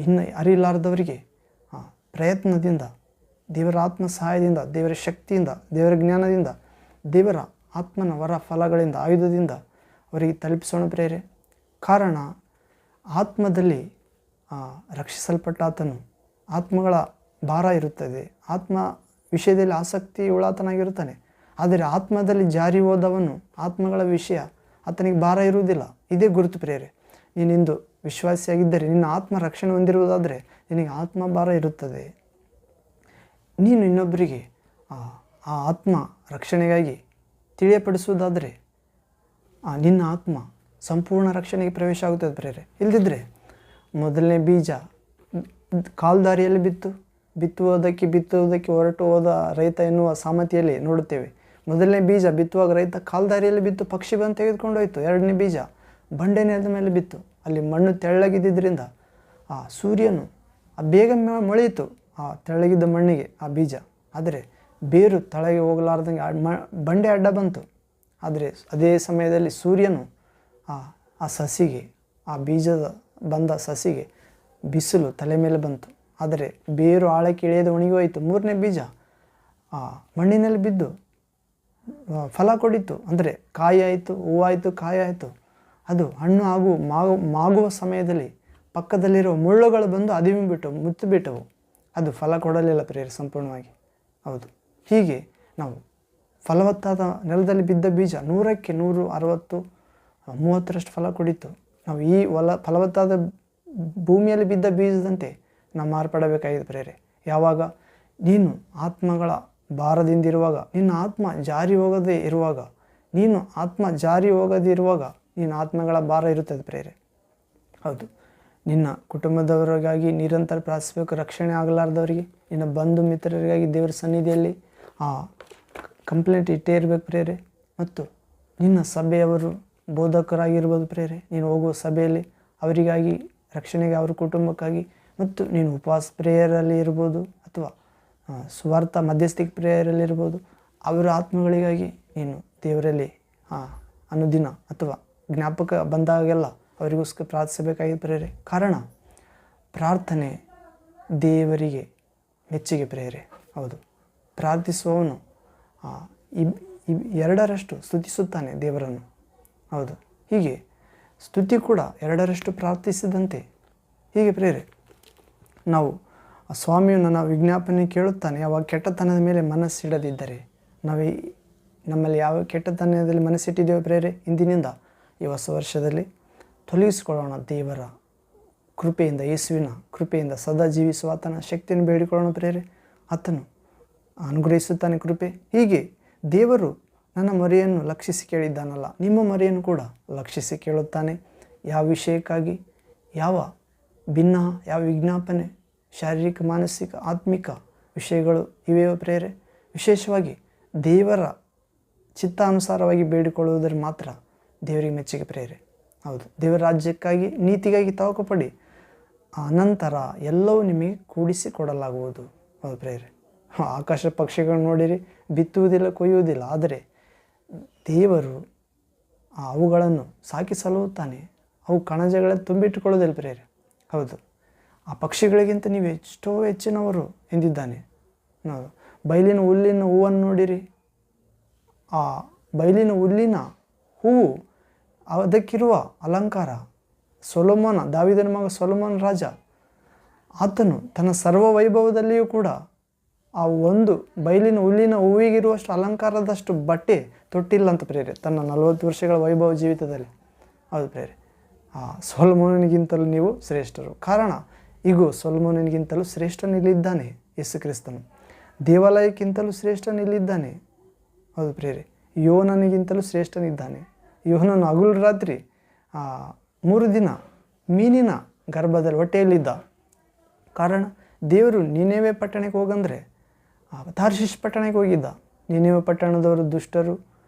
ಇನ್ನು ಅರಿಲಾರದವರಿಗೆ ಪ್ರಯತ್ನದಿಂದ, ದೇವರ ಆತ್ಮ ಸಹಾಯದಿಂದ, ದೇವರ ಶಕ್ತಿಯಿಂದ, ದೇವರ ಜ್ಞಾನದಿಂದ, ದೇವರ ಆತ್ಮನ ವರ ಫಲಗಳಿಂದ, ಆಯುಧದಿಂದ ಅವರಿಗೆ ತಲುಪಿಸೋಣ ಪ್ರಿಯರೇ. ಕಾರಣ, ಆತ್ಮದಲ್ಲಿ ರಕ್ಷಿಸಲ್ಪಟ್ಟ ಆತನು ಆತ್ಮಗಳ ಭಾರ ಇರುತ್ತದೆ. ಆತ್ಮ ವಿಷಯದಲ್ಲಿ ಆಸಕ್ತಿ ಉಳ್ಳಾತನಾಗಿರುತ್ತಾನೆ. ಆದರೆ ಆತ್ಮದಲ್ಲಿ ಜಾರಿ ಹೋದವನು ಆತ್ಮಗಳ ವಿಷಯ ಆತನಿಗೆ ಭಾರ ಇರುವುದಿಲ್ಲ. ಇದೇ ಗುರುತು ಪ್ರಿಯರೇ. ನೀನಿಂದು ವಿಶ್ವಾಸಿಯಾಗಿದ್ದರೆ, ನಿನ್ನ ಆತ್ಮ ರಕ್ಷಣೆ ಹೊಂದಿರುವುದಾದರೆ ನಿನಗೆ ಆತ್ಮ ಭಾರ ಇರುತ್ತದೆ. ನೀನು ಇನ್ನೊಬ್ಬರಿಗೆ ಆ ಆತ್ಮ ರಕ್ಷಣೆಗಾಗಿ ತಿಳಿಯಪಡಿಸುವುದಾದರೆ ನಿನ್ನ ಆತ್ಮ ಸಂಪೂರ್ಣ ರಕ್ಷಣೆಗೆ ಪ್ರವೇಶ ಆಗುತ್ತದೆ ಪ್ರಿಯರೇ. ಇಲ್ಲದಿದ್ದರೆ ಮೊದಲನೇ ಬೀಜ ಕಾಲ್ದಾರಿಯಲ್ಲಿ ಬಿತ್ತುವುದಕ್ಕೆ ಹೊರಟು ಹೋದ ರೈತ ಎನ್ನುವ ಸಾಮತಿಯಲ್ಲಿ ನೋಡುತ್ತೇವೆ. ಮೊದಲನೇ ಬೀಜ ಬಿತ್ತುವಾಗ ರೈತ ಕಾಲ್ದಾರಿಯಲ್ಲಿ ಬಿತ್ತು, ಪಕ್ಷಿ ಬಂದು ತೆಗೆದುಕೊಂಡು ಹೋಯಿತು. ಎರಡನೇ ಬೀಜ ಬಂಡೆ ನೆಲದ ಮೇಲೆ ಬಿತ್ತು. ಅಲ್ಲಿ ಮಣ್ಣು ತೆಳ್ಳಗಿದ್ದರಿಂದ ಸೂರ್ಯನು ಬೇಗ ಮೊಳೆಯಿತು ಆ ತೆಳ್ಳಗಿದ್ದ ಮಣ್ಣಿಗೆ ಆ ಬೀಜ. ಆದರೆ ಬೇರು ತಳಗೆ ಹೋಗಲಾರ್ದಂಗೆ ಬಂಡೆ ಅಡ್ಡ ಬಂತು. ಆದರೆ ಅದೇ ಸಮಯದಲ್ಲಿ ಸೂರ್ಯನು ಆ ಸಸಿಗೆ, ಆ ಬೀಜದ ಬಂದ ಸಸಿಗೆ ಬಿಸಿಲು ತಲೆ ಮೇಲೆ ಬಂತು. ಆದರೆ ಬೇರು ಆಳಕ್ಕೆ ಇಳಿಯದೆ ಒಣಗಿ ಹೋಯಿತು. ಮೂರನೇ ಬೀಜ ಮಣ್ಣಿನಲ್ಲಿ ಬಿದ್ದು ಫಲ ಕೊಡಿತು. ಅಂದರೆ ಕಾಯಿ ಆಯಿತು, ಹೂವಾಯಿತು, ಕಾಯಿ ಆಯಿತು. ಅದು ಹಣ್ಣು ಹಾಗೂ ಮಾಗುವ ಸಮಯದಲ್ಲಿ ಪಕ್ಕದಲ್ಲಿರೋ ಮುಳ್ಳುಗಳು ಬಂದು ಅದಿಮಿಬಿಟ್ಟವು, ಮುತ್ತಿಬಿಟ್ಟವು. ಅದು ಫಲ ಕೊಡಲಿಲ್ಲ ಪ್ರಿಯರೇ ಸಂಪೂರ್ಣವಾಗಿ. ಹೌದು, ಹೀಗೆ ನಾವು ಫಲವತ್ತಾದ ನೆಲದಲ್ಲಿ ಬಿದ್ದ ಬೀಜ 100ಕ್ಕೆ 100, 60, 30ರಷ್ಟು ಫಲ ಕೊಡಿತು. ನಾವು ಈ ಫಲವತ್ತಾದ ಭೂಮಿಯಲ್ಲಿ ಬಿದ್ದ ಬೀಜದಂತೆ ನಾವು ಮಾರ್ಪಡಬೇಕಾಗಿದೆ ಪ್ರಿಯರೇ. ಯಾವಾಗ ನೀನು ಆತ್ಮಗಳ ಭಾರದಿಂದಿರುವಾಗ, ನಿನ್ನ ಆತ್ಮ ಜಾರಿ ಹೋಗದೇ ಇರುವಾಗ, ನಿನ್ನ ಆತ್ಮಗಳ ಭಾರ ಇರುತ್ತದೆ ಪ್ರಿಯರೇ. ಹೌದು, ನಿನ್ನ ಕುಟುಂಬದವರಿಗಾಗಿ ನಿರಂತರ ಪ್ರಾರ್ಥಿಸಬೇಕು. ರಕ್ಷಣೆ ಆಗಲಾರ್ದವರಿಗೆ, ನಿನ್ನ ಬಂಧು ಮಿತ್ರರಿಗಾಗಿ ದೇವರ ಸನ್ನಿಧಿಯಲ್ಲಿ ಕಂಪ್ಲೇಂಟ್ ಇಟ್ಟೇ ಇರಬೇಕು ಪ್ರಿಯರೇ. ಮತ್ತು ನಿನ್ನ ಸಭೆಯವರು ಬೋಧಕರಾಗಿರ್ಬೋದು ಪ್ರಿಯರೇ, ನೀನು ಹೋಗುವ ಸಭೆಯಲ್ಲಿ ಅವರಿಗಾಗಿ, ರಕ್ಷಣೆಗೆ, ಅವರ ಕುಟುಂಬಕ್ಕಾಗಿ, ಮತ್ತು ನೀನು ಉಪವಾಸ ಪ್ರೇಯರಲ್ಲಿ ಇರ್ಬೋದು ಅಥವಾ ಸುವಾರ್ಥ ಮಧ್ಯಸ್ಥಿಕೆ ಪ್ರೇಯರಲ್ಲಿರ್ಬೋದು, ಅವರ ಆತ್ಮಗಳಿಗಾಗಿ ನೀನು ದೇವರಲ್ಲಿ ಅನುದಿನ ಅಥವಾ ಜ್ಞಾಪಕ ಬಂದಾಗೆಲ್ಲ ಅವರಿಗೋಸ್ಕರ ಪ್ರಾರ್ಥಿಸಬೇಕಾಗಿದೆ ಪ್ರಿಯರೇ. ಕಾರಣ, ಪ್ರಾರ್ಥನೆ ದೇವರಿಗೆ ಮೆಚ್ಚುಗೆ ಪ್ರಿಯರೇ. ಹೌದು, ಪ್ರಾರ್ಥಿಸುವವನು 2ರಷ್ಟು ಸ್ತುತಿಸುತ್ತಾನೆ ದೇವರನ್ನು. ಹೌದು, ಹೀಗೆ ಸ್ತುತಿ ಕೂಡ 2ರಷ್ಟು ಪ್ರಾರ್ಥಿಸಿದಂತೆ. ಹೀಗೆ ಪ್ರಿಯರೇ, ನಾವು ಸ್ವಾಮಿಯು ನನ್ನ ವಿಜ್ಞಾಪನೆ ಕೇಳುತ್ತಾನೆ, ಯಾವಾಗ ಕೆಟ್ಟತನದ ಮೇಲೆ ಮನಸ್ಸಿಡದಿದ್ದರೆ. ನಮ್ಮಲ್ಲಿ ಯಾವ ಕೆಟ್ಟತನದಲ್ಲಿ ಮನಸ್ಸಿಟ್ಟಿದ್ದೇವೆ ಪ್ರೇರೆ, ಇಂದಿನಿಂದ ಈ ಹೊಸ ವರ್ಷದಲ್ಲಿ ತೊಲಗಿಸಿಕೊಳ್ಳೋಣ. ದೇವರ ಕೃಪೆಯಿಂದ, ಯೇಸುವಿನ ಕೃಪೆಯಿಂದ ಸದಾ ಜೀವಿಸುವ ಆತನ ಶಕ್ತಿಯನ್ನು ಬೇಡಿಕೊಳ್ಳೋಣ ಪ್ರೇರೆ. ಆತನು ಅನುಗ್ರಹಿಸುತ್ತಾನೆ ಕೃಪೆ. ಹೀಗೆ ದೇವರು ನನ್ನ ಮೊರೆಯನ್ನು ಲಕ್ಷಿಸಿ ಕೇಳಿದ್ದಾನಲ್ಲ, ನಿಮ್ಮ ಮೊರೆಯನ್ನು ಕೂಡ ಲಕ್ಷಿಸಿ ಕೇಳುತ್ತಾನೆ. ಯಾವ ವಿಷಯಕ್ಕಾಗಿ, ಯಾವ ಭಿನ್ನ, ಯಾವ ವಿಜ್ಞಾಪನೆ, ಶಾರೀರಿಕ, ಮಾನಸಿಕ, ಆತ್ಮಿಕ ವಿಷಯಗಳು ಇವೆಯೋ ಪ್ರೇರೆ, ವಿಶೇಷವಾಗಿ ದೇವರ ಚಿತ್ತಾನುಸಾರವಾಗಿ ಬೇಡಿಕೊಳ್ಳುವುದರ ಮಾತ್ರ ದೇವರಿಗೆ ಮೆಚ್ಚುಗೆ ಪ್ರೇರೆ. ಹೌದು, ದೇವರ ರಾಜ್ಯಕ್ಕಾಗಿ, ನೀತಿಗಾಗಿ ತವಕಪಡಿ, ಅನಂತರ ಎಲ್ಲವೂ ನಿಮಗೆ ಕೂಡಿಸಿ ಕೊಡಲಾಗುವುದು. ಹೌದು ಪ್ರೇರೆ. ಆಕಾಶ ಪಕ್ಷಿಗಳನ್ನು ನೋಡಿರಿ, ಬಿತ್ತುವುದಿಲ್ಲ, ಕೊಯ್ಯುವುದಿಲ್ಲ, ಆದರೆ ದೇವರು ಅವುಗಳನ್ನು ಸಾಕಿ ಸಲಹುತ್ತಾನೆ. ಅವು ಕಣಜಗಳಲ್ಲಿ ತುಂಬಿಟ್ಟುಕೊಳ್ಳೋದಿಲ್ಲ ಪ್ರೇರೆ. ಹೌದು, ಆ ಪಕ್ಷಿಗಳಿಗಿಂತ ನೀವು ಎಷ್ಟೋ ಹೆಚ್ಚಿನವರು ಎಂದಿದ್ದಾನೆ. ನಾವು ಬಯಲಿನ ಹುಲ್ಲಿನ ಹೂವನ್ನು ನೋಡಿರಿ, ಆ ಬಯಲಿನ ಹುಲ್ಲಿನ ಹೂವು, ಅದಕ್ಕಿರುವ ಅಲಂಕಾರ, ಸೊಲೊಮೋನ, ದಾವೀದನ ಮಗ ಸೊಲೊಮೋನ ರಾಜ, ಆತನು ತನ್ನ ಸರ್ವ ವೈಭವದಲ್ಲಿಯೂ ಕೂಡ ಆ ಒಂದು ಬಯಲಿನ ಹುಲ್ಲಿನ ಹೂವಿಗಿರುವಷ್ಟು ಅಲಂಕಾರದಷ್ಟು ಬಟ್ಟೆ ತೊಟ್ಟಿಲ್ಲ ಅಂತ ಪ್ರೇರೆ, ತನ್ನ 40 ವರ್ಷಗಳ ವೈಭವ ಜೀವಿತದಲ್ಲಿ. ಹೌದು ಪ್ರೇರೆ, ಸೊಲೊಮೋನನಿಗಿಂತಲೂ ನೀವು ಶ್ರೇಷ್ಠರು. ಕಾರಣ, ಈಗ ಸೊಲೊಮೋನನಿಗಿಂತಲೂ ಶ್ರೇಷ್ಠನಿಲ್ಲಿದ್ದಾನೆ ಯೇಸು ಕ್ರಿಸ್ತನು. ದೇವಾಲಯಕ್ಕಿಂತಲೂ ಶ್ರೇಷ್ಠನಿಲ್ಲಿದ್ದಾನೆ. ಹೌದು ಪ್ರೇರೆ, ಯೋನನಿಗಿಂತಲೂ ಶ್ರೇಷ್ಠನಿದ್ದಾನೆ. ಯೋನನು ಹಗಲು ರಾತ್ರಿ 3 ದಿನ ಮೀನಿನ ಗರ್ಭದಲ್ಲಿ ಹೊಟ್ಟೆಯಲ್ಲಿದ್ದ. ಕಾರಣ, ದೇವರು ನಿನೆವೆ ಪಟ್ಟಣಕ್ಕೆ ಹೋಗಂದರೆ ತಾರ್ಷೀಷ್ ಪಟ್ಟಣಕ್ಕೆ ಹೋಗಿದ್ದ. ನಿನೆವೆ ಪಟ್ಟಣದವರು ದುಷ್ಟರು,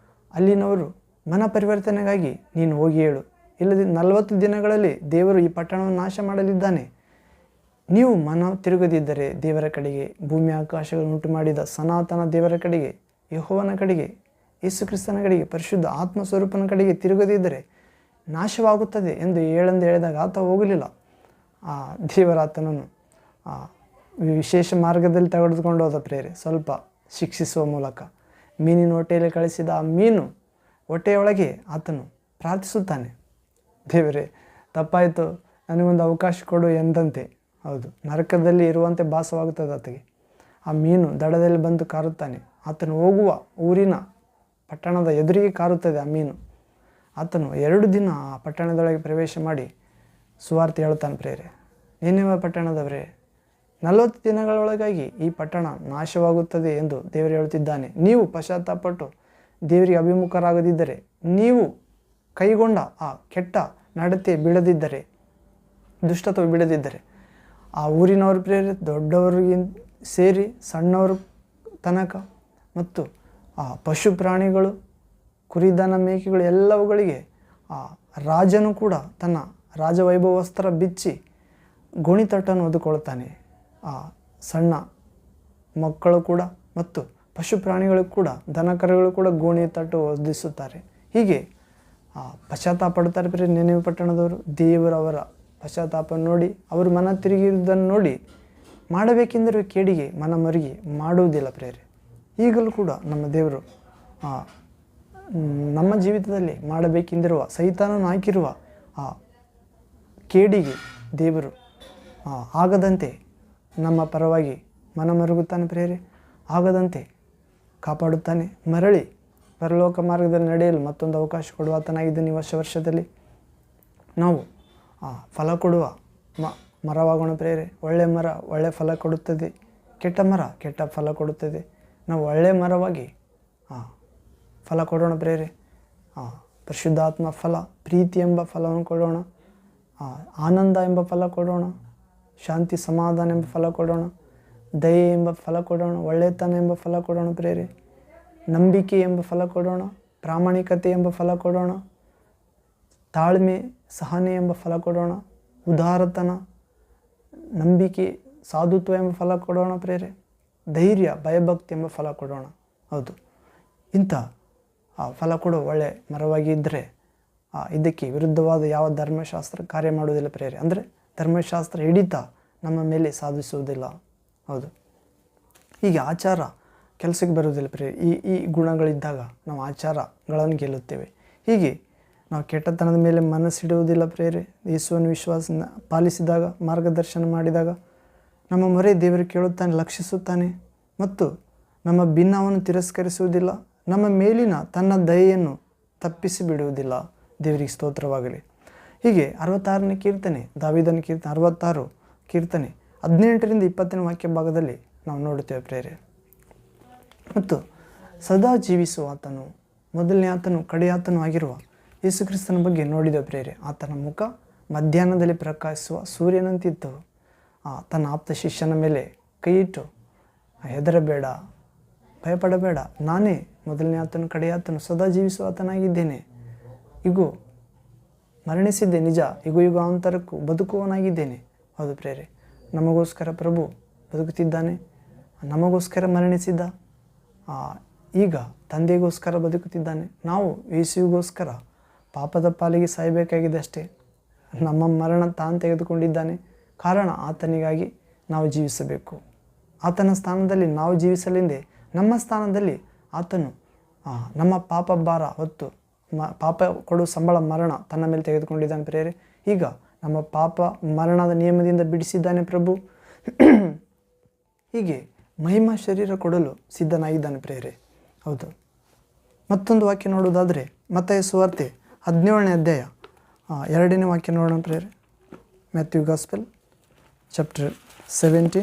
ಅಲ್ಲಿನವರು ಮನ ಪರಿವರ್ತನೆಗಾಗಿ ನೀನು ಹೋಗಿ ಹೇಳು, ಇಲ್ಲದೆ 40 ದಿನಗಳಲ್ಲಿ ದೇವರು ಈ ಪಟ್ಟಣವನ್ನು ನಾಶ ಮಾಡಲಿದ್ದಾನೆ. ನೀವು ಮನ ತಿರುಗದಿದ್ದರೆ ದೇವರ ಕಡೆಗೆ, ಭೂಮಿ ಆಕಾಶಗಳನ್ನು ಉಂಟು ಮಾಡಿದ ಸನಾತನ ದೇವರ ಕಡೆಗೆ, ಯೆಹೋವನ ಕಡೆಗೆ, ಯೇಸು ಕ್ರಿಸ್ತನ ಕಡೆಗೆ, ಪರಿಶುದ್ಧ ಆತ್ಮ ಸ್ವರೂಪನ ಕಡೆಗೆ ತಿರುಗದಿದ್ದರೆ ನಾಶವಾಗುತ್ತದೆ ಎಂದು ಹೇಳಿದಾಗ ಆತ ಹೋಗಲಿಲ್ಲ. ದೇವರಾತನನ್ನು ವಿಶೇಷ ಮಾರ್ಗದಲ್ಲಿ ತೆಗೆದುಕೊಂಡು ಹೋದ ಪ್ರೇರೆ, ಸ್ವಲ್ಪ ಶಿಕ್ಷಿಸುವ ಮೂಲಕ. ಮೀನಿನ ಹೊಟ್ಟೆಯಲ್ಲಿ ಕಳಿಸಿದ ಆ ಮೀನು ಹೊಟ್ಟೆಯೊಳಗೆ ಆತನು ಪ್ರಾರ್ಥಿಸುತ್ತಾನೆ, ದೇವರೇ ತಪ್ಪಾಯಿತು, ನನಗೊಂದು ಅವಕಾಶ ಕೊಡು ಎಂದಂತೆ. ಹೌದು, ನರಕದಲ್ಲಿ ಇರುವಂತೆ ಭಾಸವಾಗುತ್ತದೆ ಆತಗೆ. ಆ ಮೀನು ದಡದಲ್ಲಿ ಬಂದು ಕಾರುತ್ತಾನೆ. ಆತನು ಹೋಗುವ ಊರಿನ ಪಟ್ಟಣದ ಎದುರಿಗೆ ಕಾರುತ್ತದೆ ಆ ಮೀನು. ಆತನು 2 ದಿನ ಆ ಪಟ್ಟಣದೊಳಗೆ ಪ್ರವೇಶ ಮಾಡಿ ಸುವಾರ್ತೆ ಹೇಳ್ತಾನೆ ಪ್ರೇರೆ. ನಿನೆವೆ ಪಟ್ಟಣದವರೇ, 40 ದಿನಗಳೊಳಗಾಗಿ ಈ ಪಟ್ಟಣ ನಾಶವಾಗುತ್ತದೆ ಎಂದು ದೇವರು ಹೇಳುತ್ತಿದ್ದಾನೆ. ನೀವು ಪಶ್ಚಾತ್ತಾಪಟ್ಟು ದೇವರಿಗೆ ಅಭಿಮುಖರಾಗದಿದ್ದರೆ, ನೀವು ಕೈಗೊಂಡ ಆ ಕೆಟ್ಟ ನಡತೆ ಬಿಡದಿದ್ದರೆ, ದುಷ್ಟತ್ವ ಬಿಡದಿದ್ದರೆ, ಆ ಊರಿನವರು ಪ್ರೇರೆ, ದೊಡ್ಡವರಿಗೆ ಸೇರಿ ಸಣ್ಣವರು ತನಕ, ಮತ್ತು ಆ ಪಶು ಪ್ರಾಣಿಗಳು, ಕುರಿದನ, ಮೇಕೆಗಳು ಎಲ್ಲವುಗಳಿಗೆ ಆ ರಾಜನು ಕೂಡ ತನ್ನ ರಾಜವೈಭವ ವಸ್ತ್ರ ಬಿಚ್ಚಿ ಗೋಣಿತಟ್ಟನ್ನು ಹೊದ್ದುಕೊಳ್ತಾನೆ. ಆ ಸಣ್ಣ ಮಕ್ಕಳು ಕೂಡ ಮತ್ತು ಪಶು ಪ್ರಾಣಿಗಳು ಕೂಡ, ದನಕರುಗಳು ಕೂಡ ಗೋಣಿ ತಟ್ಟು ಹೊದಿಸುತ್ತಾರೆ. ಹೀಗೆ ಪಶ್ಚಾತ್ತಾಪ ಪಡುತ್ತಾರೆ ಪ್ರೇರೆ ನಿನೆವೆ ಪಟ್ಟಣದವರು. ದೇವರವರ ಪಶ್ಚಾತ್ತಾಪ ನೋಡಿ, ಅವರು ಮನ ತಿರುಗಿರುವುದನ್ನು ನೋಡಿ, ಮಾಡಬೇಕೆಂದರೆ ಕೇಡಿಗೆ ಮನ ಮರುಗಿ ಮಾಡುವುದಿಲ್ಲ ಪ್ರೇರೆ. ಈಗಲೂ ಕೂಡ ನಮ್ಮ ದೇವರು ನಮ್ಮ ಜೀವಿತದಲ್ಲಿ ಮಾಡಬೇಕೆಂದಿರುವ, ಸೈತಾನನು ಹಾಕಿರುವ ಆ ಕೇಡಿಗೆ ದೇವರು ಆಗದಂತೆ ನಮ್ಮ ಪರವಾಗಿ ಮನ ಮರುಗುತ್ತಾನೆ ಪ್ರೇರೆ. ಆಗದಂತೆ ಕಾಪಾಡುತ್ತಾನೆ. ಮರಳಿ ಪರಲೋಕ ಮಾರ್ಗದಲ್ಲಿ ನಡೆಯಲು ಮತ್ತೊಂದು ಅವಕಾಶ ಕೊಡುವಾತನಾಗಿದ್ದಾನೆ. ಈ ವರ್ಷದಲ್ಲಿ ನಾವು ಫಲ ಕೊಡುವ ಮರವಾಗೋಣ ಪ್ರೇರೆ. ಒಳ್ಳೆಯ ಮರ ಒಳ್ಳೆಯ ಫಲ ಕೊಡುತ್ತದೆ, ಕೆಟ್ಟ ಮರ ಕೆಟ್ಟ ಫಲ ಕೊಡುತ್ತದೆ. ನಾವು ಒಳ್ಳೆಯ ಮರವಾಗಿ ಫಲ ಕೊಡೋಣ ಪ್ರೇರೆ. ಪರಿಶುದ್ಧಾತ್ಮ ಫಲ, ಪ್ರೀತಿ ಎಂಬ ಫಲವನ್ನು ಕೊಡೋಣ, ಆನಂದ ಎಂಬ ಫಲ ಕೊಡೋಣ, ಶಾಂತಿ ಸಮಾಧಾನ ಎಂಬ ಫಲ ಕೊಡೋಣ, ದಯೆ ಎಂಬ ಫಲ ಕೊಡೋಣ, ಒಳ್ಳೆತನ ಎಂಬ ಫಲ ಕೊಡೋಣ ಪ್ರೇರೆ. ನಂಬಿಕೆ ಎಂಬ ಫಲ ಕೊಡೋಣ, ಪ್ರಾಮಾಣಿಕತೆ ಎಂಬ ಫಲ ಕೊಡೋಣ, ತಾಳ್ಮೆ ಸಹನೆ ಎಂಬ ಫಲ ಕೊಡೋಣ, ಉದಾರತನ, ನಂಬಿಕೆ, ಸಾಧುತ್ವ ಎಂಬ ಫಲ ಕೊಡೋಣ ಪ್ರೇರೆ. ಧೈರ್ಯ, ಭಯಭಕ್ತಿ ಎಂಬ ಫಲ ಕೊಡೋಣ. ಹೌದು, ಇಂಥ ಫಲ ಕೊಡೋ ಒಳ್ಳೆ ಮರವಾಗಿ ಇದ್ದರೆ ಇದಕ್ಕೆ ವಿರುದ್ಧವಾದ ಯಾವ ಧರ್ಮಶಾಸ್ತ್ರ ಕಾರ್ಯ ಮಾಡುವುದಿಲ್ಲ ಪ್ರೇರೆ. ಅಂದರೆ ಧರ್ಮಶಾಸ್ತ್ರ ಹಿಡಿತ ನಮ್ಮ ಮೇಲೆ ಸಾಧಿಸುವುದಿಲ್ಲ. ಹೌದು, ಹೀಗೆ ಆಚಾರ ಕೆಲಸಕ್ಕೆ ಬರುವುದಿಲ್ಲ ಪ್ರೇರೆ. ಈ ಗುಣಗಳಿದ್ದಾಗ ನಾವು ಆಚಾರಗಳನ್ನು ಗೆಲ್ಲುತ್ತೇವೆ. ಹೀಗೆ ನಾವು ಕೆಟ್ಟತನದ ಮೇಲೆ ಮನಸ್ಸಿಡುವುದಿಲ್ಲ ಪ್ರೇರೆ. ಯೇಸುವನ್ನು ವಿಶ್ವಾಸ ಪಾಲಿಸಿದಾಗ, ಮಾರ್ಗದರ್ಶನ ಮಾಡಿದಾಗ ನಮ್ಮ ಮೊರೆ ದೇವರು ಕೇಳುತ್ತಾನೆ, ಲಕ್ಷಿಸುತ್ತಾನೆ ಮತ್ತು ನಮ್ಮ ಭಿನ್ನವನ್ನು ತಿರಸ್ಕರಿಸುವುದಿಲ್ಲ. ನಮ್ಮ ಮೇಲಿನ ತನ್ನ ದಯೆಯನ್ನು ತಪ್ಪಿಸಿ ಬಿಡುವುದಿಲ್ಲ. ದೇವರಿಗೆ ಸ್ತೋತ್ರವಾಗಲಿ. ಹೀಗೆ 66ನೇ ಕೀರ್ತನೆ, ದಾವೀದನ ಕೀರ್ತನೆ 66 ಕೀರ್ತನೆ 18ರಿಂದ 20ನೇ ವಾಕ್ಯ ಭಾಗದಲ್ಲಿ ನಾವು ನೋಡುತ್ತೇವೆ ಪ್ರೇರೆ. ಮತ್ತು ಸದಾ ಜೀವಿಸುವ ಆತನು, ಮೊದಲನೇ ಆತನು ಕಡೆಯಾತನು ಆಗಿರುವ ಯೇಸು ಕ್ರಿಸ್ತನ ಬಗ್ಗೆ ನೋಡಿದ ಪ್ರೇರೆ. ಆತನ ಮುಖ ಮಧ್ಯಾಹ್ನದಲ್ಲಿ ಪ್ರಕಾಶಿಸುವ ಸೂರ್ಯನಂತಿತ್ತು. ತನ್ನ ಆಪ್ತ ಶಿಷ್ಯನ ಮೇಲೆ ಕೈಯಿಟ್ಟು, ಹೆದರಬೇಡ, ಭಯಪಡಬೇಡ, ನಾನೇ ಮೊದಲನೇ ಆತನು ಕಡೆಯಾತನು, ಸದಾ ಜೀವಿಸುವ ಆತನಾಗಿದ್ದೇನೆ. ಇಗೋ ಮರಣಿಸಿದ್ದೆ ನಿಜ, ಯುಗ ಯುಗಾಂತರಕ್ಕೂ ಬದುಕುವನಾಗಿದ್ದೇನೆ. ಹೌದು ಪ್ರೇರೆ, ನಮಗೋಸ್ಕರ ಪ್ರಭು ಬದುಕುತ್ತಿದ್ದಾನೆ, ನಮಗೋಸ್ಕರ ಮರಣಿಸಿದ್ದ, ಈಗ ತಂದೆಗೋಸ್ಕರ ಬದುಕುತ್ತಿದ್ದಾನೆ. ನಾವು ಯೇಸುವಿಗೋಸ್ಕರ ಪಾಪದ ಪಾಲಿಗೆ ಸಾಯಬೇಕಾಗಿದೆ ಅಷ್ಟೇ. ನಮ್ಮ ಮರಣ ತಾನು ತೆಗೆದುಕೊಂಡಿದ್ದಾನೆ. ಕಾರಣ ಆತನಿಗಾಗಿ ನಾವು ಜೀವಿಸಬೇಕು. ಆತನ ಸ್ಥಾನದಲ್ಲಿ ನಾವು ಜೀವಿಸಲೆಂದೇ ನಮ್ಮ ಸ್ಥಾನದಲ್ಲಿ ಆತನು ನಮ್ಮ ಪಾಪ ಭಾರ ಹೊತ್ತು ಪಾಪ ಕೊಡು ಸಂಬಳ ಮರಣ ತನ್ನ ಮೇಲೆ ತೆಗೆದುಕೊಂಡಿದ್ದಾನೆ ಪ್ರೇರೆ. ಈಗ ನಮ್ಮ ಪಾಪ ಮರಣದ ನಿಯಮದಿಂದ ಬಿಡಿಸಿದ್ದಾನೆ ಪ್ರಭು. ಹೀಗೆ ಮಹಿಮಾ ಶರೀರ ಕೊಡಲು ಸಿದ್ಧನಾಗಿದ್ದಾನೆ ಪ್ರೇರೆ. ಹೌದು. ಮತ್ತೊಂದು ವಾಕ್ಯ ನೋಡುವುದಾದರೆ ಮತ್ತಾಯ ಸುವಾರ್ತೆ 17ನೇ ಅಧ್ಯಾಯ 2ನೇ ವಾಕ್ಯ ನೋಡೋಣ ಪ್ರೇರೆ. Matthew gospel chapter 17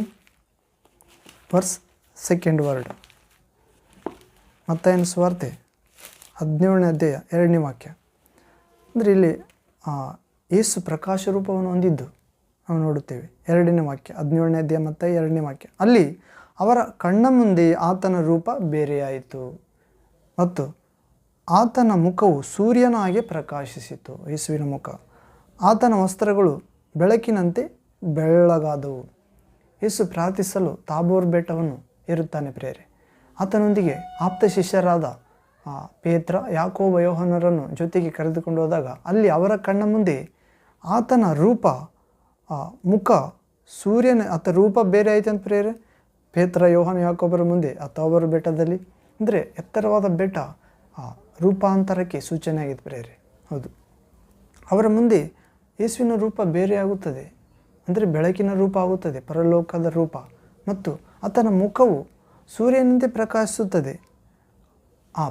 verse 2nd word. ಮತ್ತಾಯನ ಸುವಾರ್ತೆ 17ನೇ ಅಧ್ಯಾಯ 2ನೇ ವಾಕ್ಯ. ಅಂದರೆ ಇಲ್ಲಿ ಯೇಸು ಪ್ರಕಾಶ ರೂಪವನ್ನು ಹೊಂದಿದ್ದು ನಾವು ನೋಡುತ್ತೇವೆ. 2ನೇ ವಾಕ್ಯ, 17ನೇ ಅಧ್ಯಾಯ ಮತ್ತು 2ನೇ ವಾಕ್ಯ. ಅಲ್ಲಿ ಅವರ ಕಣ್ಣ ಮುಂದೆ ಆತನ ರೂಪ ಬೇರೆಯಾಯಿತು ಮತ್ತು ಆತನ ಮುಖವು ಸೂರ್ಯನ ಹಾಗೆ ಪ್ರಕಾಶಿಸಿತು. ಯೇಸುವಿನ ಮುಖ, ಆತನ ವಸ್ತ್ರಗಳು ಬೆಳಕಿನಂತೆ ಬೆಳ್ಳಗಾದವು. ಯೇಸು ಪ್ರಾರ್ಥಿಸಲು ತಾಬೋರ್ ಬೆಟ್ಟವನ್ನು ಏರುತ್ತಾನೆ ಪ್ರೇರೆ. ಆತನೊಂದಿಗೆ ಆಪ್ತ ಶಿಷ್ಯರಾದ ಪೇತ್ರ, ಯಾಕೋಬ, ಯೋಹಾನರನ್ನು ಜೊತೆಗೆ ಕರೆದುಕೊಂಡು ಹೋದಾಗ ಅಲ್ಲಿ ಅವರ ಕಣ್ಣ ಮುಂದೆ ಆತನ ರೂಪ, ಮುಖ ಸೂರ್ಯನ ರೂಪ ಬೇರೆ ಆಯ್ತು ಅಂತ ಪ್ರೇರೆ. ಪೇತ್ರ, ಯೋಹಾನ, ಯಾಕೋಬರ ಮುಂದೆ ತಾಬೋರ್ ಬೆಟ್ಟದಲ್ಲಿ, ಅಂದರೆ ಎತ್ತರವಾದ ಬೆಟ್ಟ ರೂಪಾಂತರಕ್ಕೆ ಸೂಚನೆ ಆಗಿದೆ ಪ್ರೇರೆ. ಹೌದು. ಅವರ ಮುಂದೆ ಯೇಸುವಿನ ರೂಪ ಬೇರೆ ಆಗುತ್ತದೆ, ಅಂದರೆ ಬೆಳಕಿನ ರೂಪ ಆಗುತ್ತದೆ, ಪರಲೋಕದ ರೂಪ. ಮತ್ತು ಆತನ ಮುಖವು ಸೂರ್ಯನಂತೆ ಪ್ರಕಾಶಿಸುತ್ತದೆ.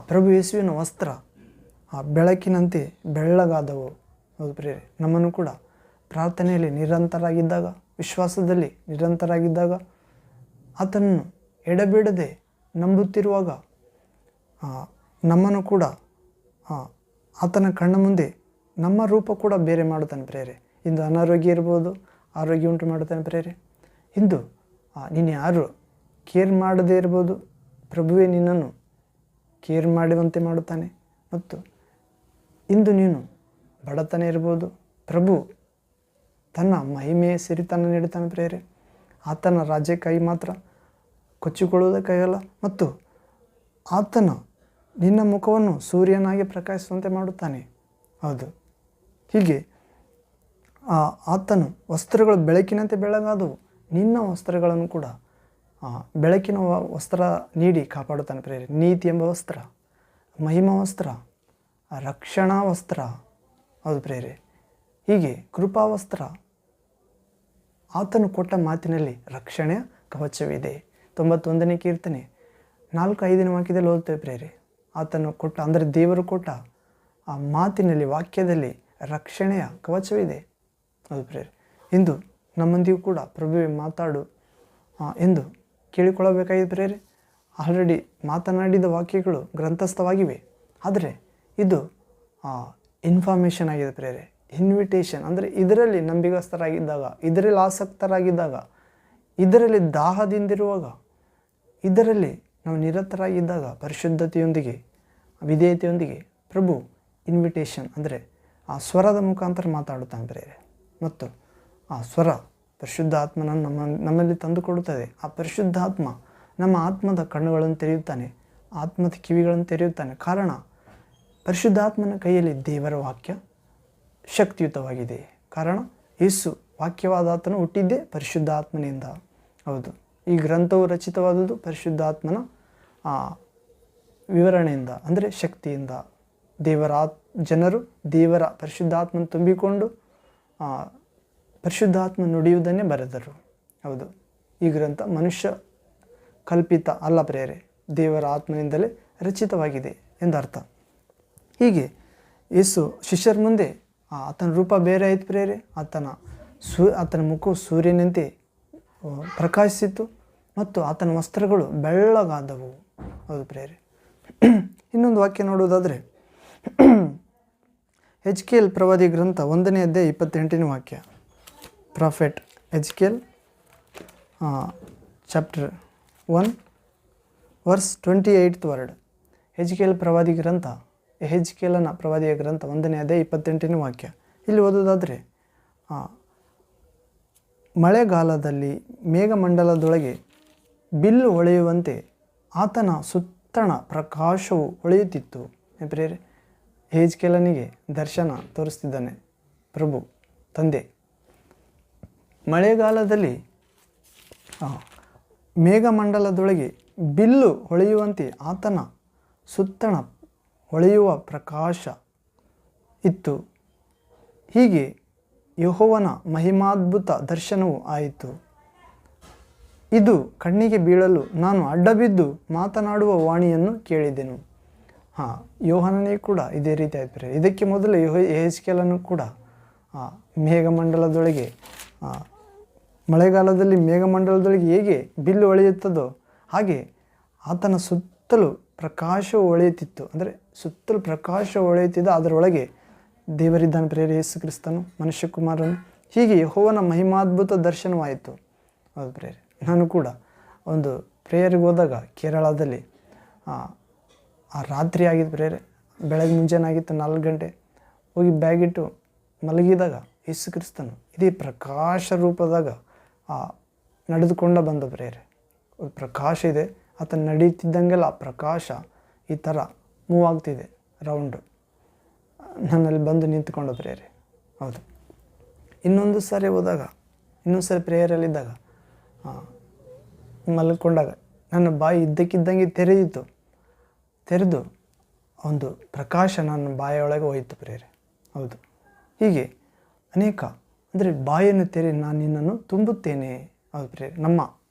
ಪ್ರಭು ಯೇಸುವಿನ ವಸ್ತ್ರ ಬೆಳಕಿನಂತೆ ಬೆಳ್ಳಗಾದವು. ಹೌದು ಪ್ರೇರೆ. ನಮ್ಮನ್ನು ಕೂಡ ಪ್ರಾರ್ಥನೆಯಲ್ಲಿ ನಿರಂತರಾಗಿದ್ದಾಗ, ವಿಶ್ವಾಸದಲ್ಲಿ ನಿರಂತರಾಗಿದ್ದಾಗ, ಆತನನ್ನು ಎಡಬಿಡದೆ ನಂಬುತ್ತಿರುವಾಗ ನಮ್ಮನ್ನು ಕೂಡ ಆತನ ಕಣ್ಣ ಮುಂದೆ ನಮ್ಮ ರೂಪ ಕೂಡ ಬೇರೆ ಮಾಡುತ್ತಾನೆ ಪ್ರೇರೆ. ಇಂದು ಅನಾರೋಗ್ಯ ಇರ್ಬೋದು, ಆರೋಗ್ಯ ಉಂಟು ಮಾಡುತ್ತಾನೆ ಪ್ರೇರೆ. ಇಂದು ನೀನು ಯಾರು ಕೇರ್ ಮಾಡದೇ ಇರ್ಬೋದು, ಪ್ರಭುವೇ ನಿನ್ನನ್ನು ಕೇರ್ ಮಾಡುವಂತೆ ಮಾಡುತ್ತಾನೆ. ಮತ್ತು ಇಂದು ನೀನು ಬಡತನ ಇರ್ಬೋದು, ಪ್ರಭು ತನ್ನ ಮಹಿಮೆಯ ಸಿರಿತನ ನೀಡುತ್ತಾನೆ ಪ್ರೇರೆ. ಆತನ ರಾಜ್ಯಕ್ಕಾಗಿ ಮಾತ್ರ ಕೊಚ್ಚಿಕೊಳ್ಳುವುದಕ್ಕಾಗಲ್ಲ. ಮತ್ತು ಆತನ ನಿನ್ನ ಮುಖವನ್ನು ಸೂರ್ಯನಾಗಿ ಪ್ರಕಾಶಿಸುವಂತೆ ಮಾಡುತ್ತಾನೆ. ಹೌದು. ಹೀಗೆ ಆತನು ವಸ್ತ್ರಗಳು ಬೆಳಕಿನಂತೆ ಬೆಳಗಾದವು. ನಿನ್ನ ವಸ್ತ್ರಗಳನ್ನು ಕೂಡ ಬೆಳಕಿನ ವಸ್ತ್ರ ನೀಡಿ ಕಾಪಾಡುತ್ತಾನೆ ಪ್ರೇರೆ. ನೀತಿ ಎಂಬ ವಸ್ತ್ರ, ಮಹಿಮಾ ವಸ್ತ್ರ, ರಕ್ಷಣಾ ವಸ್ತ್ರ. ಹೌದು ಪ್ರೇರೆ. ಹೀಗೆ ಕೃಪಾವಸ್ತ್ರ. ಆತನು ಕೊಟ್ಟ ಮಾತಿನಲ್ಲಿ ರಕ್ಷಣೆಯ ಕವಚವಿದೆ. 91ನೇ ಕೀರ್ತನೆ 4-5ನೇ ವಾಕ್ಯದಲ್ಲಿ ಓದ್ತೇವೆ ಪ್ರೇರೆ. ಆತನು ಕೊಟ್ಟ, ಅಂದರೆ ದೇವರು ಕೊಟ್ಟ ಆ ಮಾತಿನಲ್ಲಿ, ವಾಕ್ಯದಲ್ಲಿ ರಕ್ಷಣೆಯ ಕವಚವಿದೆ. ಹೌದು ಪ್ರೇರೆ. ಇಂದು ನಮ್ಮೊಂದಿಗೂ ಕೂಡ ಪ್ರಭುವೇ ಮಾತಾಡು ಎಂದು ಕೇಳಿಕೊಳ್ಳಬೇಕಾಗಿದೆ ಪ್ರೇರೆ. ಆಲ್ರೆಡಿ ಮಾತನಾಡಿದ ವಾಕ್ಯಗಳು ಗ್ರಂಥಸ್ಥವಾಗಿವೆ. ಆದರೆ ಇದು ಇನ್ಫಾರ್ಮೇಷನ್ ಆಗಿದೆ ಪ್ರೇರೆ, ಇನ್ವಿಟೇಷನ್. ಅಂದರೆ ಇದರಲ್ಲಿ ನಂಬಿಗಸ್ತರಾಗಿದ್ದಾಗ, ಇದರಲ್ಲಿ ಆಸಕ್ತರಾಗಿದ್ದಾಗ, ಇದರಲ್ಲಿ ದಾಹದಿಂದಿರುವಾಗ, ಇದರಲ್ಲಿ ನಾವು ನಿರತರಾಗಿದ್ದಾಗ, ಪರಿಶುದ್ಧತೆಯೊಂದಿಗೆ, ವಿಧೇಯತೆಯೊಂದಿಗೆ ಪ್ರಭು ಇನ್ವಿಟೇಷನ್, ಅಂದರೆ ಆ ಸ್ವರದ ಮುಖಾಂತರ ಮಾತಾಡುತ್ತಾನೆ ಪ್ರೇರೆ. ಮತ್ತು ಆ ಸ್ವರ ಪರಿಶುದ್ಧಾತ್ಮನನ್ನು ನಮ್ಮಲ್ಲಿ ತಂದುಕೊಡುತ್ತದೆ. ಆ ಪರಿಶುದ್ಧಾತ್ಮ ನಮ್ಮ ಆತ್ಮದ ಕಣ್ಣುಗಳನ್ನು ತೆರೆಯುತ್ತಾನೆ, ಆತ್ಮದ ಕಿವಿಗಳನ್ನು ತೆರೆಯುತ್ತಾನೆ. ಕಾರಣ ಪರಿಶುದ್ಧಾತ್ಮನ ಕೈಯಲ್ಲಿ ದೇವರ ವಾಕ್ಯ ಶಕ್ತಿಯುತವಾಗಿದೆ. ಕಾರಣ ಯೇಸು ವಾಕ್ಯವಾದಾತನು ಹುಟ್ಟಿದ್ದೇ ಪರಿಶುದ್ಧಾತ್ಮನಿಂದ. ಹೌದು. ಈ ಗ್ರಂಥವು ರಚಿತವಾದುದು ಪರಿಶುದ್ಧಾತ್ಮನ ವಿವರಣೆಯಿಂದ, ಅಂದರೆ ಶಕ್ತಿಯಿಂದ. ಜನರು ದೇವರ ಪರಿಶುದ್ಧಾತ್ಮನ ತುಂಬಿಕೊಂಡು ಪರಿಶುದ್ಧಾತ್ಮ ನುಡಿಯುವುದನ್ನೇ ಬರೆದರು. ಹೌದು. ಈ ಗ್ರಂಥ ಮನುಷ್ಯ ಕಲ್ಪಿತ ಅಲ್ಲ ಪ್ರೇರೆ, ದೇವರ ಆತ್ಮನಿಂದಲೇ ರಚಿತವಾಗಿದೆ ಎಂದರ್ಥ. ಹೀಗೆ ಯೇಸು ಶಿಷ್ಯರ ಮುಂದೆ ಆತನ ರೂಪ ಬೇರೆ ಆಯ್ತು ಪ್ರೇರೆ. ಆತನ ಮುಖವು ಸೂರ್ಯನಂತೆ ಪ್ರಕಾಶಿಸಿತು ಮತ್ತು ಆತನ ವಸ್ತ್ರಗಳು ಬೆಳ್ಳಗಾದವು. ಹೌದು ಪ್ರೇರೆ. ಇನ್ನೊಂದು ವಾಕ್ಯ ನೋಡುವುದಾದರೆ ಎಜ್ಕೇಲ್ ಪ್ರವಾದಿ ಗ್ರಂಥ 1ನೇ ಅಧ್ಯಾಯ 28ನೇ ವಾಕ್ಯ. Prophet Ezekiel chapter 1 verse 28th word. Ezekiel ಪ್ರವಾದಿ ಗ್ರಂಥ, ಎಜ್ಕೇಲನ ಪ್ರವಾದಿಯ ಗ್ರಂಥ 1ನೇ ಅಧ್ಯಾಯ 28ನೇ ವಾಕ್ಯ. ಇಲ್ಲಿ ಓದೋದಾದರೆ, ಮಳೆಗಾಲದಲ್ಲಿ ಮೇಘಮಂಡಲದೊಳಗೆ ಬಿಲ್ಲು ಹೊಳೆಯುವಂತೆ ಆತನ ಸುತ್ತಣ ಪ್ರಕಾಶವು ಹೊಳೆಯುತ್ತಿತ್ತು. ಪ್ರೇರೆ, ಎಜ್ಕೇಲನಿಗೆ ದರ್ಶನ ತೋರಿಸ್ತಿದ್ದಾನೆ ಪ್ರಭು ತಂದೆ. ಮಳೆಗಾಲದಲ್ಲಿ ಮೇಘಮಂಡಲದೊಳಗೆ ಬಿಲ್ಲು ಹೊಳೆಯುವಂತೆ ಆತನ ಸುತ್ತಣ ಹೊಳೆಯುವ ಪ್ರಕಾಶ ಇತ್ತು. ಹೀಗೆ ಯೆಹೋವನ ಮಹಿಮಾದ್ಭುತ ದರ್ಶನವೂ ಆಯಿತು. ಇದು ಕಣ್ಣಿಗೆ ಬೀಳಲು ನಾನು ಅಡ್ಡಬಿದ್ದು ಮಾತನಾಡುವ ವಾಣಿಯನ್ನು ಕೇಳಿದೆನು. ಯೋಹಾನನೇ ಕೂಡ ಇದೇ ರೀತಿ ಆಯ್ತು. ಇದಕ್ಕೆ ಮೊದಲು ಯೆಹೆಜ್ಕೇಲನು ಕೂಡ ಮೇಘಮಂಡಲದೊಳಗೆ, ಮಳೆಗಾಲದಲ್ಲಿ ಮೇಘಮಂಡಲದೊಳಗೆ ಹೇಗೆ ಬಿಲ್ಲು ಹೊಳೆಯುತ್ತದೋ ಹಾಗೆ ಆತನ ಸುತ್ತಲೂ ಪ್ರಕಾಶವು ಹೊಳೆಯುತ್ತಿತ್ತು. ಅಂದರೆ ಸುತ್ತಲೂ ಪ್ರಕಾಶ ಹೊಳೆಯುತ್ತಿದ್ದ, ಅದರೊಳಗೆ ದೇವರಿದ್ದಾನೆ ಪ್ರೇರೆ, ಯೇಸು ಕ್ರಿಸ್ತನು ಮನುಷ್ಯ ಕುಮಾರನು. ಹೀಗೆ ಯೆಹೋವನ ಮಹಿಮಾದ್ಭುತ ದರ್ಶನವಾಯಿತು. ಹೌದು ಪ್ರೇರೆ. ನಾನು ಕೂಡ ಒಂದು ಪ್ರೇಯರ್ಗೆ ಹೋದಾಗ ಕೇರಳದಲ್ಲಿ ರಾತ್ರಿ ಆಗಿದ್ದು ಪ್ರೇರೆ, ಬೆಳಗ್ಗೆ ಮುಂಜಾನೆ ಆಗಿತ್ತು 4 ಗಂಟೆ. ಹೋಗಿ ಬ್ಯಾಗಿಟ್ಟು ಮಲಗಿದಾಗ ಯೇಸು ಕ್ರಿಸ್ತನು ಇದೇ ಪ್ರಕಾಶ ರೂಪದಾಗ ನಡೆದುಕೊಂಡ ಬಂದ ಪ್ರೇರೆ. ಪ್ರಕಾಶ ಇದೆ, ಆತನ ನಡೀತಿದ್ದಂಗೆಲ್ಲ ಆ ಪ್ರಕಾಶ ಈ ಥರ ಮೂವ್ ಆಗ್ತಿದೆ ರೌಂಡು, ನನ್ನಲ್ಲಿ ಬಂದು ನಿಂತ್ಕೊಂಡ ಪ್ರೇರೆ. ಹೌದು. ಇನ್ನೊಂದು ಸಾರಿ ಹೋದಾಗ, ಇನ್ನೊಂದು ಸಾರಿ ಪ್ರೇಯರಲ್ಲಿದ್ದಾಗ ಮಲ್ಕೊಂಡಾಗ ನನ್ನ ಬಾಯಿ ಇದ್ದಕ್ಕಿದ್ದಂಗೆ ತೆರೆದು ಒಂದು ಪ್ರಕಾಶ ನನ್ನ ಬಾಯಿಯೊಳಗೆ ಹೋಯಿತು ಪ್ರೇರೆ. ಹೌದು. ಹೀಗೆ ಅನೇಕ, ಅಂದರೆ ಬಾಯನ್ನು ತೆರೆ ನಾನು ನಿನ್ನನ್ನು ತುಂಬುತ್ತೇನೆ. ಹೌದು ಪ್ರೇರೆ. ನಮ್ಮ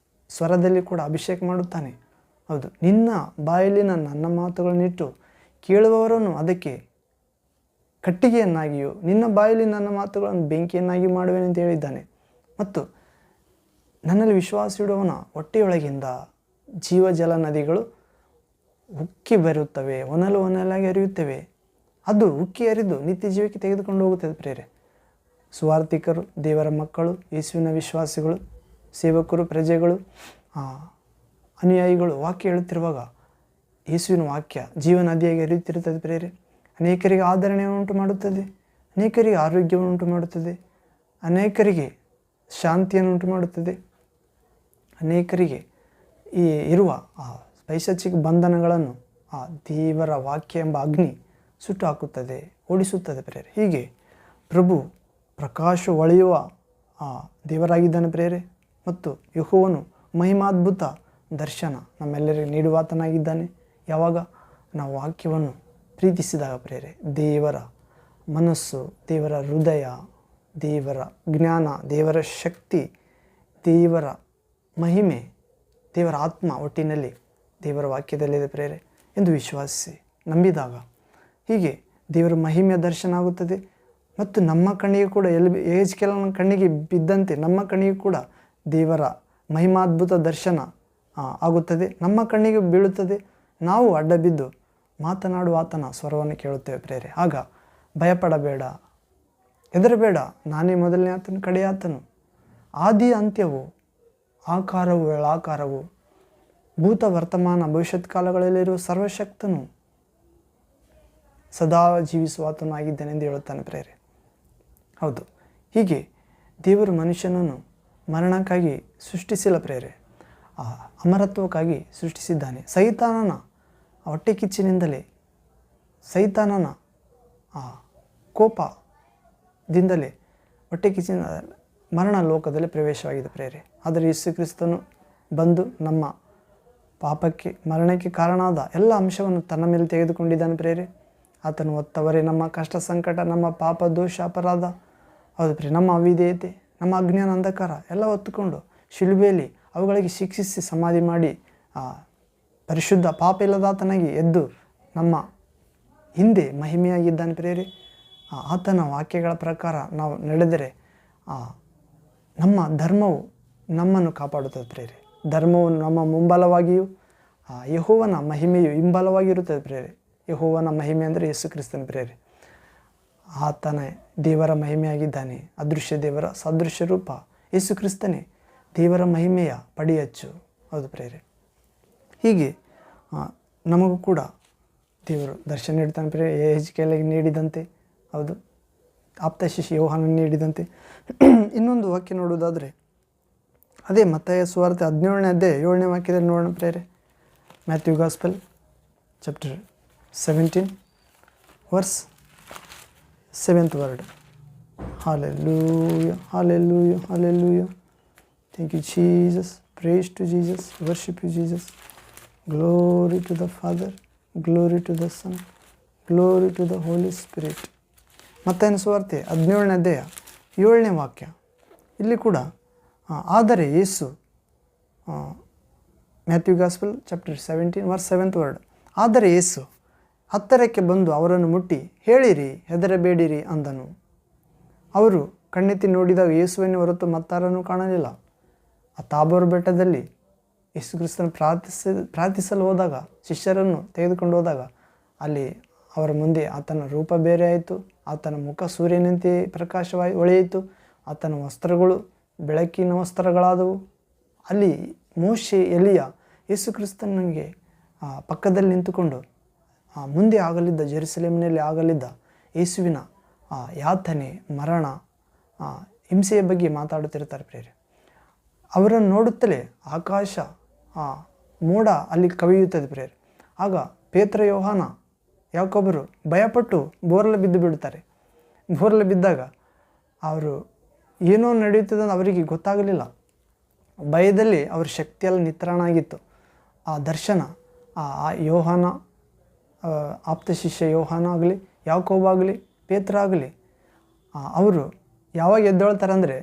ಸ್ವರದಲ್ಲಿ ಕೂಡ ಅಭಿಷೇಕ ಮಾಡುತ್ತಾನೆ. ಹೌದು. ನಿನ್ನ ಬಾಯಲ್ಲಿ ನನ್ನ ಮಾತುಗಳನ್ನಿಟ್ಟು ಕೇಳುವವರನ್ನು ಅದಕ್ಕೆ ಕಟ್ಟಿಗೆಯನ್ನಾಗಿಯೋ ನಿನ್ನ ಬಾಯಲ್ಲಿ ನನ್ನ ಮಾತುಗಳನ್ನು ಬೆಂಕಿಯನ್ನಾಗಿ ಮಾಡುವೆನು ಅಂತ ಹೇಳಿದ್ದಾನೆ. ಮತ್ತು ನನ್ನಲ್ಲಿ ವಿಶ್ವಾಸ ಇಡುವವನ ಹೊಟ್ಟೆಯೊಳಗಿಂದ ಜೀವಜಲ ನದಿಗಳು ಉಕ್ಕಿ ಬರುತ್ತವೆ, ಒನಲಾಗಿ ಹರಿಯುತ್ತವೆ. ಅದು ಉಕ್ಕಿ ಹರಿದು ನಿತ್ಯ ಜೀವಕ್ಕೆ ತೆಗೆದುಕೊಂಡು ಹೋಗುತ್ತದೆ ಪ್ರೇರೆ. ಸುವಾರ್ಥಿಕರು, ದೇವರ ಮಕ್ಕಳು, ಯೇಸುವಿನ ವಿಶ್ವಾಸಿಗಳು, ಸೇವಕರು, ಪ್ರಜೆಗಳು, ಅನುಯಾಯಿಗಳು ವಾಕ್ಯ ಹೇಳುತ್ತಿರುವಾಗ ಯೇಸುವಿನ ವಾಕ್ಯ ಜೀವನದಿಯಾಗಿ ಹರಿಯುತ್ತಿರುತ್ತದೆ ಪ್ರೇರೆ. ಅನೇಕರಿಗೆ ಆದರಣೆಯನ್ನು ಉಂಟು ಮಾಡುತ್ತದೆ, ಅನೇಕರಿಗೆ ಆರೋಗ್ಯವನ್ನು ಉಂಟು ಮಾಡುತ್ತದೆ, ಅನೇಕರಿಗೆ ಶಾಂತಿಯನ್ನು ಉಂಟು ಮಾಡುತ್ತದೆ, ಅನೇಕರಿಗೆ ಇರುವ ಪೈಶಾಚಿಕ ಬಂಧನಗಳನ್ನು ಆ ದೇವರ ವಾಕ್ಯ ಎಂಬ ಅಗ್ನಿ ಸುಟ್ಟು ಹಾಕುತ್ತದೆ, ಓಡಿಸುತ್ತದೆ ಪ್ರೇರೆ. ಹೀಗೆ ಪ್ರಭು ಪ್ರಕಾಶ ಹೊಳೆಯುವ ದೇವರಾಗಿದ್ದಾನೆ ಪ್ರೇರೆ. ಮತ್ತು ಯೆಹೋವನು ಮಹಿಮಾದ್ಭುತ ದರ್ಶನ ನಮ್ಮೆಲ್ಲರಿಗೆ ನೀಡುವಾತನಾಗಿದ್ದಾನೆ. ಯಾವಾಗ ನಾವು ವಾಕ್ಯವನ್ನು ಪ್ರೀತಿಸಿದಾಗ ಪ್ರೇರೆ, ದೇವರ ಮನಸ್ಸು, ದೇವರ ಹೃದಯ, ದೇವರ ಜ್ಞಾನ, ದೇವರ ಶಕ್ತಿ, ದೇವರ ಮಹಿಮೆ, ದೇವರ ಆತ್ಮ ಒಟ್ಟಿನಲ್ಲಿ ದೇವರ ವಾಕ್ಯದಲ್ಲಿದೆ ಪ್ರೇರೆ ಎಂದು ವಿಶ್ವಾಸಿಸಿ ನಂಬಿದಾಗ ಹೀಗೆ ದೇವರ ಮಹಿಮೆಯ ದರ್ಶನ ಆಗುತ್ತದೆ. ಮತ್ತು ನಮ್ಮ ಕಣ್ಣಿಗೆ ಕೂಡ ಎಜ್ಕೇಲನ ಕಣ್ಣಿಗೆ ಬಿದ್ದಂತೆ ನಮ್ಮ ಕಣ್ಣಿಗೆ ಕೂಡ ದೇವರ ಮಹಿಮಾದ್ಭುತ ದರ್ಶನ ಆಗುತ್ತದೆ, ನಮ್ಮ ಕಣ್ಣಿಗೆ ಬೀಳುತ್ತದೆ. ನಾವು ಅಡ್ಡ ಬಿದ್ದು ಮಾತನಾಡುವ ಆತನ ಸ್ವರವನ್ನು ಕೇಳುತ್ತೇವೆ ಪ್ರೇರೆ. ಆಗ ಭಯಪಡಬೇಡ, ಹೆದರಬೇಡ, ನಾನೇ ಮೊದಲನೇ ಆತನು, ಕಡೆಯ ಆತನು, ಆದಿ ಅಂತ್ಯವು, ಆಕಾರವು ವೇಳಾಕಾರವು, ಭೂತ ವರ್ತಮಾನ ಭವಿಷ್ಯತ್ ಕಾಲಗಳಲ್ಲಿರುವ ಸರ್ವಶಕ್ತನು, ಸದಾ ಜೀವಿಸುವ ಆತನು ಆಗಿದ್ದೇನೆ ಎಂದು ಹೇಳುತ್ತಾನೆ ಪ್ರೇರೆ. ಹೌದು. ಹೀಗೆ ದೇವರು ಮನುಷ್ಯನನ್ನು ಮರಣಕ್ಕಾಗಿ ಸೃಷ್ಟಿಸಿಲ್ಲ ಪ್ರೇರೆ, ಅಮರತ್ವಕ್ಕಾಗಿ ಸೃಷ್ಟಿಸಿದ್ದಾನೆ. ಸೈತಾನನ ಹೊಟ್ಟೆ ಕಿಚ್ಚಿನಿಂದಲೇ, ಸೈತಾನನ ಕೋಪದಿಂದಲೇ ಹೊಟ್ಟೆ ಕಿಚ್ಚಿನ ಮರಣ ಲೋಕದಲ್ಲಿ ಪ್ರವೇಶವಾಗಿದೆ ಪ್ರೇರೆ. ಆದರೆ ಯೇಸು ಕ್ರಿಸ್ತನು ಬಂದು ನಮ್ಮ ಪಾಪಕ್ಕೆ, ಮರಣಕ್ಕೆ ಕಾರಣವಾದ ಎಲ್ಲ ಅಂಶವನ್ನು ತನ್ನ ಮೇಲೆ ತೆಗೆದುಕೊಂಡಿದ್ದಾನೆ ಪ್ರೇರೆ. ಆತನು ಹೊತ್ತವರೇ ನಮ್ಮ ಕಷ್ಟ ಸಂಕಟ, ನಮ್ಮ ಪಾಪ ದೋಷ ಅಪರಾಧ, ಹೌದು ಪ್ರೇರೆ, ನಮ್ಮ ಅವಿಧೇಯತೆ, ನಮ್ಮ ಅಜ್ಞಾನ ಅಂಧಕಾರ ಎಲ್ಲ ಹೊತ್ತುಕೊಂಡು ಶಿಲುಬೆಯಲ್ಲಿ ಅವುಗಳಿಗೆ ಶಿಕ್ಷಿಸಿ ಸಮಾಧಿ ಮಾಡಿ ಪರಿಶುದ್ಧ ಪಾಪ ಇಲ್ಲದಾತನಾಗಿ ಎದ್ದು ನಮ್ಮ ಹಿಂದೆ ಮಹಿಮೆಯಾಗಿದ್ದಾನೆ ಪ್ರಿಯರೇ. ಆತನ ವಾಕ್ಯಗಳ ಪ್ರಕಾರ ನಾವು ನಡೆದರೆ ನಮ್ಮ ಧರ್ಮವು ನಮ್ಮನ್ನು ಕಾಪಾಡುತ್ತದೆ ಪ್ರಿಯರೇ. ಧರ್ಮವು ನಮ್ಮ ಮುಂಬಲವಾಗಿಯೂ ಯೆಹೋವನ ಮಹಿಮೆಯು ಹಿಂಬಲವಾಗಿರುತ್ತದೆ ಪ್ರಿಯರೇ. ಯೆಹೋವನ ಮಹಿಮೆ ಅಂದರೆ ಯೇಸು ಕ್ರಿಸ್ತನ ಪ್ರಿಯರೇ. ಆತನೇ ದೇವರ ಮಹಿಮೆಯಾಗಿದ್ದಾನೆ. ಅದೃಶ್ಯ ದೇವರ ಸದೃಶ್ಯ ರೂಪ ಯೇಸು ಕ್ರಿಸ್ತನೇ ದೇವರ ಮಹಿಮೆಯ ಪಡಿಯಚ್ಚು. ಹೌದು ಪ್ರಿಯರೇ. ಹೀಗೆ ನಮಗೂ ಕೂಡ ದೇವರು ದರ್ಶನ ನೀಡ್ತಾನೆ ಪ್ರಿಯರೇ. ಯೆಹೆಜ್ಕೇಲನಿಗೆ ನೀಡಿದಂತೆ, ಹೌದು, ಆಪ್ತ ಶಿಷ್ಯ ಯೋಹಾನನಿಗೆ ನೀಡಿದಂತೆ. ಇನ್ನೊಂದು ವಾಕ್ಯ ನೋಡುವುದಾದರೆ ಅದೇ ಮತ್ತಾಯ ಸುವಾರ್ತೆ 17ನೇ ಅಧ್ಯಾಯ 7ನೇ ವಾಕ್ಯದಲ್ಲಿ ನೋಡೋಣ ಪ್ರಿಯರೇ. Matthew gospel chapter 17 verse 7th word. Hallelujah, hallelujah, hallelujah. Thank you Jesus. Praise to Jesus. Worship you Jesus. Glory to the Father, glory to the Son, glory to the Holy Spirit. ಮತ್ತಾಯನ ಸುವಾರ್ತೆ 17ನೇ ಅಧ್ಯಾಯ 7ನೇ ವಾಕ್ಯ. ಇಲ್ಲಿ ಕೂಡ ಆದರೆ ಯೇಸು, Matthew gospel chapter 17 verse 7th word. ಆದರೆ ಯೇಸು ಹತ್ತಿರಕ್ಕೆ ಬಂದು ಅವರನ್ನು ಮುಟ್ಟಿ, ಹೇಳಿರಿ, ಹೆದರಬೇಡಿರಿ ಅಂದನು. ಅವರು ಕಣ್ಣೆತ್ತಿ ನೋಡಿದಾಗ ಯೇಸುವನ್ನೇ ಹೊರತು ಮತ್ತಾರನ್ನು ಕಾಣಲಿಲ್ಲ. ಆ ತಾಬೋರ್ ಬೆಟ್ಟದಲ್ಲಿ ಯೇಸು ಕ್ರಿಸ್ತನ ಪ್ರಾರ್ಥಿಸಲು ಹೋದಾಗ, ಶಿಷ್ಯರನ್ನು ತೆಗೆದುಕೊಂಡು ಹೋದಾಗ, ಅಲ್ಲಿ ಅವರ ಮುಂದೆ ಆತನ ರೂಪ ಬೇರೆ ಆಯಿತು. ಆತನ ಮುಖ ಸೂರ್ಯನಂತೆ ಪ್ರಕಾಶವಾಗಿ ಹೊಳೆಯಿತು. ಆತನ ವಸ್ತ್ರಗಳು ಬೆಳಕಿನ ವಸ್ತ್ರಗಳಾದವು. ಅಲ್ಲಿ ಮೋಶೆ, ಎಲಿಯ ಯೇಸು ಕ್ರಿಸ್ತನಿಗೆ ಪಕ್ಕದಲ್ಲಿ ನಿಂತುಕೊಂಡು ಮುಂದೆ ಆಗಲಿದ್ದ, ಜೆರುಸಲೇಮಿನಲ್ಲಿ ಆಗಲಿದ್ದ ಯೇಸುವಿನ ಯಾತನೆ, ಮರಣ, ಹಿಂಸೆಯ ಬಗ್ಗೆ ಮಾತಾಡುತ್ತಿರ್ತಾರೆ ಪ್ರಿಯರೇ. ಅವರನ್ನು ನೋಡುತ್ತಲೇ ಆಕಾಶ ಮೋಡ ಅಲ್ಲಿ ಕವಿಯುತ್ತದೆ ಪ್ರಿಯರೇ. ಆಗ ಪೇತ್ರ, ಯೋಹಾನ, ಯಾಕೋಬರು ಭಯಪಟ್ಟು ಬೋರಲು ಬಿದ್ದು ಬಿಡುತ್ತಾರೆ. ಬೋರಲು ಬಿದ್ದಾಗ ಅವರು ಏನೋ ನಡೆಯುತ್ತದೆ ಅವರಿಗೆ ಗೊತ್ತಾಗಲಿಲ್ಲ. ಭಯದಲ್ಲಿ ಅವ್ರ ಶಕ್ತಿಯೆಲ್ಲ ನಿತ್ರಾಣ ಆಗಿತ್ತು. ಆ ದರ್ಶನ ಯೋಹಾನ, ಆಪ್ತ ಶಿಷ್ಯ ಯೋಹಾನ ಆಗಲಿ, ಯಾಕೋಬ ಆಗಲಿ, ಪೇತ್ರ ಆಗಲಿ, ಅವರು ಯಾವಾಗ ಎದ್ದೇಳ್ತಾರೆ ಅಂದರೆ,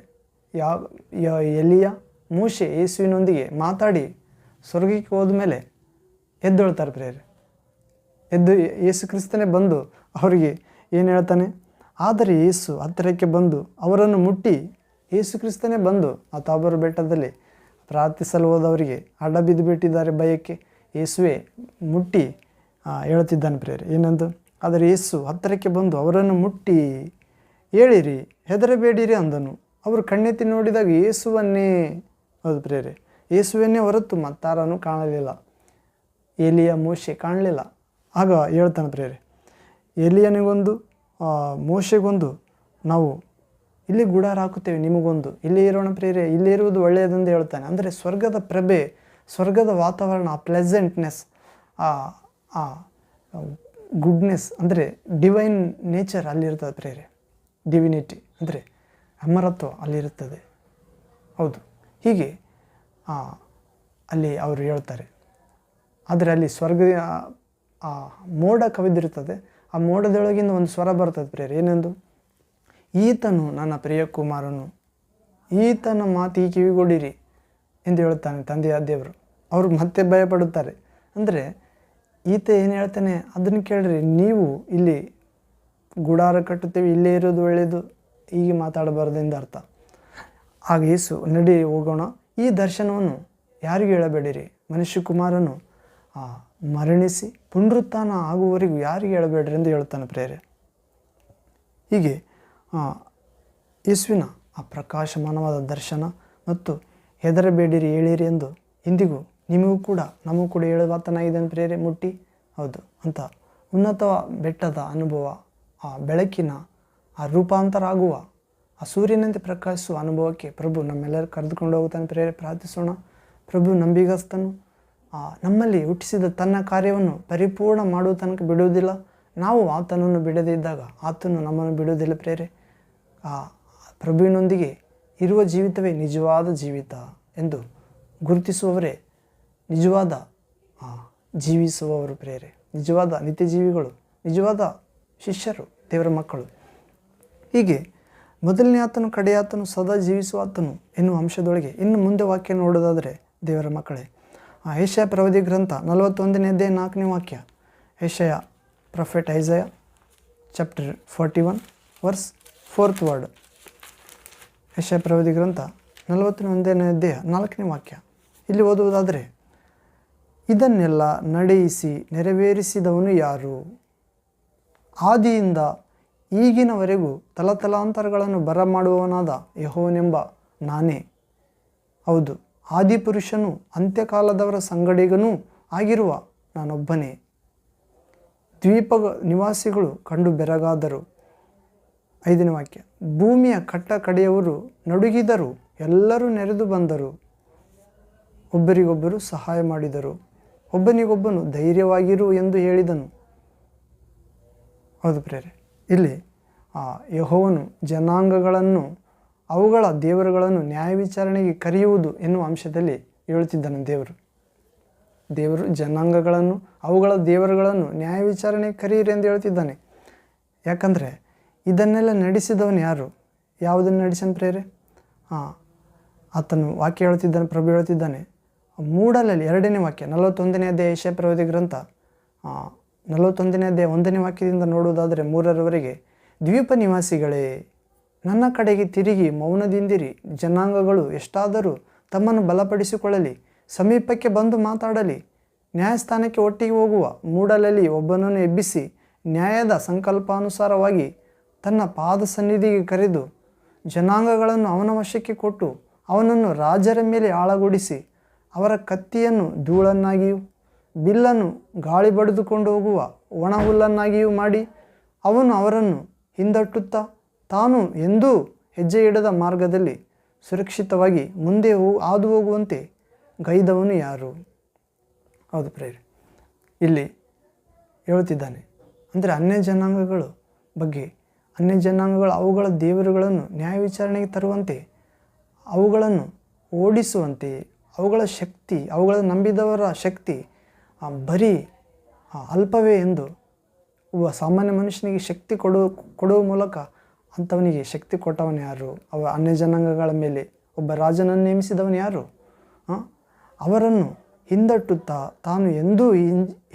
ಎಲಿಯ, ಮೋಶೆ ಯೇಸುವಿನೊಂದಿಗೆ ಮಾತಾಡಿ ಸ್ವರ್ಗಕ್ಕೆ ಹೋದ ಮೇಲೆ ಎದ್ದೇಳ್ತಾರೆ ಪ್ರಿಯರೇ. ಎದ್ದು ಯೇಸು ಕ್ರಿಸ್ತನೇ ಬಂದು ಅವರಿಗೆ ಏನು ಹೇಳ್ತಾನೆ? ಆದರೆ ಯೇಸು ಹತ್ತಿರಕ್ಕೆ ಬಂದು ಅವರನ್ನು ಮುಟ್ಟಿ, ಯೇಸು ಕ್ರಿಸ್ತನೇ ಬಂದು ಆ ತಾಬೋರ್ ಬೆಟ್ಟದಲ್ಲಿ ಪ್ರಾರ್ಥಿಸಲು ಹೋದವರಿಗೆ ಅಡ್ಡ ಬಿದ್ದು ಬಿಟ್ಟಿದ್ದಾರೆ ಭಯಕ್ಕೆ. ಯೇಸುವೇ ಮುಟ್ಟಿ ಹೇಳ್ತಿದ್ದಾನೆ ಪ್ರಿಯರೇ. ಏನಂದು? ಆದರೆ ಯೇಸು ಹತ್ತಿರಕ್ಕೆ ಬಂದು ಅವರನ್ನು ಮುಟ್ಟಿ, ಹೇಳಿರಿ, ಹೆದರಬೇಡಿರಿ ಅಂದನು. ಅವರು ಕಣ್ಣೆತ್ತಿ ನೋಡಿದಾಗ ಯೇಸುವನ್ನೇ, ಹೌದು ಪ್ರಿಯರೇ, ಯೇಸುವನ್ನೇ ಹೊರತು ಮತ್ತಾರನ್ನು ಕಾಣಲಿಲ್ಲ. ಎಲಿಯ, ಮೋಶೆ ಕಾಣಲಿಲ್ಲ. ಆಗ ಹೇಳ್ತಾನೆ ಪ್ರಿಯರೇ, ಎಲಿಯನಿಗೊಂದು, ಮೋಶೆಗೊಂದು ನಾವು ಇಲ್ಲಿ ಗುಡಾರ ಹಾಕುತ್ತೇವೆ, ನಿಮಗೊಂದು ಇಲ್ಲೇ ಇರೋಣ ಪ್ರಿಯರೇ, ಇಲ್ಲೇ ಇರುವುದು ಒಳ್ಳೆಯದೆಂದು ಹೇಳ್ತಾನೆ. ಅಂದರೆ ಸ್ವರ್ಗದ ಪ್ರಭೆ, ಸ್ವರ್ಗದ ವಾತಾವರಣ, ಆ ಪ್ಲೆಸೆಂಟ್ನೆಸ್, ಆ ಗುಡ್ನೆಸ್, ಅಂದರೆ ಡಿವೈನ್ ನೇಚರ್ ಅಲ್ಲಿರ್ತದೆ ಪ್ರಿಯರೇ. ಡಿವಿನಿಟಿ ಅಂದರೆ ಅಮರತ್ವ ಅಲ್ಲಿರುತ್ತದೆ. ಹೌದು, ಹೀಗೆ ಅಲ್ಲಿ ಅವರು ಹೇಳ್ತಾರೆ. ಆದರೆ ಅಲ್ಲಿ ಸ್ವರ್ಗ ಮೋಡ ಕವಿದಿರುತ್ತದೆ. ಆ ಮೋಡದೊಳಗಿಂದ ಒಂದು ಸ್ವರ ಬರ್ತದೆ ಪ್ರಿಯರೇ. ಏನೆಂದು? ಈತನು ನನ್ನ ಪ್ರಿಯ ಕುಮಾರನು, ಈತನ ಮಾತಿ ಕಿವಿಗೊಡಿರಿ ಎಂದು ಹೇಳುತ್ತಾನೆ ತಂದೆಯ ದೇವರು. ಅವರು ಮತ್ತೆ ಭಯಪಡುತ್ತಾರೆ. ಅಂದರೆ ಈತ ಏನು ಹೇಳ್ತಾನೆ ಅದನ್ನು ಕೇಳ್ರಿ, ನೀವು ಇಲ್ಲಿ ಗುಡಾರ ಕಟ್ಟುತ್ತೇವೆ, ಇಲ್ಲೇ ಇರೋದು ಒಳ್ಳೆಯದು, ಹೀಗೆ ಮಾತಾಡಬಾರ್ದೆಂದು ಅರ್ಥ. ಆಗ ಯೇಸು, ನಡಿ ಹೋಗೋಣ, ಈ ದರ್ಶನವನ್ನು ಯಾರಿಗೂ ಹೇಳಬೇಡಿರಿ, ಮನುಷ್ಯ ಕುಮಾರನು ಮರಣಿಸಿ ಪುನರುತ್ಥಾನ ಆಗುವವರೆಗೂ ಯಾರಿಗೆ ಹೇಳಬೇಡ್ರಿ ಎಂದು ಹೇಳ್ತಾನೆ ಪ್ರಿಯರೇ. ಹೀಗೆ ಯೇಸುವಿನ ಆ ಪ್ರಕಾಶಮಾನವಾದ ದರ್ಶನ ಮತ್ತು ಹೆದರಬೇಡಿರಿ, ಹೇಳಿರಿ ಎಂದು ಇಂದಿಗೂ ನಿಮಗೂ ಕೂಡ ನಮಗೂ ಕೂಡ ಹೇಳುವಾತನಾಗಿದ್ದಾನೆ ಪ್ರಿಯರೇ. ಮುಟ್ಟಿ, ಹೌದು, ಅಂತ ಉನ್ನತ ಬೆಟ್ಟದ ಅನುಭವ, ಆ ಬೆಳಕಿನ ಆ ರೂಪಾಂತರ ಆಗುವ, ಆ ಸೂರ್ಯನಂತೆ ಪ್ರಕಾಶಿಸುವ ಅನುಭವಕ್ಕೆ ಪ್ರಭು ನಮ್ಮೆಲ್ಲರೂ ಕರೆದುಕೊಂಡು ಹೋಗುತ್ತಾನೆ ಪ್ರಿಯರೇ. ಪ್ರಾರ್ಥಿಸೋಣ. ಪ್ರಭು ನಂಬಿಗಸ್ತನು, ನಮ್ಮಲ್ಲಿ ಹುಟ್ಟಿಸಿದ ತನ್ನ ಕಾರ್ಯವನ್ನು ಪರಿಪೂರ್ಣ ಮಾಡುವ ತನಕ ಬಿಡುವುದಿಲ್ಲ. ನಾವು ಆತನನ್ನು ಬಿಡದೇ ಇದ್ದಾಗ ಆತನು ನಮ್ಮನ್ನು ಬಿಡುವುದಿಲ್ಲ ಪ್ರಿಯರೇ. ಪ್ರಭುವಿನೊಂದಿಗೆ ಇರುವ ಜೀವಿತವೇ ನಿಜವಾದ ಜೀವಿತ ಎಂದು ಗುರುತಿಸುವವರೇ ನಿಜವಾದ ಜೀವಿಸುವವರು ಪ್ರಿಯರೇ. ನಿಜವಾದ ನಿತ್ಯ ಜೀವಿಗಳು, ನಿಜವಾದ ಶಿಷ್ಯರು, ದೇವರ ಮಕ್ಕಳು. ಹೀಗೆ ಮೊದಲನೇ ಆತನು ಕಡೆಯಾತನು ಸದಾ ಜೀವಿಸುವ ಆತನು ಎನ್ನುವ ಅಂಶದೊಳಗೆ ಇನ್ನು ಮುಂದೆ ವಾಕ್ಯ ನೋಡೋದಾದರೆ ದೇವರ ಮಕ್ಕಳೇ, ಯೆಶಾಯ ಪ್ರವಾದಿ ಗ್ರಂಥ 41ನೇ ಅಧ್ಯಾಯ 4ನೇ ವಾಕ್ಯ. ಯೆಶಾಯ prophet Isaiah chapter 41 verse 4th word. ಯೆಶಾಯ ಪ್ರವಾದಿ ಗ್ರಂಥ 41ನೇ ಅಧ್ಯಾಯ 4ನೇ ವಾಕ್ಯ. ಇಲ್ಲಿ ಓದುವುದಾದರೆ, ಇದನ್ನೆಲ್ಲ ನಡೆಯಿಸಿ ನೆರವೇರಿಸಿದವನು ಯಾರು? ಆದಿಯಿಂದ ಈಗಿನವರೆಗೂ ತಲತಲಾಂತರಗಳನ್ನು ಬರಮಾಡುವವನಾದ ಯೆಹೋವನೆಂಬ ನಾನೇ. ಹೌದು, ಆದಿಪುರುಷನೂ ಅಂತ್ಯಕಾಲದವರ ಸಂಗಡಿಗನೂ ಆಗಿರುವ ನಾನೊಬ್ಬನೇ. ದ್ವೀಪ ನಿವಾಸಿಗಳು ಕಂಡು ಬೆರಗಾದರು. 5ನೇ ವಾಕ್ಯ. ಭೂಮಿಯ ಕಟ್ಟ ಕಡೆಯವರು ನಡುಗಿದರು, ಎಲ್ಲರೂ ನೆರೆದು ಬಂದರು, ಒಬ್ಬರಿಗೊಬ್ಬರು ಸಹಾಯ ಮಾಡಿದರು, ಒಬ್ಬನಿಗೊಬ್ಬನು ಧೈರ್ಯವಾಗಿರು ಎಂದು ಹೇಳಿದನು. ಹೌದು ಪ್ರೇರೆ, ಇಲ್ಲಿ ಯೆಹೋವನು ಜನಾಂಗಗಳನ್ನು ಅವುಗಳ ದೇವರುಗಳನ್ನು ನ್ಯಾಯ ವಿಚಾರಣೆಗೆ ಕರೆಯುವುದು ಎನ್ನುವ ಅಂಶದಲ್ಲಿ ಹೇಳುತ್ತಿದ್ದಾನೆ. ದೇವರು ಜನಾಂಗಗಳನ್ನು ಅವುಗಳ ದೇವರುಗಳನ್ನು ನ್ಯಾಯ ವಿಚಾರಣೆಗೆ ಕರೆಯಿರಿ ಎಂದು ಹೇಳ್ತಿದ್ದಾನೆ. ಯಾಕಂದರೆ ಇದನ್ನೆಲ್ಲ ನಡೆಸಿದವನು ಯಾರು? ಯಾವುದನ್ನು ನಡೆಸನ್ ಪ್ರೇರೆ? ಆತನು ವಾಕ್ಯ ಹೇಳ್ತಿದ್ದಾನೆ, ಪ್ರಭು ಹೇಳ್ತಿದ್ದಾನೆ ಮೂಡಲಲ್ಲಿ 2ನೇ ವಾಕ್ಯ 41ನೇ ಅಧ್ಯಾಯ ಯೆಶಾಯ ಪ್ರವಾದಿ ಗ್ರಂಥ 41ನೇ ಅಧ್ಯಾಯ 1ನೇ ವಾಕ್ಯದಿಂದ ನೋಡುವುದಾದರೆ 3ರವರೆಗೆ, ದ್ವೀಪ ನಿವಾಸಿಗಳೇ ನನ್ನ ಕಡೆಗೆ ತಿರುಗಿ ಮೌನದಿಂದಿರಿ, ಜನಾಂಗಗಳು ಎಷ್ಟಾದರೂ ತಮ್ಮನ್ನು ಬಲಪಡಿಸಿಕೊಳ್ಳಲಿ, ಸಮೀಪಕ್ಕೆ ಬಂದು ಮಾತಾಡಲಿ, ನ್ಯಾಯಸ್ಥಾನಕ್ಕೆ ಒಟ್ಟಿಗೆ ಹೋಗುವ ಮೂಡಲಲ್ಲಿ ಒಬ್ಬನನ್ನು ಎಬ್ಬಿಸಿ ನ್ಯಾಯದ ಸಂಕಲ್ಪಾನುಸಾರವಾಗಿ ತನ್ನ ಪಾದ ಸನ್ನಿಧಿಗೆ ಕರೆದು ಜನಾಂಗಗಳನ್ನು ಅವನ ವಶಕ್ಕೆ ಕೊಟ್ಟು ಅವನನ್ನು ರಾಜರ ಮೇಲೆ ಆಳಗೊಡಿಸಿ ಅವರ ಕತ್ತಿಯನ್ನು ಧೂಳನ್ನಾಗಿಯೂ ಬಿಲ್ಲನ್ನು ಗಾಳಿ ಬಡಿದುಕೊಂಡು ಹೋಗುವ ಒಣ ಹುಲ್ಲನ್ನಾಗಿಯೂ ಮಾಡಿ ಅವನು ಅವರನ್ನು ಹಿಂದಟ್ಟುತ್ತಾ ತಾನು ಎಂದೂ ಹೆಜ್ಜೆ ಇಡದ ಮಾರ್ಗದಲ್ಲಿ ಸುರಕ್ಷಿತವಾಗಿ ಮುಂದೆ ಹಾದು ಹೋಗುವಂತೆ ಗೈದವನು ಯಾರು? ಹೌದು ಪ್ರೇರೆ, ಇಲ್ಲಿ ಹೇಳುತ್ತಿದ್ದಾನೆ ಅಂದರೆ ಅನ್ಯ ಜನಾಂಗಗಳ ಬಗ್ಗೆ, ಅನ್ಯ ಜನಾಂಗಗಳು ಅವುಗಳ ದೇವರುಗಳನ್ನು ನ್ಯಾಯ ವಿಚಾರಣೆಗೆ ತರುವಂತೆ, ಅವುಗಳನ್ನು ಓಡಿಸುವಂತೆ, ಅವುಗಳ ಶಕ್ತಿ, ಅವುಗಳ ನಂಬಿದವರ ಶಕ್ತಿ ಬರೀ ಅಲ್ಪವೇ ಎಂದು ಒಬ್ಬ ಸಾಮಾನ್ಯ ಮನುಷ್ಯನಿಗೆ ಶಕ್ತಿ ಕೊಡುವ ಮೂಲಕ ಅಂಥವನಿಗೆ ಶಕ್ತಿ ಕೊಟ್ಟವನು ಯಾರು? ಅನ್ಯ ಜನಾಂಗಗಳ ಮೇಲೆ ಒಬ್ಬ ರಾಜನನ್ನು ನೇಮಿಸಿದವನು ಯಾರು? ಅವರನ್ನು ಹಿಂದಟ್ಟುತ್ತಾ ತಾನು ಎಂದೂ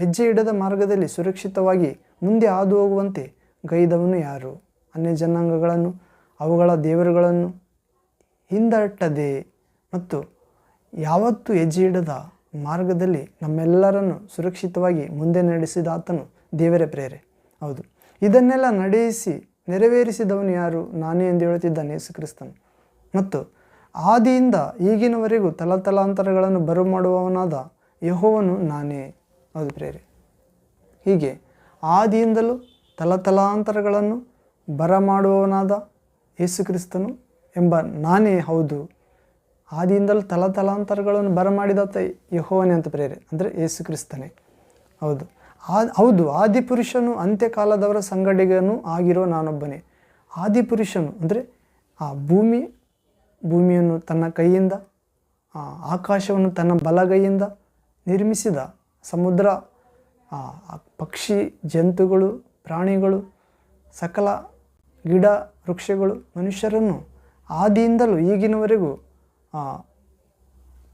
ಹೆಜ್ಜೆ ಇಡದ ಮಾರ್ಗದಲ್ಲಿ ಸುರಕ್ಷಿತವಾಗಿ ಮುಂದೆ ಹಾದು ಹೋಗುವಂತೆ ಗೈದವನು ಯಾರು? ಅನ್ಯ ಜನಾಂಗಗಳನ್ನು ಅವುಗಳ ದೇವರುಗಳನ್ನು ಹಿಂದಟ್ಟದೆ ಮತ್ತು ಯಾವತ್ತೂ ಹೆಜ್ಜೆ ಇಡದ ಮಾರ್ಗದಲ್ಲಿ ನಮ್ಮೆಲ್ಲರನ್ನು ಸುರಕ್ಷಿತವಾಗಿ ಮುಂದೆ ನಡೆಸಿದ ಆತನು ದೇವರೇ ಪ್ರೇರೆ. ಹೌದು, ಇದನ್ನೆಲ್ಲ ನಡೆಯಿಸಿ ನೆರವೇರಿಸಿದವನು ಯಾರು? ನಾನೇ ಎಂದು ಹೇಳುತ್ತಿದ್ದಾನೆ ಯೇಸು ಕ್ರಿಸ್ತನು. ಮತ್ತು ಆದಿಯಿಂದ ಈಗಿನವರೆಗೂ ತಲತಲಾಂತರಗಳನ್ನು ಬರಮಾಡುವವನಾದ ಯೆಹೋವನು ನಾನೇ. ಹೌದು ಪ್ರೇರೆ, ಹೀಗೆ ಆದಿಯಿಂದಲೂ ತಲತಲಾಂತರಗಳನ್ನು ಬರಮಾಡುವವನಾದ ಯೇಸು ಕ್ರಿಸ್ತನು ಎಂಬ ನಾನೇ. ಹೌದು, ಆದಿಯಿಂದಲೂ ತಲತಲಾಂತರಗಳನ್ನು ಬರಮಾಡಿದಾತ ಯೆಹೋವನೇ ಅಂತ ಪ್ರೇರೆ, ಅಂದರೆ ಯೇಸು ಕ್ರಿಸ್ತನೇ. ಹೌದು, ಆದಿಪುರುಷನು ಅಂತ್ಯಕಾಲದವರ ಸಂಗಡಿಗನೂ ಆಗಿರೋ ನಾನೊಬ್ಬನೇ. ಆದಿಪುರುಷನು ಅಂದರೆ ಆ ಭೂಮಿಯನ್ನು ತನ್ನ ಕೈಯಿಂದ, ಆಕಾಶವನ್ನು ತನ್ನ ಬಲಗೈಯಿಂದ ನಿರ್ಮಿಸಿದ, ಸಮುದ್ರ, ಪಕ್ಷಿ, ಜಂತುಗಳು, ಪ್ರಾಣಿಗಳು, ಸಕಲ ಗಿಡ ವೃಕ್ಷಗಳು, ಮನುಷ್ಯರನ್ನು ಆದಿಯಿಂದಲೂ ಈಗಿನವರೆಗೂ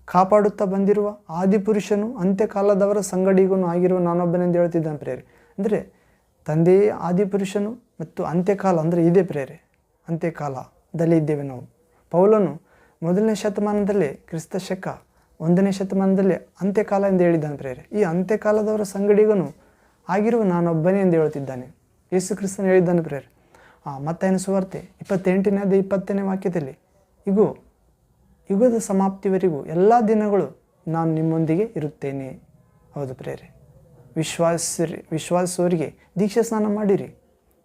ಕಾಪಾಡುತ್ತಾ ಬಂದಿರುವ ಆದಿಪುರುಷನು ಅಂತ್ಯಕಾಲದವರ ಸಂಗಡಿಗನು ಆಗಿರುವ ನಾನೊಬ್ಬನೆಂದು ಹೇಳ್ತಿದ್ದಾನೆ ಪ್ರೇರೆ. ಅಂದರೆ ತಂದೆಯೇ ಆದಿಪುರುಷನು ಮತ್ತು ಅಂತ್ಯಕಾಲ ಅಂದರೆ ಇದೇ ಪ್ರೇರೆ, ಅಂತ್ಯಕಾಲದಲ್ಲಿ ಇದ್ದೇವೆ ನಾವು. ಪೌಲನು 1ನೇ ಶತಮಾನದಲ್ಲೇ, ಕ್ರಿಸ್ತ ಶಕ 1ನೇ ಶತಮಾನದಲ್ಲೇ ಅಂತ್ಯಕಾಲ ಎಂದು ಹೇಳಿದ್ದಾನೆ ಪ್ರೇರೆ. ಈ ಅಂತ್ಯಕಾಲದವರ ಸಂಗಡಿಗನು ಆಗಿರುವ ನಾನೊಬ್ಬನೇ ಎಂದು ಹೇಳ್ತಿದ್ದಾನೆ. ಯೇಸು ಕ್ರಿಸ್ತನು ಹೇಳಿದ್ದಾನೆ ಪ್ರೇರೆ. ಮತ್ತಾಯನ ಸುವಾರ್ತೆ 28ನೇ ಅಧ್ಯಾಯ 20ನೇ ವಾಕ್ಯದಲ್ಲಿ, ಯುಗದ ಸಮಾಪ್ತಿವರೆಗೂ ಎಲ್ಲ ದಿನಗಳು ನಾನು ನಿಮ್ಮೊಂದಿಗೆ ಇರುತ್ತೇನೆ. ಹೌದು ಪ್ರೇರೆ, ವಿಶ್ವಾಸವರಿಗೆ ದೀಕ್ಷಾ ಸ್ನಾನ ಮಾಡಿರಿ,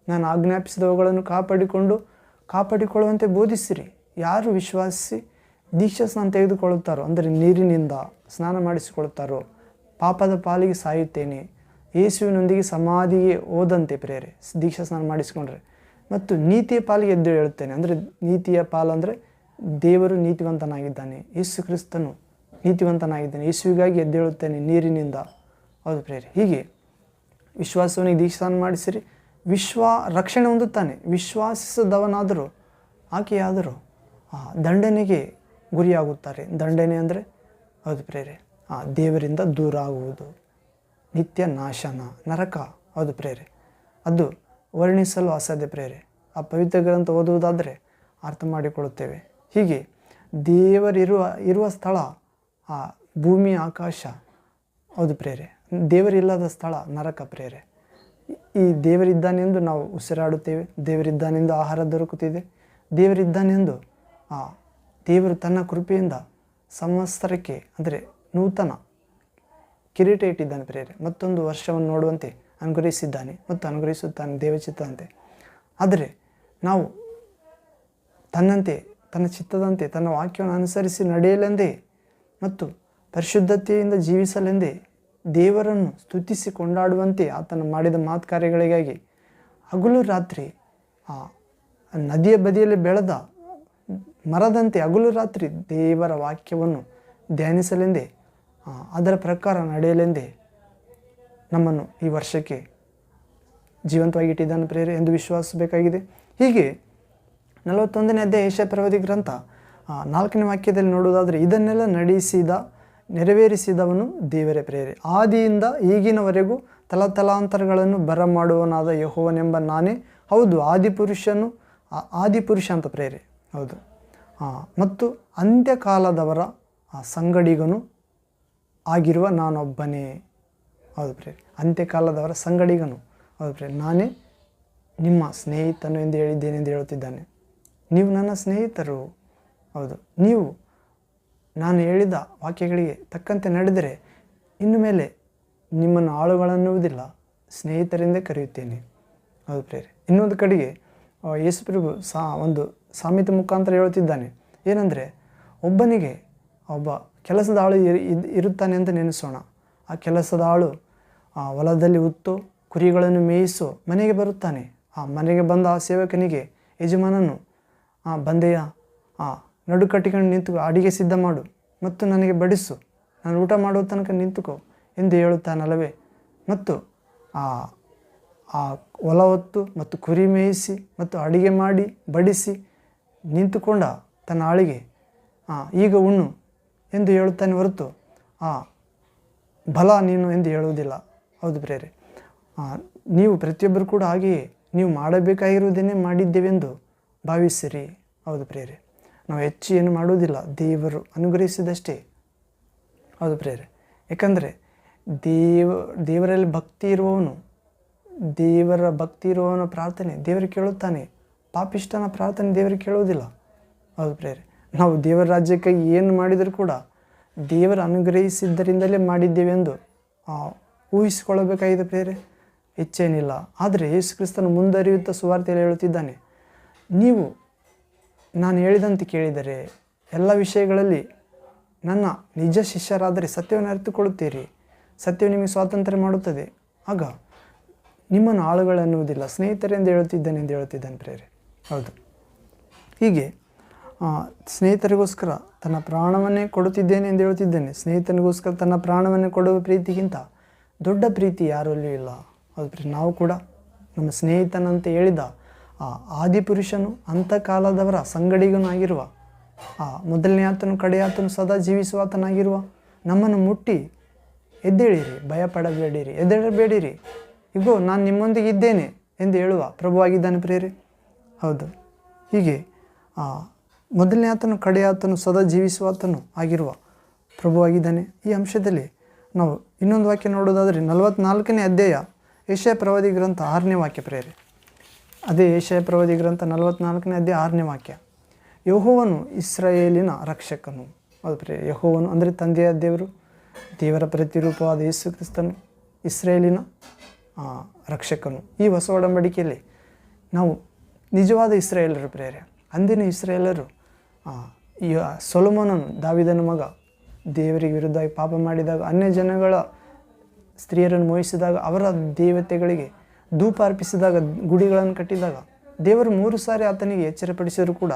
ನಾನು ಆಜ್ಞಾಪಿಸಿದವುಗಳನ್ನು ಕಾಪಾಡಿಕೊಳ್ಳುವಂತೆ ಬೋಧಿಸಿರಿ. ಯಾರು ವಿಶ್ವಾಸಿಸಿ ದೀಕ್ಷಾ ಸ್ನಾನ ತೆಗೆದುಕೊಳ್ಳುತ್ತಾರೋ, ಅಂದರೆ ನೀರಿನಿಂದ ಸ್ನಾನ ಮಾಡಿಸಿಕೊಳ್ಳುತ್ತಾರೋ, ಪಾಪದ ಪಾಲಿಗೆ ಸಾಯುತ್ತೇನೆ, ಯೇಸುವಿನೊಂದಿಗೆ ಸಮಾಧಿಗೆ ಹೋದಂತೆ ಪ್ರೇರೆ ದೀಕ್ಷಾ ಸ್ನಾನ ಮಾಡಿಸಿಕೊಂಡ್ರೆ, ಮತ್ತು ನೀತಿಯ ಪಾಲಿಗೆ ಎದ್ದು ಹೇಳುತ್ತೇನೆ. ಅಂದರೆ ನೀತಿಯ ಪಾಲು ಅಂದರೆ ದೇವರು ನೀತಿವಂತನಾಗಿದ್ದಾನೆ, ಯೇಸು ಕ್ರಿಸ್ತನು ನೀತಿವಂತನಾಗಿದ್ದಾನೆ, ಯೇಸುವಿಗಾಗಿ ಎದ್ದೇಳುತ್ತೇನೆ ನೀರಿನಿಂದ. ಹೌದು ಪ್ರೇರೆ, ಹೀಗೆ ವಿಶ್ವಾಸವನಿಗೆ ದೀಕ್ಷಾಸ್ನಾನ ಮಾಡಿಸಿರಿ, ರಕ್ಷಣೆ ಹೊಂದುತ್ತಾನೆ. ವಿಶ್ವಾಸಿಸದವನಾದರೂ ಆಕೆಯಾದರೂ ದಂಡನೆಗೆ ಗುರಿಯಾಗುತ್ತಾರೆ. ದಂಡನೆ ಅಂದರೆ ಹೌದು ಪ್ರೇರೆ, ದೇವರಿಂದ ದೂರ ಆಗುವುದು, ನಿತ್ಯ ನಾಶನ, ನರಕ. ಹೌದು ಪ್ರೇರೆ, ಅದು ವರ್ಣಿಸಲು ಅಸಾಧ್ಯ ಪ್ರೇರೆ. ಆ ಪವಿತ್ರ ಗ್ರಂಥ ಓದುವುದಾದರೆ ಅರ್ಥ ಮಾಡಿಕೊಳ್ಳುತ್ತೇವೆ. ಹೀಗೆ ಇರುವ ಸ್ಥಳ ಭೂಮಿ ಆಕಾಶ. ಹೌದು ಪ್ರೇರೆ, ದೇವರಿಲ್ಲದ ಸ್ಥಳ ನರಕ ಪ್ರೇರೆ. ಈ ದೇವರಿದ್ದಾನೆಂದು ನಾವು ಉಸಿರಾಡುತ್ತೇವೆ, ದೇವರಿದ್ದಾನೆಂದು ಆಹಾರ ದೊರಕುತ್ತಿದೆ, ದೇವರಿದ್ದಾನೆಂದು ದೇವರು ತನ್ನ ಕೃಪೆಯಿಂದ ಸಂವತ್ಸರಕ್ಕೆ ಅಂದರೆ ನೂತನ ಕಿರೀಟ ಇಟ್ಟಿದ್ದಾನೆ ಪ್ರೇರೆ. ಮತ್ತೊಂದು ವರ್ಷವನ್ನು ನೋಡುವಂತೆ ಅನುಗ್ರಹಿಸಿದ್ದಾನೆ ಮತ್ತು ಅನುಗ್ರಹಿಸುತ್ತಾನೆ ದೇವಚಿತ್ತದಂತೆ. ಆದರೆ ನಾವು ತನ್ನಂತೆ, ತನ್ನ ಚಿತ್ತದಂತೆ, ತನ್ನ ವಾಕ್ಯವನ್ನು ಅನುಸರಿಸಿ ನಡೆಯಲೆಂದೇ ಮತ್ತು ಪರಿಶುದ್ಧತೆಯಿಂದ ಜೀವಿಸಲೆಂದೇ ದೇವರನ್ನು ಸ್ತುತಿಸಿ ಕೊಂಡಾಡುವಂತೆ ಆತನು ಮಾಡಿದ ಮಾತು ಕಾರ್ಯಗಳಿಗಾಗಿ ಹಗಲು ರಾತ್ರಿ ನದಿಯ ಬದಿಯಲ್ಲಿ ಬೆಳೆದ ಮರದಂತೆ ಹಗಲು ರಾತ್ರಿ ದೇವರ ವಾಕ್ಯವನ್ನು ಧ್ಯಾನಿಸಲೆಂದೇ ಅದರ ಪ್ರಕಾರ ನಡೆಯಲೆಂದೇ ನಮ್ಮನ್ನು ಈ ವರ್ಷಕ್ಕೆ ಜೀವಂತವಾಗಿ ಇಟ್ಟಿದ್ದಾನೆ ಪ್ರೇರೆ ಎಂದು ವಿಶ್ವಾಸಿಸಬೇಕಾಗಿದೆ. ಹೀಗೆ 41ನೇ ಅಧ್ಯಾಯ ಯೆಶಾಯ ಪ್ರವಾದಿ ಗ್ರಂಥ 4ನೇ ವಾಕ್ಯದಲ್ಲಿ ನೋಡುವುದಾದರೆ, ಇದನ್ನೆಲ್ಲ ನೆರವೇರಿಸಿದವನು ದೇವರೇ ಪ್ರೇರೆ. ಆದಿಯಿಂದ ಈಗಿನವರೆಗೂ ತಲತಲಾಂತರಗಳನ್ನು ಬರಮಾಡುವನಾದ ಯೆಹೋವನೆಂಬ ನಾನೇ. ಹೌದು, ಆದಿಪುರುಷ ಅಂತ ಪ್ರೇರೆ. ಹೌದು, ಮತ್ತು ಅಂತ್ಯಕಾಲದವರ ಸಂಗಡಿಗನು ಆಗಿರುವ ನಾನೊಬ್ಬನೇ. ಹೌದು ಪ್ರೇರೆ, ಅಂತ್ಯಕಾಲದವರ ಸಂಗಡಿಗನು. ಹೌದು ಪ್ರೇರೆ, ನಾನೇ ನಿಮ್ಮ ಸ್ನೇಹಿತನು ಎಂದು ಹೇಳಿದ್ದೇನೆ ಎಂದು ಹೇಳುತ್ತಿದ್ದಾನೆ. ನೀವು ನನ್ನ ಸ್ನೇಹಿತರು. ಹೌದು, ನೀವು ನಾನು ಹೇಳಿದ ವಾಕ್ಯಗಳಿಗೆ ತಕ್ಕಂತೆ ನಡೆದರೆ ಇನ್ನು ಮೇಲೆ ನಿಮ್ಮನ್ನು ಆಳುಗಳನ್ನುವುದಿಲ್ಲ, ಸ್ನೇಹಿತರೆಂದೇ ಕರೆಯುತ್ತೇನೆ. ಹೌದು ಪ್ರೇರೆ. ಇನ್ನೊಂದು ಕಡೆಗೆ ಯೇಸುಪ್ರಭು ಒಂದು ಸಾಮೆತೆ ಮುಖಾಂತರ ಹೇಳುತ್ತಿದ್ದಾನೆ. ಏನಂದರೆ, ಒಬ್ಬನಿಗೆ ಒಬ್ಬ ಕೆಲಸದ ಆಳು ಇರುತ್ತಾನೆ ಅಂತ ನೆನೆಸೋಣ. ಆ ಕೆಲಸದ ಆಳು ಹೊಲದಲ್ಲಿ ಉತ್ತು ಕುರಿಗಳನ್ನು ಮೇಯಿಸೋ ಮನೆಗೆ ಬರುತ್ತಾನೆ. ಆ ಮನೆಗೆ ಬಂದ ಆ ಸೇವಕನಿಗೆ ಯಜಮಾನನು ಬಂದೆಯ ನಡುಕಟ್ಟಿಕೊಂಡು ನಿಂತುಕೋ, ಅಡಿಗೆ ಸಿದ್ಧ ಮಾಡು ಮತ್ತು ನನಗೆ ಬಡಿಸು, ನಾನು ಊಟ ಮಾಡುವ ತನಕ ನಿಂತುಕೋ ಎಂದು ಹೇಳುತ್ತಾನಲ್ಲವೇ. ಮತ್ತು ಹೊಲ ಹೊತ್ತು ಮತ್ತು ಕುರಿ ಮೇಯಿಸಿ ಮತ್ತು ಅಡಿಗೆ ಮಾಡಿ ಬಡಿಸಿ ನಿಂತುಕೊಂಡ ತನ್ನ ಆಳಿಗೆ ಈಗ ಉಣ್ಣು ಎಂದು ಹೇಳುತ್ತಾನೆ ಹೊರತು ಬಲ ನೀನು ಎಂದು ಹೇಳುವುದಿಲ್ಲ. ಹೌದು ಪ್ರೇರೆ, ನೀವು ಪ್ರತಿಯೊಬ್ಬರು ಕೂಡ ಹಾಗೆಯೇ ನೀವು ಮಾಡಬೇಕಾಗಿರುವುದನ್ನೇ ಮಾಡಿದ್ದೇವೆಂದು ಭಾವಿಸಿರಿ. ಹೌದು ಪ್ರೇರೆ, ನಾವು ಹೆಚ್ಚು ಏನು ಮಾಡುವುದಿಲ್ಲ, ದೇವರು ಅನುಗ್ರಹಿಸಿದಷ್ಟೇ. ಹೌದು ಪ್ರೇರೆ, ಏಕೆಂದರೆ ದೇವರಲ್ಲಿ ಭಕ್ತಿ ಇರುವವನು, ದೇವರ ಭಕ್ತಿ ಇರುವವನ ಪ್ರಾರ್ಥನೆ ದೇವರು ಕೇಳುತ್ತಾನೆ, ಪಾಪಿಷ್ಟನ ಪ್ರಾರ್ಥನೆ ದೇವರು ಕೇಳುವುದಿಲ್ಲ. ಹೌದು ಪ್ರೇರೆ, ನಾವು ದೇವರ ರಾಜ್ಯಕ್ಕಾಗಿ ಏನು ಮಾಡಿದರೂ ಕೂಡ ದೇವರು ಅನುಗ್ರಹಿಸಿದ್ದರಿಂದಲೇ ಮಾಡಿದ್ದೇವೆಂದು ಊಹಿಸಿಕೊಳ್ಳಬೇಕಾಗಿದೆ ಪ್ರೇರೆ, ಹೆಚ್ಚೇನಿಲ್ಲ. ಆದರೆ ಯೇಸು ಕ್ರಿಸ್ತನು ಮುಂದರಿಯುತ್ತಾ ಸುವಾರ್ತೆಯಲ್ಲಿ ಹೇಳುತ್ತಿದ್ದಾನೆ, ನೀವು ನಾನು ಹೇಳಿದಂತೆ ಕೇಳಿದರೆ ಎಲ್ಲ ವಿಷಯಗಳಲ್ಲಿ ನನ್ನ ನಿಜ ಶಿಷ್ಯರಾದರೆ ಸತ್ಯವನ್ನು ಅರಿತುಕೊಳ್ಳುತ್ತೀರಿ, ಸತ್ಯವು ನಿಮಗೆ ಸ್ವಾತಂತ್ರ್ಯ ಮಾಡುತ್ತದೆ, ಆಗ ನಿಮ್ಮನ್ನು ಆಳುಗಳನ್ನುವುದಿಲ್ಲ, ಸ್ನೇಹಿತರೆಂದು ಹೇಳುತ್ತಿದ್ದಾನೆ ಎಂದು ಹೇಳುತ್ತಿದ್ದಾನೆ ಪ್ರೇರೆ. ಹೌದು, ಹೀಗೆ ಸ್ನೇಹಿತರಿಗೋಸ್ಕರ ತನ್ನ ಪ್ರಾಣವನ್ನೇ ಕೊಡುತ್ತಿದ್ದೇನೆ ಎಂದು ಹೇಳುತ್ತಿದ್ದೇನೆ. ಸ್ನೇಹಿತನಿಗೋಸ್ಕರ ತನ್ನ ಪ್ರಾಣವನ್ನೇ ಕೊಡುವ ಪ್ರೀತಿಗಿಂತ ದೊಡ್ಡ ಪ್ರೀತಿ ಯಾರಲ್ಲೂ ಇಲ್ಲ. ಹೌದು ಪ್ರೇರೆ, ನಾವು ಕೂಡ ನಮ್ಮ ಸ್ನೇಹಿತನಂತೆ ಹೇಳಿದ ಆದಿಪುರುಷನು ಅಂತಕಾಲದವರ ಸಂಗಡಿಗನೂ ಆಗಿರುವ ಮೊದಲನೇ ಆತನು ಕಡೆಯಾತನು ಸದಾ ಜೀವಿಸುವಾತನಾಗಿರುವ ನಮ್ಮನ್ನು ಮುಟ್ಟಿ ಎದ್ದೇಳಿರಿ, ಭಯಪಡಬೇಡಿರಿ, ಎದ್ದೇಳಬೇಡಿರಿ, ಇಗೋ ನಾನು ನಿಮ್ಮೊಂದಿಗೆ ಇದ್ದೇನೆ ಎಂದು ಹೇಳುವ ಪ್ರಭುವಾಗಿದ್ದಾನೆ ಪ್ರೇರೆ. ಹೌದು, ಹೀಗೆ ಮೊದಲನೇ ಆತನು ಕಡೆಯಾತನು ಸದಾ ಜೀವಿಸುವಾತನು ಆಗಿರುವ ಪ್ರಭುವಾಗಿದ್ದಾನೆ. ಈ ಅಂಶದಲ್ಲಿ ನಾವು ಇನ್ನೊಂದು ವಾಕ್ಯ ನೋಡೋದಾದರೆ 44ನೇ ಅಧ್ಯಾಯ ಯೆಶಾಯ ಪ್ರವಾದಿ ಗ್ರಂಥ 6ನೇ ವಾಕ್ಯ ಪ್ರೇರೆ. ಅದೇ ಯೆಶಾಯ ಪ್ರವಾದಿ ಗ್ರಂಥ 44ನೇ ಅಧ್ಯಾಯ 6ನೇ ವಾಕ್ಯ. ಯೆಹೋವನು ಇಸ್ರಾಯೇಲಿನ ರಕ್ಷಕನು. ಹೌದು ಪ್ರೇರೆ, ಯೆಹೋವನು ಅಂದರೆ ತಂದೆಯ ದೇವರು, ದೇವರ ಪ್ರತಿರೂಪವಾದ ಯೇಸು ಕ್ರಿಸ್ತನು ಇಸ್ರಾಯೇಲಿನ ರಕ್ಷಕನು. ಈ ಹೊಸ ಒಡಂಬಡಿಕೆಯಲ್ಲಿ ನಾವು ನಿಜವಾದ ಇಸ್ರಾಯೇಲರು ಪ್ರೇರೆ. ಅಂದಿನ ಇಸ್ರಾಯೇಲರು ಸೊಲೊಮೋನನು, ದಾವೀದನ ಮಗ, ದೇವರಿಗೆ ವಿರುದ್ಧವಾಗಿ ಪಾಪ ಮಾಡಿದಾಗ, ಅನ್ಯ ಜನಗಳ ಸ್ತ್ರೀಯರನ್ನು ಮೋಹಿಸಿದಾಗ, ಅವರ ದೇವತೆಗಳಿಗೆ ಧೂಪ ಅರ್ಪಿಸಿದಾಗ, ಗುಡಿಗಳನ್ನು ಕಟ್ಟಿದಾಗ ದೇವರು 3 ಸಾರಿ ಆತನಿಗೆ ಎಚ್ಚರಪಡಿಸಿದರೂ ಕೂಡ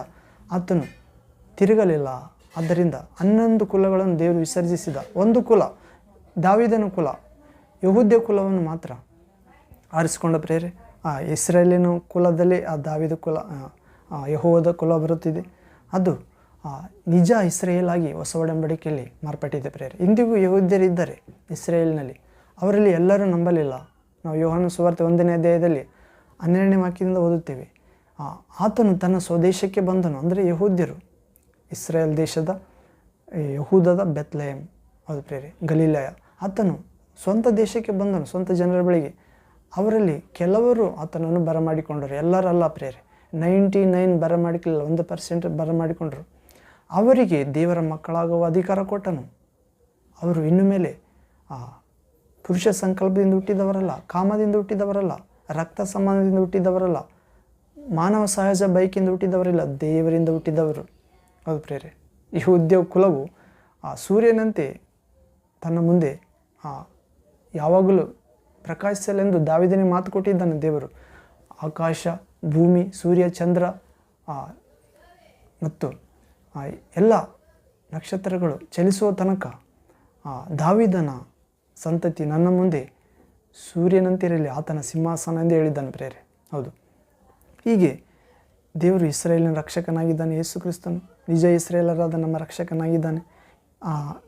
ಆತನು ತಿರುಗಲಿಲ್ಲ. ಆದ್ದರಿಂದ 11 ಕುಲಗಳನ್ನು ದೇವರು ವಿಸರ್ಜಿಸಿದ. ಒಂದು ಕುಲ, ದಾವೀದನ ಕುಲ, ಯಹೂದ್ಯ ಕುಲವನ್ನು ಮಾತ್ರ ಆರಿಸಿಕೊಂಡ ಪ್ರೇರೆ. ಇಸ್ರಾಯೇಲಿನ ಕುಲದಲ್ಲಿ ದಾವೀದ ಕುಲ ಯೆಹೋವದ ಕುಲ ಬರುತ್ತಿದೆ. ಅದು ನಿಜ ಇಸ್ರೇಲ್ ಆಗಿ ಹೊಸ ಒಡಂಬಡಿಕೆಯಲ್ಲಿ ಮಾರ್ಪಟ್ಟಿದೆ ಪ್ರೇರೆ. ಇಂದಿಗೂ ಯೆಹೂದ್ಯರಿದ್ದಾರೆ ಇಸ್ರೇಲ್ನಲ್ಲಿ, ಅವರಲ್ಲಿ ಎಲ್ಲರೂ ನಂಬಲಿಲ್ಲ. ನಾವು ಯೋಹಾನ ಸುವಾರ್ತೆ 1ನೇ ಅಧ್ಯಾಯದಲ್ಲಿ 12ನೇ ವಾಕ್ಯದಿಂದ ಓದುತ್ತೇವೆ. ಆತನು ತನ್ನ ಸ್ವದೇಶಕ್ಕೆ ಬಂದನು, ಅಂದರೆ ಯೆಹೂದ್ಯರು, ಇಸ್ರೇಲ್ ದೇಶದ ಯೆಹೂದದ ಬೆತ್ಲೆಹೇಮ್, ಅದು ಪ್ರೇರೆ, ಗಲಿಲಾಯ. ಆತನು ಸ್ವಂತ ದೇಶಕ್ಕೆ ಬಂದನು, ಸ್ವಂತ ಜನರ ಬಳಿಗೆ. ಅವರಲ್ಲಿ ಕೆಲವರು ಆತನನ್ನು ಬರಮಾಡಿಕೊಂಡರು, ಎಲ್ಲರಲ್ಲ ಪ್ರೇರೆ. 99 ಬರಮಾಡಿಕೊಳ್ಳಿಲ್ಲ, 1% ಬರಮಾಡಿಕೊಂಡರು. ಅವರಿಗೆ ದೇವರ ಮಕ್ಕಳಾಗುವ ಅಧಿಕಾರ ಕೊಟ್ಟನು. ಅವರು ಇನ್ನು ಮೇಲೆ ಪುರುಷ ಸಂಕಲ್ಪದಿಂದ ಹುಟ್ಟಿದವರಲ್ಲ, ಕಾಮದಿಂದ ಹುಟ್ಟಿದವರಲ್ಲ, ರಕ್ತ ಸಂಬಂಧದಿಂದ ಹುಟ್ಟಿದವರಲ್ಲ, ಮಾನವ ಸಹಜ ಬೈಕಿಂದ ಹುಟ್ಟಿದವರಿಲ್ಲ, ದೇವರಿಂದ ಹುಟ್ಟಿದವರು. ಹೌದು ಪ್ರೇರೆ. ಈ ಉದ್ಯೋಗ ಕುಲವು ಸೂರ್ಯನಂತೆ ತನ್ನ ಮುಂದೆ ಯಾವಾಗಲೂ ಪ್ರಕಾಶಿಸಲೆಂದು ದಾವೀದನಿಗೆ ಮಾತು ಕೊಟ್ಟಿದ್ದಾನೆ ದೇವರು. ಆಕಾಶ, ಭೂಮಿ, ಸೂರ್ಯ, ಚಂದ್ರ ಮತ್ತು ಎಲ್ಲ ನಕ್ಷತ್ರಗಳು ಚಲಿಸುವ ತನಕ ದಾವೀದನ ಸಂತತಿ ನನ್ನ ಮುಂದೆ ಸೂರ್ಯನಂತಿರಲಿ, ಆತನ ಸಿಂಹಾಸನ ಎಂದು ಹೇಳಿದ್ದಾನೆ ಪ್ರೇರೆ. ಹೌದು, ಹೀಗೆ ದೇವರು ಇಸ್ರಾಯೇಲಿನ ರಕ್ಷಕನಾಗಿದ್ದಾನೆ. ಯೇಸು ಕ್ರಿಸ್ತನು ನಿಜ ಇಸ್ರಾಯೇಲರಾದ ನಮ್ಮ ರಕ್ಷಕನಾಗಿದ್ದಾನೆ.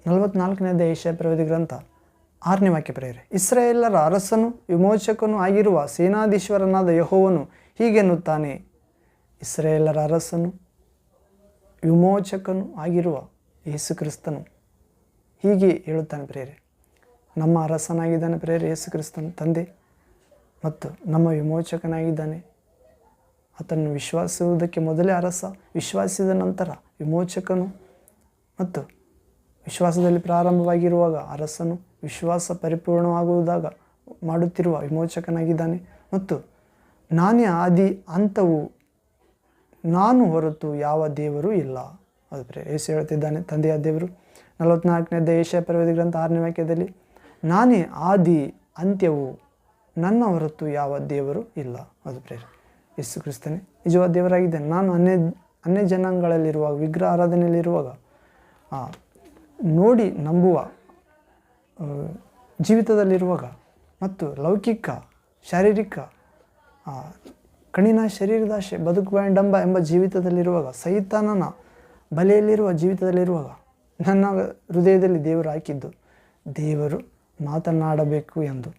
44ನೇ ಅಧ್ಯಾಯ ಯೆಶಾಯ ಪ್ರವಾದಿ ಗ್ರಂಥ 6ನೇ ವಾಕ್ಯ ಪ್ರೇರೆ. ಇಸ್ರಾಯೇಲರ ಅರಸನು ವಿಮೋಚಕನು ಆಗಿರುವ ಸೇನಾಧೀಶ್ವರನಾದ ಯೆಹೋವನು ಹೀಗೆನ್ನುತ್ತಾನೆ. ಇಸ್ರಾಯೇಲರ ಅರಸನು ವಿಮೋಚಕನು ಆಗಿರುವ ಯೇಸು ಕ್ರಿಸ್ತನು ಹೀಗೆ ಹೇಳುತ್ತಾನೆ ಪ್ರೇರೆ. ನಮ್ಮ ಅರಸನಾಗಿದ್ದಾನೆ ಪ್ರೇರೆ ಯೇಸು ಕ್ರಿಸ್ತನು, ತಂದೆ, ಮತ್ತು ನಮ್ಮ ವಿಮೋಚಕನಾಗಿದ್ದಾನೆ. ಆತನ್ನು ವಿಶ್ವಾಸುವುದಕ್ಕೆ ಮೊದಲೇ ಅರಸ, ವಿಶ್ವಾಸಿಸಿದ ನಂತರ ವಿಮೋಚಕನು, ಮತ್ತು ವಿಶ್ವಾಸದಲ್ಲಿ ಪ್ರಾರಂಭವಾಗಿರುವಾಗ ಅರಸನು, ವಿಶ್ವಾಸ ಪರಿಪೂರ್ಣವಾಗುವುದಾಗ ಮಾಡುತ್ತಿರುವ ವಿಮೋಚಕನಾಗಿದ್ದಾನೆ. ಮತ್ತು ನಾನೇ ಆದಿ ಅಂತವು, ನಾನು ಹೊರತು ಯಾವ ದೇವರು ಇಲ್ಲ. ಅದು ಪ್ರೇರೆ ಯೇಸು ಹೇಳ್ತಿದ್ದಾನೆ, ತಂದೆಯ ದೇವರು. 44ನೇ ಅಧ್ಯಾಯ ಯೆಶಾಯ ಪ್ರವಾದಿ ಗ್ರಂಥ 6ನೇ ವಾಕ್ಯದಲ್ಲಿ, ನಾನೇ ಆದಿ ಅಂತ್ಯವು, ನನ್ನ ಹೊರತು ಯಾವ ದೇವರು ಇಲ್ಲ. ಅದು ಪ್ರೇರೆ ಯೇಸು ಕ್ರಿಸ್ತನೇ ನಿಜವಾದ ದೇವರಾಗಿದ್ದೇನೆ. ನಾನು ಅನ್ಯ ಜನಾಂಗಗಳಲ್ಲಿರುವಾಗ, ವಿಗ್ರಹ ಆರಾಧನೆಯಲ್ಲಿರುವಾಗ ನೋಡಿ ನಂಬುವ ಜೀವಿತದಲ್ಲಿರುವಾಗ, ಮತ್ತು ಲೌಕಿಕ ಶಾರೀರಿಕ ಕಣ್ಣಿನ ಶರೀರದಾಶೆ, ಬದುಕುವ ಡಂಬ ಎಂಬ ಜೀವಿತದಲ್ಲಿರುವಾಗ, ಸೈತಾನನ ಬಲೆಯಲ್ಲಿರುವ ಜೀವಿತದಲ್ಲಿರುವಾಗ, ನನ್ನ ಹೃದಯದಲ್ಲಿ ದೇವರು ಹಾಕಿದ್ದು ದೇವರು ಮಾತನಾಡಬೇಕು ಎಂದು.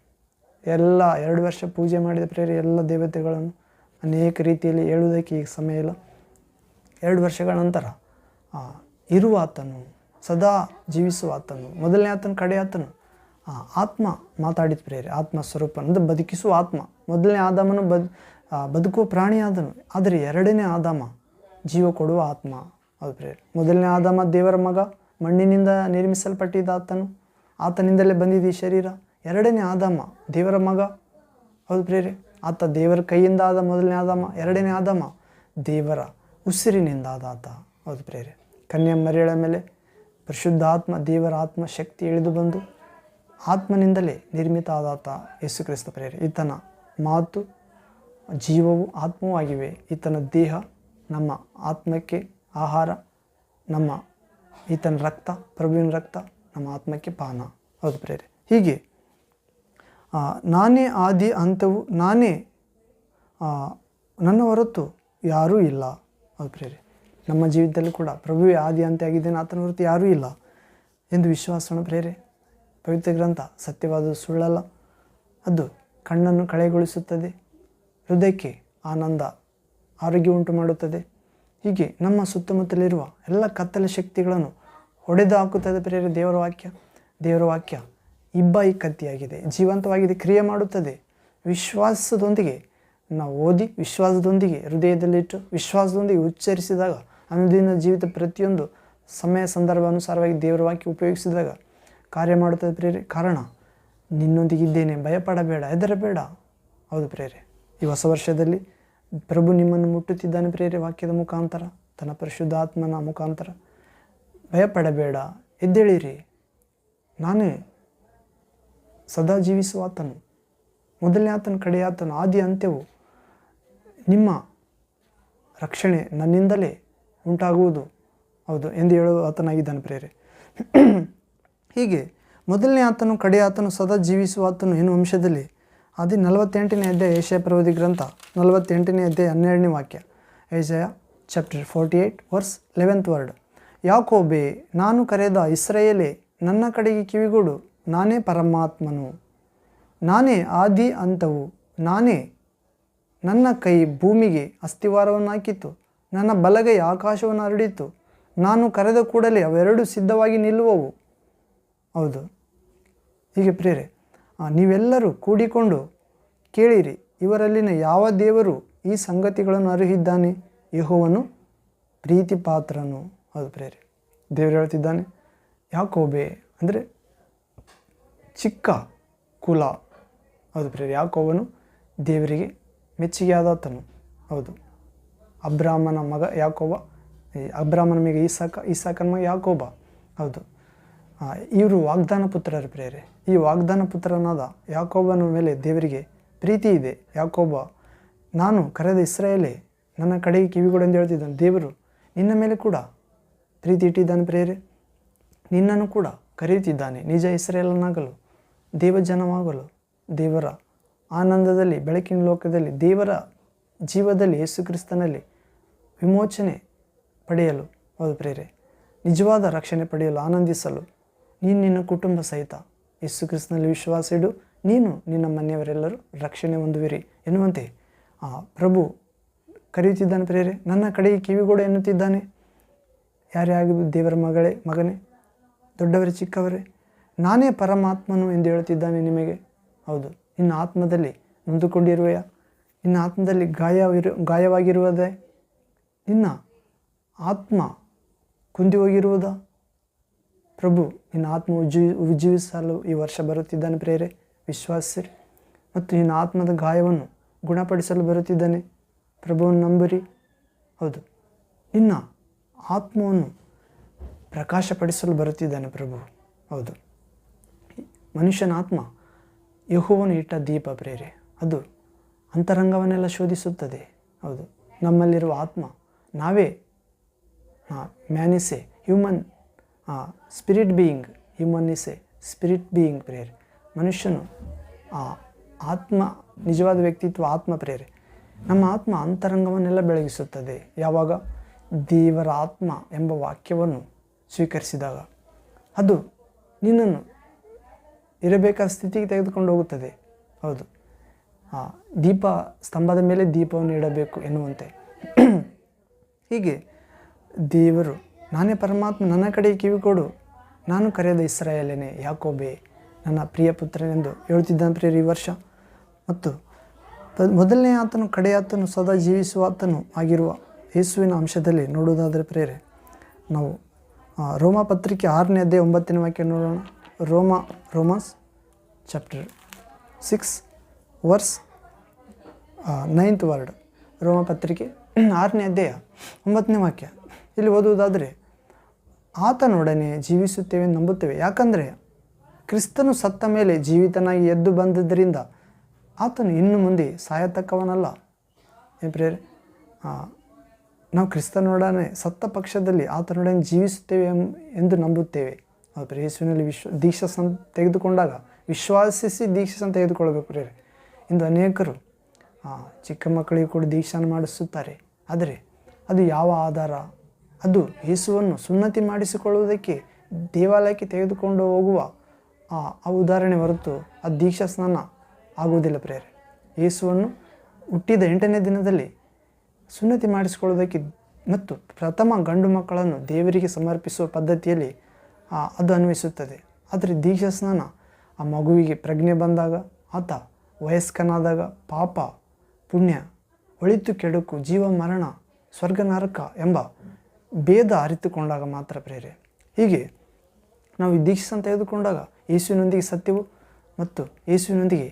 2 ವರ್ಷ ಪೂಜೆ ಮಾಡಿದ ಪ್ರೇರೆ ಎಲ್ಲ ದೇವತೆಗಳನ್ನು ಅನೇಕ ರೀತಿಯಲ್ಲಿ ಹೇಳುವುದಕ್ಕೆ ಈಗ ಸಮಯ ಇಲ್ಲ. 2 ವರ್ಷಗಳ ನಂತರ ಇರುವ ಆತನು, ಸದಾ ಜೀವಿಸುವ ಆತನು, ಮೊದಲನೇ ಆತನು, ಕಡೆ ಆತನು, ಆತ್ಮ ಮಾತಾಡಿದ ಪ್ರೇರೆ. ಆತ್ಮ ಸ್ವರೂಪ ಅಂದರೆ ಬದುಕಿಸುವ ಆತ್ಮ. ಮೊದಲನೇ ಆದಾಮನು ಬದುಕುವ ಪ್ರಾಣಿ ಆದನು, ಆದರೆ 2ನೇ ಆದಾಮ ಜೀವ ಕೊಡುವ ಆತ್ಮ. ಅದು ಪ್ರೇರೆ. ಮೊದಲನೇ ಆದಾಮ ದೇವರ ಮಗ, ಮಣ್ಣಿನಿಂದ ನಿರ್ಮಿಸಲ್ಪಟ್ಟಿದ್ದ ಆತನು, ಆತನಿಂದಲೇ ಬಂದಿದೆ ಈ ಶರೀರ. 2ನೇ ಆದಾಮ ದೇವರ ಮಗ. ಹೌದು ಪ್ರೇರೆ. ಆತ ದೇವರ ಕೈಯಿಂದ ಆದ ಮೊದಲನೇ ಆದಾಮ. 2ನೇ ಆದಾಮ ದೇವರ ಉಸಿರಿನಿಂದ ಆದ ಆತ. ಹೌದು ಪ್ರೇರೆ. ಕನ್ಯಾ ಮರಿಯಳ ಮೇಲೆ ಪರಿಶುದ್ಧ ಆತ್ಮ, ದೇವರ ಆತ್ಮ ಶಕ್ತಿ ಇಳಿದು ಬಂದು ಆತ್ಮನಿಂದಲೇ ನಿರ್ಮಿತ ಆದಾತ ಯೇಸು ಕ್ರಿಸ್ತ ಪ್ರೇರೆ. ಈತನ ಮಾತು ಜೀವವು ಆತ್ಮವೂ ಆಗಿವೆ. ಈತನ ದೇಹ ನಮ್ಮ ಆತ್ಮಕ್ಕೆ ಆಹಾರ, ಈತನ ರಕ್ತ, ಪ್ರಭುವಿನ ರಕ್ತ ನಮ್ಮ ಆತ್ಮಕ್ಕೆ ಪಾನ. ಹೌದು ಪ್ರೇರೆ. ಹೀಗೆ ನಾನೇ ಆದಿ ಅಂತವು, ನಾನೇ, ನನ್ನ ಹೊರತು ಯಾರೂ ಇಲ್ಲ. ಹೌದು ಪ್ರೇರೆ. ನಮ್ಮ ಜೀವಿತದಲ್ಲಿ ಕೂಡ ಪ್ರಭುವೇ ಆದಿ ಅಂತ್ಯ ಆಗಿದ್ದೇನೆ, ಆತನ ಹೊರತು ಯಾರೂ ಇಲ್ಲ ಎಂದು ವಿಶ್ವಾಸನ ಪ್ರೇರೆ. ಪವಿತ್ರ ಗ್ರಂಥ ಸತ್ಯವಾದ ಸುಳ್ಳಲ್ಲ. ಅದು ಕಣ್ಣನ್ನು ಕಳೆಗೊಳಿಸುತ್ತದೆ, ಹೃದಯಕ್ಕೆ ಆನಂದ, ಆರೋಗ್ಯ ಉಂಟು ಮಾಡುತ್ತದೆ. ಹೀಗೆ ನಮ್ಮ ಸುತ್ತಮುತ್ತಲಿರುವ ಎಲ್ಲ ಕತ್ತಲ ಶಕ್ತಿಗಳನ್ನು ಹೊಡೆದು ಹಾಕುತ್ತದೆ ಪ್ರೇರೆ ದೇವರ ವಾಕ್ಯ ಇಬ್ಬಾಯಿ ಕತ್ತಿಯಾಗಿದೆ, ಜೀವಂತವಾಗಿದೆ, ಕ್ರಿಯೆ ಮಾಡುತ್ತದೆ. ವಿಶ್ವಾಸದೊಂದಿಗೆ ನಾವು ಓದಿ, ವಿಶ್ವಾಸದೊಂದಿಗೆ ಹೃದಯದಲ್ಲಿಟ್ಟು, ವಿಶ್ವಾಸದೊಂದಿಗೆ ಉಚ್ಚರಿಸಿದಾಗ, ಅನುದಿನ ಜೀವಿತ ಪ್ರತಿಯೊಂದು ಸಮಯ ಸಂದರ್ಭ ಅನುಸಾರವಾಗಿ ದೇವರ ವಾಕ್ಯ ಉಪಯೋಗಿಸಿದಾಗ ಕಾರ್ಯ ಮಾಡುತ್ತದೆ ಪ್ರೇರೆ. ಕಾರಣ ನಿನ್ನೊಂದಿಗಿದ್ದೇನೆ, ಭಯಪಡಬೇಡ, ಹೆದರಬೇಡ. ಹೌದು ಪ್ರೇರೆ. ಈ ಹೊಸ ವರ್ಷದಲ್ಲಿ ಪ್ರಭು ನಿಮ್ಮನ್ನು ಮುಟ್ಟುತ್ತಿದ್ದಾನೆ ಪ್ರೇರೆ, ವಾಕ್ಯದ ಮುಖಾಂತರ, ತನ್ನ ಪರಿಶುದ್ಧ ಆತ್ಮನ ಮುಖಾಂತರ. ಭಯಪಡಬೇಡ, ಎದ್ದೇಳಿರಿ, ನಾನೇ ಸದಾ ಜೀವಿಸುವ ಆತನು, ಮೊದಲನೇ ಆತನು, ಕಡೆಯ ಆತನು, ಆದಿ ಅಂತ್ಯವು. ನಿಮ್ಮ ರಕ್ಷಣೆ ನನ್ನಿಂದಲೇ ಉಂಟಾಗುವುದು. ಹೌದು ಎಂದು ಹೇಳುವ ಆತನಾಗಿದ್ದಾನೆ ಪ್ರೇರೆ. ಹೀಗೆ ಮೊದಲನೇ ಆತನು, ಕಡೆಯ ಆತನು, ಸದಾ ಜೀವಿಸುವ ಆತನು ಎನ್ನುವ ಅಂಶದಲ್ಲಿ ಅದೇ 48ನೇ ಅಧ್ಯಾಯ ಯೆಶಾಯ ಪ್ರವಾದಿ ಗ್ರಂಥ 48ನೇ ಅಧ್ಯಾಯ 12ನೇ ವಾಕ್ಯ. ಐಸಾಯ ಚಾಪ್ಟರ್ 48 ವರ್ಸ್ 11th ವರ್ಡ್. ಯಾಕೋಬೆ, ನಾನು ಕರೆದ ಇಸ್ರಾಯೇಲೇ, ನನ್ನ ಕಡೆಗೆ ಕಿವಿಗೊಡು. ನಾನೇ ಪರಮಾತ್ಮನು, ನಾನೇ ಆದಿ ಅಂತವು, ನಾನೇ. ನನ್ನ ಕೈ ಭೂಮಿಗೆ ಅಸ್ತಿವಾರವನ್ನು ಹಾಕಿತು, ನನ್ನ ಬಲಗೈ ಆಕಾಶವನ್ನು ಹರಡಿತು. ನಾನು ಕರೆದ ಕೂಡಲೇ ಅವೆರಡು ಸಿದ್ಧವಾಗಿ ನಿಲ್ಲುವವು. ಹೌದು, ಹೀಗೆ ಪ್ರಿಯರೇ, ನೀವೆಲ್ಲರೂ ಕೂಡಿಕೊಂಡು ಕೇಳಿರಿ, ಇವರಲ್ಲಿನ ಯಾವ ದೇವರು ಈ ಸಂಗತಿಗಳನ್ನು ಅರಿಹಿದ್ದಾನೆ? ಯೆಹೋವನು ಪ್ರೀತಿ ಪಾತ್ರನು. ಹೌದು ಪ್ರಿಯರೇ, ದೇವರು ಹೇಳ್ತಿದ್ದಾನೆ, ಯಾಕೋಬೆ ಅಂದರೆ ಚಿಕ್ಕ ಕುಲ. ಹೌದು ಪ್ರಿಯರೇ, ಯಾಕೋಬನು ದೇವರಿಗೆ ಮೆಚ್ಚುಗೆಯಾದಾತನು. ಹೌದು, ಅಬ್ರಾಮನ ಮಗ ಯಾಕೋಬ, ಅಬ್ರಾಮನ ಮಗ ಈಸಾಕನ ಮಗ ಯಾಕೋಬ. ಹೌದು, ಇವರು ವಾಗ್ದಾನ ಪುತ್ರರು ಪ್ರಿಯರೇ. ಈ ವಾಗ್ದಾನ ಪುತ್ರನಾದ ಯಾಕೋಬನ ಮೇಲೆ ದೇವರಿಗೆ ಪ್ರೀತಿ ಇದೆ. ಯಾಕೋಬ, ನಾನು ಕರೆದ ಇಸ್ರಾಯೇಲೇ, ನನ್ನ ಕಡೆಗೆ ಕಿವಿಗೊಡು ಎಂದು ಹೇಳ್ತಿದ್ದಾನೆ. ದೇವರು ನಿನ್ನ ಮೇಲೆ ಕೂಡ ಪ್ರೀತಿ ಇಟ್ಟಿದ್ದಾನೆ ಪ್ರಿಯರೇ. ನಿನ್ನನ್ನು ಕೂಡ ಕರೆಯುತ್ತಿದ್ದಾನೆ ನಿಜ ಇಸ್ರಾಯೇಲನಾಗಲು, ದೇವಜನವಾಗಲು, ದೇವರ ಆನಂದದಲ್ಲಿ, ಬೆಳಕಿನ ಲೋಕದಲ್ಲಿ, ದೇವರ ಜೀವದಲ್ಲಿ, ಯೇಸು ಕ್ರಿಸ್ತನಲ್ಲಿ ವಿಮೋಚನೆ ಪಡೆಯಲು. ಹೌದು ಪ್ರಿಯರೇ, ನಿಜವಾದ ರಕ್ಷಣೆ ಪಡೆಯಲು, ಆನಂದಿಸಲು ನೀನು ನಿನ್ನ ಕುಟುಂಬ ಸಹಿತ ಯೇಸು ಕ್ರಿಸ್ತನಲ್ಲಿ ವಿಶ್ವಾಸ ಇಡು, ನೀನು ನಿನ್ನ ಮನೆಯವರೆಲ್ಲರೂ ರಕ್ಷಣೆ ಹೊಂದುವಿರಿ ಎನ್ನುವಂತೆ ಪ್ರಭು ಕರೆಯುತ್ತಿದ್ದಾನೆ ಪ್ರಿಯರೇ. ನನ್ನ ಕಡೆಗೆ ಕಿವಿಗೊಡು ಎನ್ನುತ್ತಿದ್ದಾನೆ. ಯಾರೇ ಆಗಿದ್ದು ದೇವರ ಮಗನೇ, ದೊಡ್ಡವರೇ ಚಿಕ್ಕವರೇ, ನಾನೇ ಪರಮಾತ್ಮನು ಎಂದು ಹೇಳುತ್ತಿದ್ದಾನೆ ನಿಮಗೆ. ಹೌದು, ನಿನ್ನ ಆತ್ಮದಲ್ಲಿ ನೊಂದುಕೊಂಡಿರುವೆಯಾ? ನಿನ್ನ ಆತ್ಮದಲ್ಲಿ ಗಾಯವಾಗಿರುವುದೇ? ನಿನ್ನ ಆತ್ಮ ಕುಂದಿ ಹೋಗಿರುವುದಾ? ಪ್ರಭು ನಿನ್ನ ಆತ್ಮ ಉಜ್ಜೀವಿಸಲು ಈ ವರ್ಷ ಬರುತ್ತಿದ್ದಾನೆ ಪ್ರಿಯರೇ, ವಿಶ್ವಾಸಿರಿ. ಮತ್ತು ನಿನ್ನ ಆತ್ಮದ ಗಾಯವನ್ನು ಗುಣಪಡಿಸಲು ಬರುತ್ತಿದ್ದಾನೆ. ಪ್ರಭುವನ್ನು ನಂಬಿರಿ. ಹೌದು, ನಿನ್ನ ಆತ್ಮವನ್ನು ಪ್ರಕಾಶಪಡಿಸಲು ಬರುತ್ತಿದ್ದಾನೆ ಪ್ರಭು. ಹೌದು, ಮನುಷ್ಯನ ಆತ್ಮ ಯೆಹೋವನು ಇಟ್ಟ ದೀಪ ಪ್ರಿಯರೇ, ಅದು ಅಂತರಂಗವನ್ನೆಲ್ಲ ಶೋಧಿಸುತ್ತದೆ. ಹೌದು, ನಮ್ಮಲ್ಲಿರುವ ಆತ್ಮ ನಾವೇ man is A human spirit being. Human is A spirit being ಪ್ರಿಯರೇ. ಮನುಷ್ಯನು ಆತ್ಮ, ನಿಜವಾದ ವ್ಯಕ್ತಿತ್ವ ಆತ್ಮ ಪ್ರಿಯರೇ. ನಮ್ಮ ಆತ್ಮ ಅಂತರಂಗವನ್ನೆಲ್ಲ ಬೆಳಗಿಸುತ್ತದೆ. ಯಾವಾಗ ದೇವರ ಆತ್ಮ ಎಂಬ ವಾಕ್ಯವನ್ನು ಸ್ವೀಕರಿಸಿದಾಗ ಅದು ನಿನ್ನನ್ನು ಇರಬೇಕಾದ ಸ್ಥಿತಿಗೆ ತೆಗೆದುಕೊಂಡು ಹೋಗುತ್ತದೆ. ಹೌದು, ದೀಪ ಸ್ತಂಭದ ಮೇಲೆ ದೀಪವನ್ನು ಇಡಬೇಕು ಎನ್ನುವಂತೆ ಹೀಗೆ ದೇವರು, ನಾನೇ ಪರಮಾತ್ಮ, ನನ್ನ ಕಡೆಗೆ ಕಿವಿಗೊಡು, ನಾನು ಕರೆದ ಇಸ್ರಾಯೇಲನೇ, ಯಾಕೋಬೆ ನನ್ನ ಪ್ರಿಯ ಪುತ್ರನೆಂದು ಹೇಳುತ್ತಿದ್ದಾನೆ ಪ್ರಿಯರೇ ಈ ವರ್ಷ. ಮತ್ತು ಮೊದಲನೇ ಆತನು, ಕಡೆಯ ಆತನು, ಸದಾ ಜೀವಿಸುವ ಆತನು ಆಗಿರುವ ಯೇಸುವಿನ ಅಂಶದಲ್ಲಿ ನೋಡುವುದಾದರೆ ಪ್ರಿಯರೇ, ನಾವು ರೋಮ ಪತ್ರಿಕೆ 6ನೇ ಅಧ್ಯಾಯ 9ನೇ ವಾಕ್ಯ ನೋಡೋಣ. Romans chapter 6 verse 9th word. ರೋಮ ಪತ್ರಿಕೆ 6ನೇ ಅಧ್ಯಾಯ 9ನೇ ವಾಕ್ಯ. ಇಲ್ಲಿ ಓದುವುದಾದರೆ, ಆತನೊಡನೆ ಜೀವಿಸುತ್ತೇವೆ ನಂಬುತ್ತೇವೆ, ಯಾಕಂದರೆ ಕ್ರಿಸ್ತನು ಸತ್ತ ಮೇಲೆ ಜೀವಿತನಾಗಿ ಎದ್ದು ಬಂದದ್ದರಿಂದ ಆತನು ಇನ್ನು ಮುಂದೆ ಸಾಯತಕ್ಕವನಲ್ಲ. ಪ್ರಿಯರೇ, ನಾವು ಕ್ರಿಸ್ತನೊಡನೆ ಸತ್ತ ಪಕ್ಷದಲ್ಲಿ ಆತನೊಡನೆ ಜೀವಿಸುತ್ತೇವೆ ಎಂದು ನಂಬುತ್ತೇವೆ. ಹೌದು, ಯೇಸುವಿನಲ್ಲಿ ದೀಕ್ಷಾಸ್ನಾನ ತೆಗೆದುಕೊಂಡಾಗ ವಿಶ್ವಾಸಿಸಿ ದೀಕ್ಷಾಸ್ನಾನ ತೆಗೆದುಕೊಳ್ಳಬೇಕು ಪ್ರಿಯರೇ. ಇಂದು ಅನೇಕರು ಚಿಕ್ಕ ಮಕ್ಕಳಿಗೆ ಕೂಡ ದೀಕ್ಷಾನ ಮಾಡಿಸುತ್ತಾರೆ. ಆದರೆ ಅದು ಯಾವ ಆಧಾರ? ಅದು ಯೇಸುವನ್ನು ಸುನ್ನತಿ ಮಾಡಿಸಿಕೊಳ್ಳುವುದಕ್ಕೆ ದೇವಾಲಯಕ್ಕೆ ತೆಗೆದುಕೊಂಡು ಹೋಗುವ ಆ ಉದಾಹರಣೆ ಹೊರತು ಅದು ದೀಕ್ಷಾಸ್ನಾನ ಆಗುವುದಿಲ್ಲ ಪ್ರಿಯರೇ. ಯೇಸುವನ್ನು ಹುಟ್ಟಿದ 8ನೇ ದಿನದಲ್ಲಿ ಸುನ್ನತಿ ಮಾಡಿಸಿಕೊಳ್ಳುವುದಕ್ಕೆ ಮತ್ತು ಪ್ರಥಮ ಗಂಡು ಮಕ್ಕಳನ್ನು ದೇವರಿಗೆ ಸಮರ್ಪಿಸುವ ಪದ್ಧತಿಯಲ್ಲಿ ಅದು ಅನ್ವಯಿಸುತ್ತದೆ. ಆದರೆ ದೀಕ್ಷಾಸ್ನಾನ ಆ ಮಗುವಿಗೆ ಪ್ರಜ್ಞೆ ಬಂದಾಗ, ಆತ ವಯಸ್ಕನಾದಾಗ, ಪಾಪ ಪುಣ್ಯ, ಒಳಿತು ಕೆಡುಕು, ಜೀವ ಮರಣ, ಸ್ವರ್ಗ ನರಕ ಎಂಬ ಭೇದ ಅರಿತುಕೊಂಡಾಗ ಮಾತ್ರ ಪ್ರಿಯರೇ. ಹೀಗೆ ನಾವು ಈ ದೀಕ್ಷೆಯನ್ನು ತೆಗೆದುಕೊಂಡಾಗ ಯೇಸುವಿನೊಂದಿಗೆ ಸತ್ಯವು ಮತ್ತು ಯೇಸುವಿನೊಂದಿಗೆ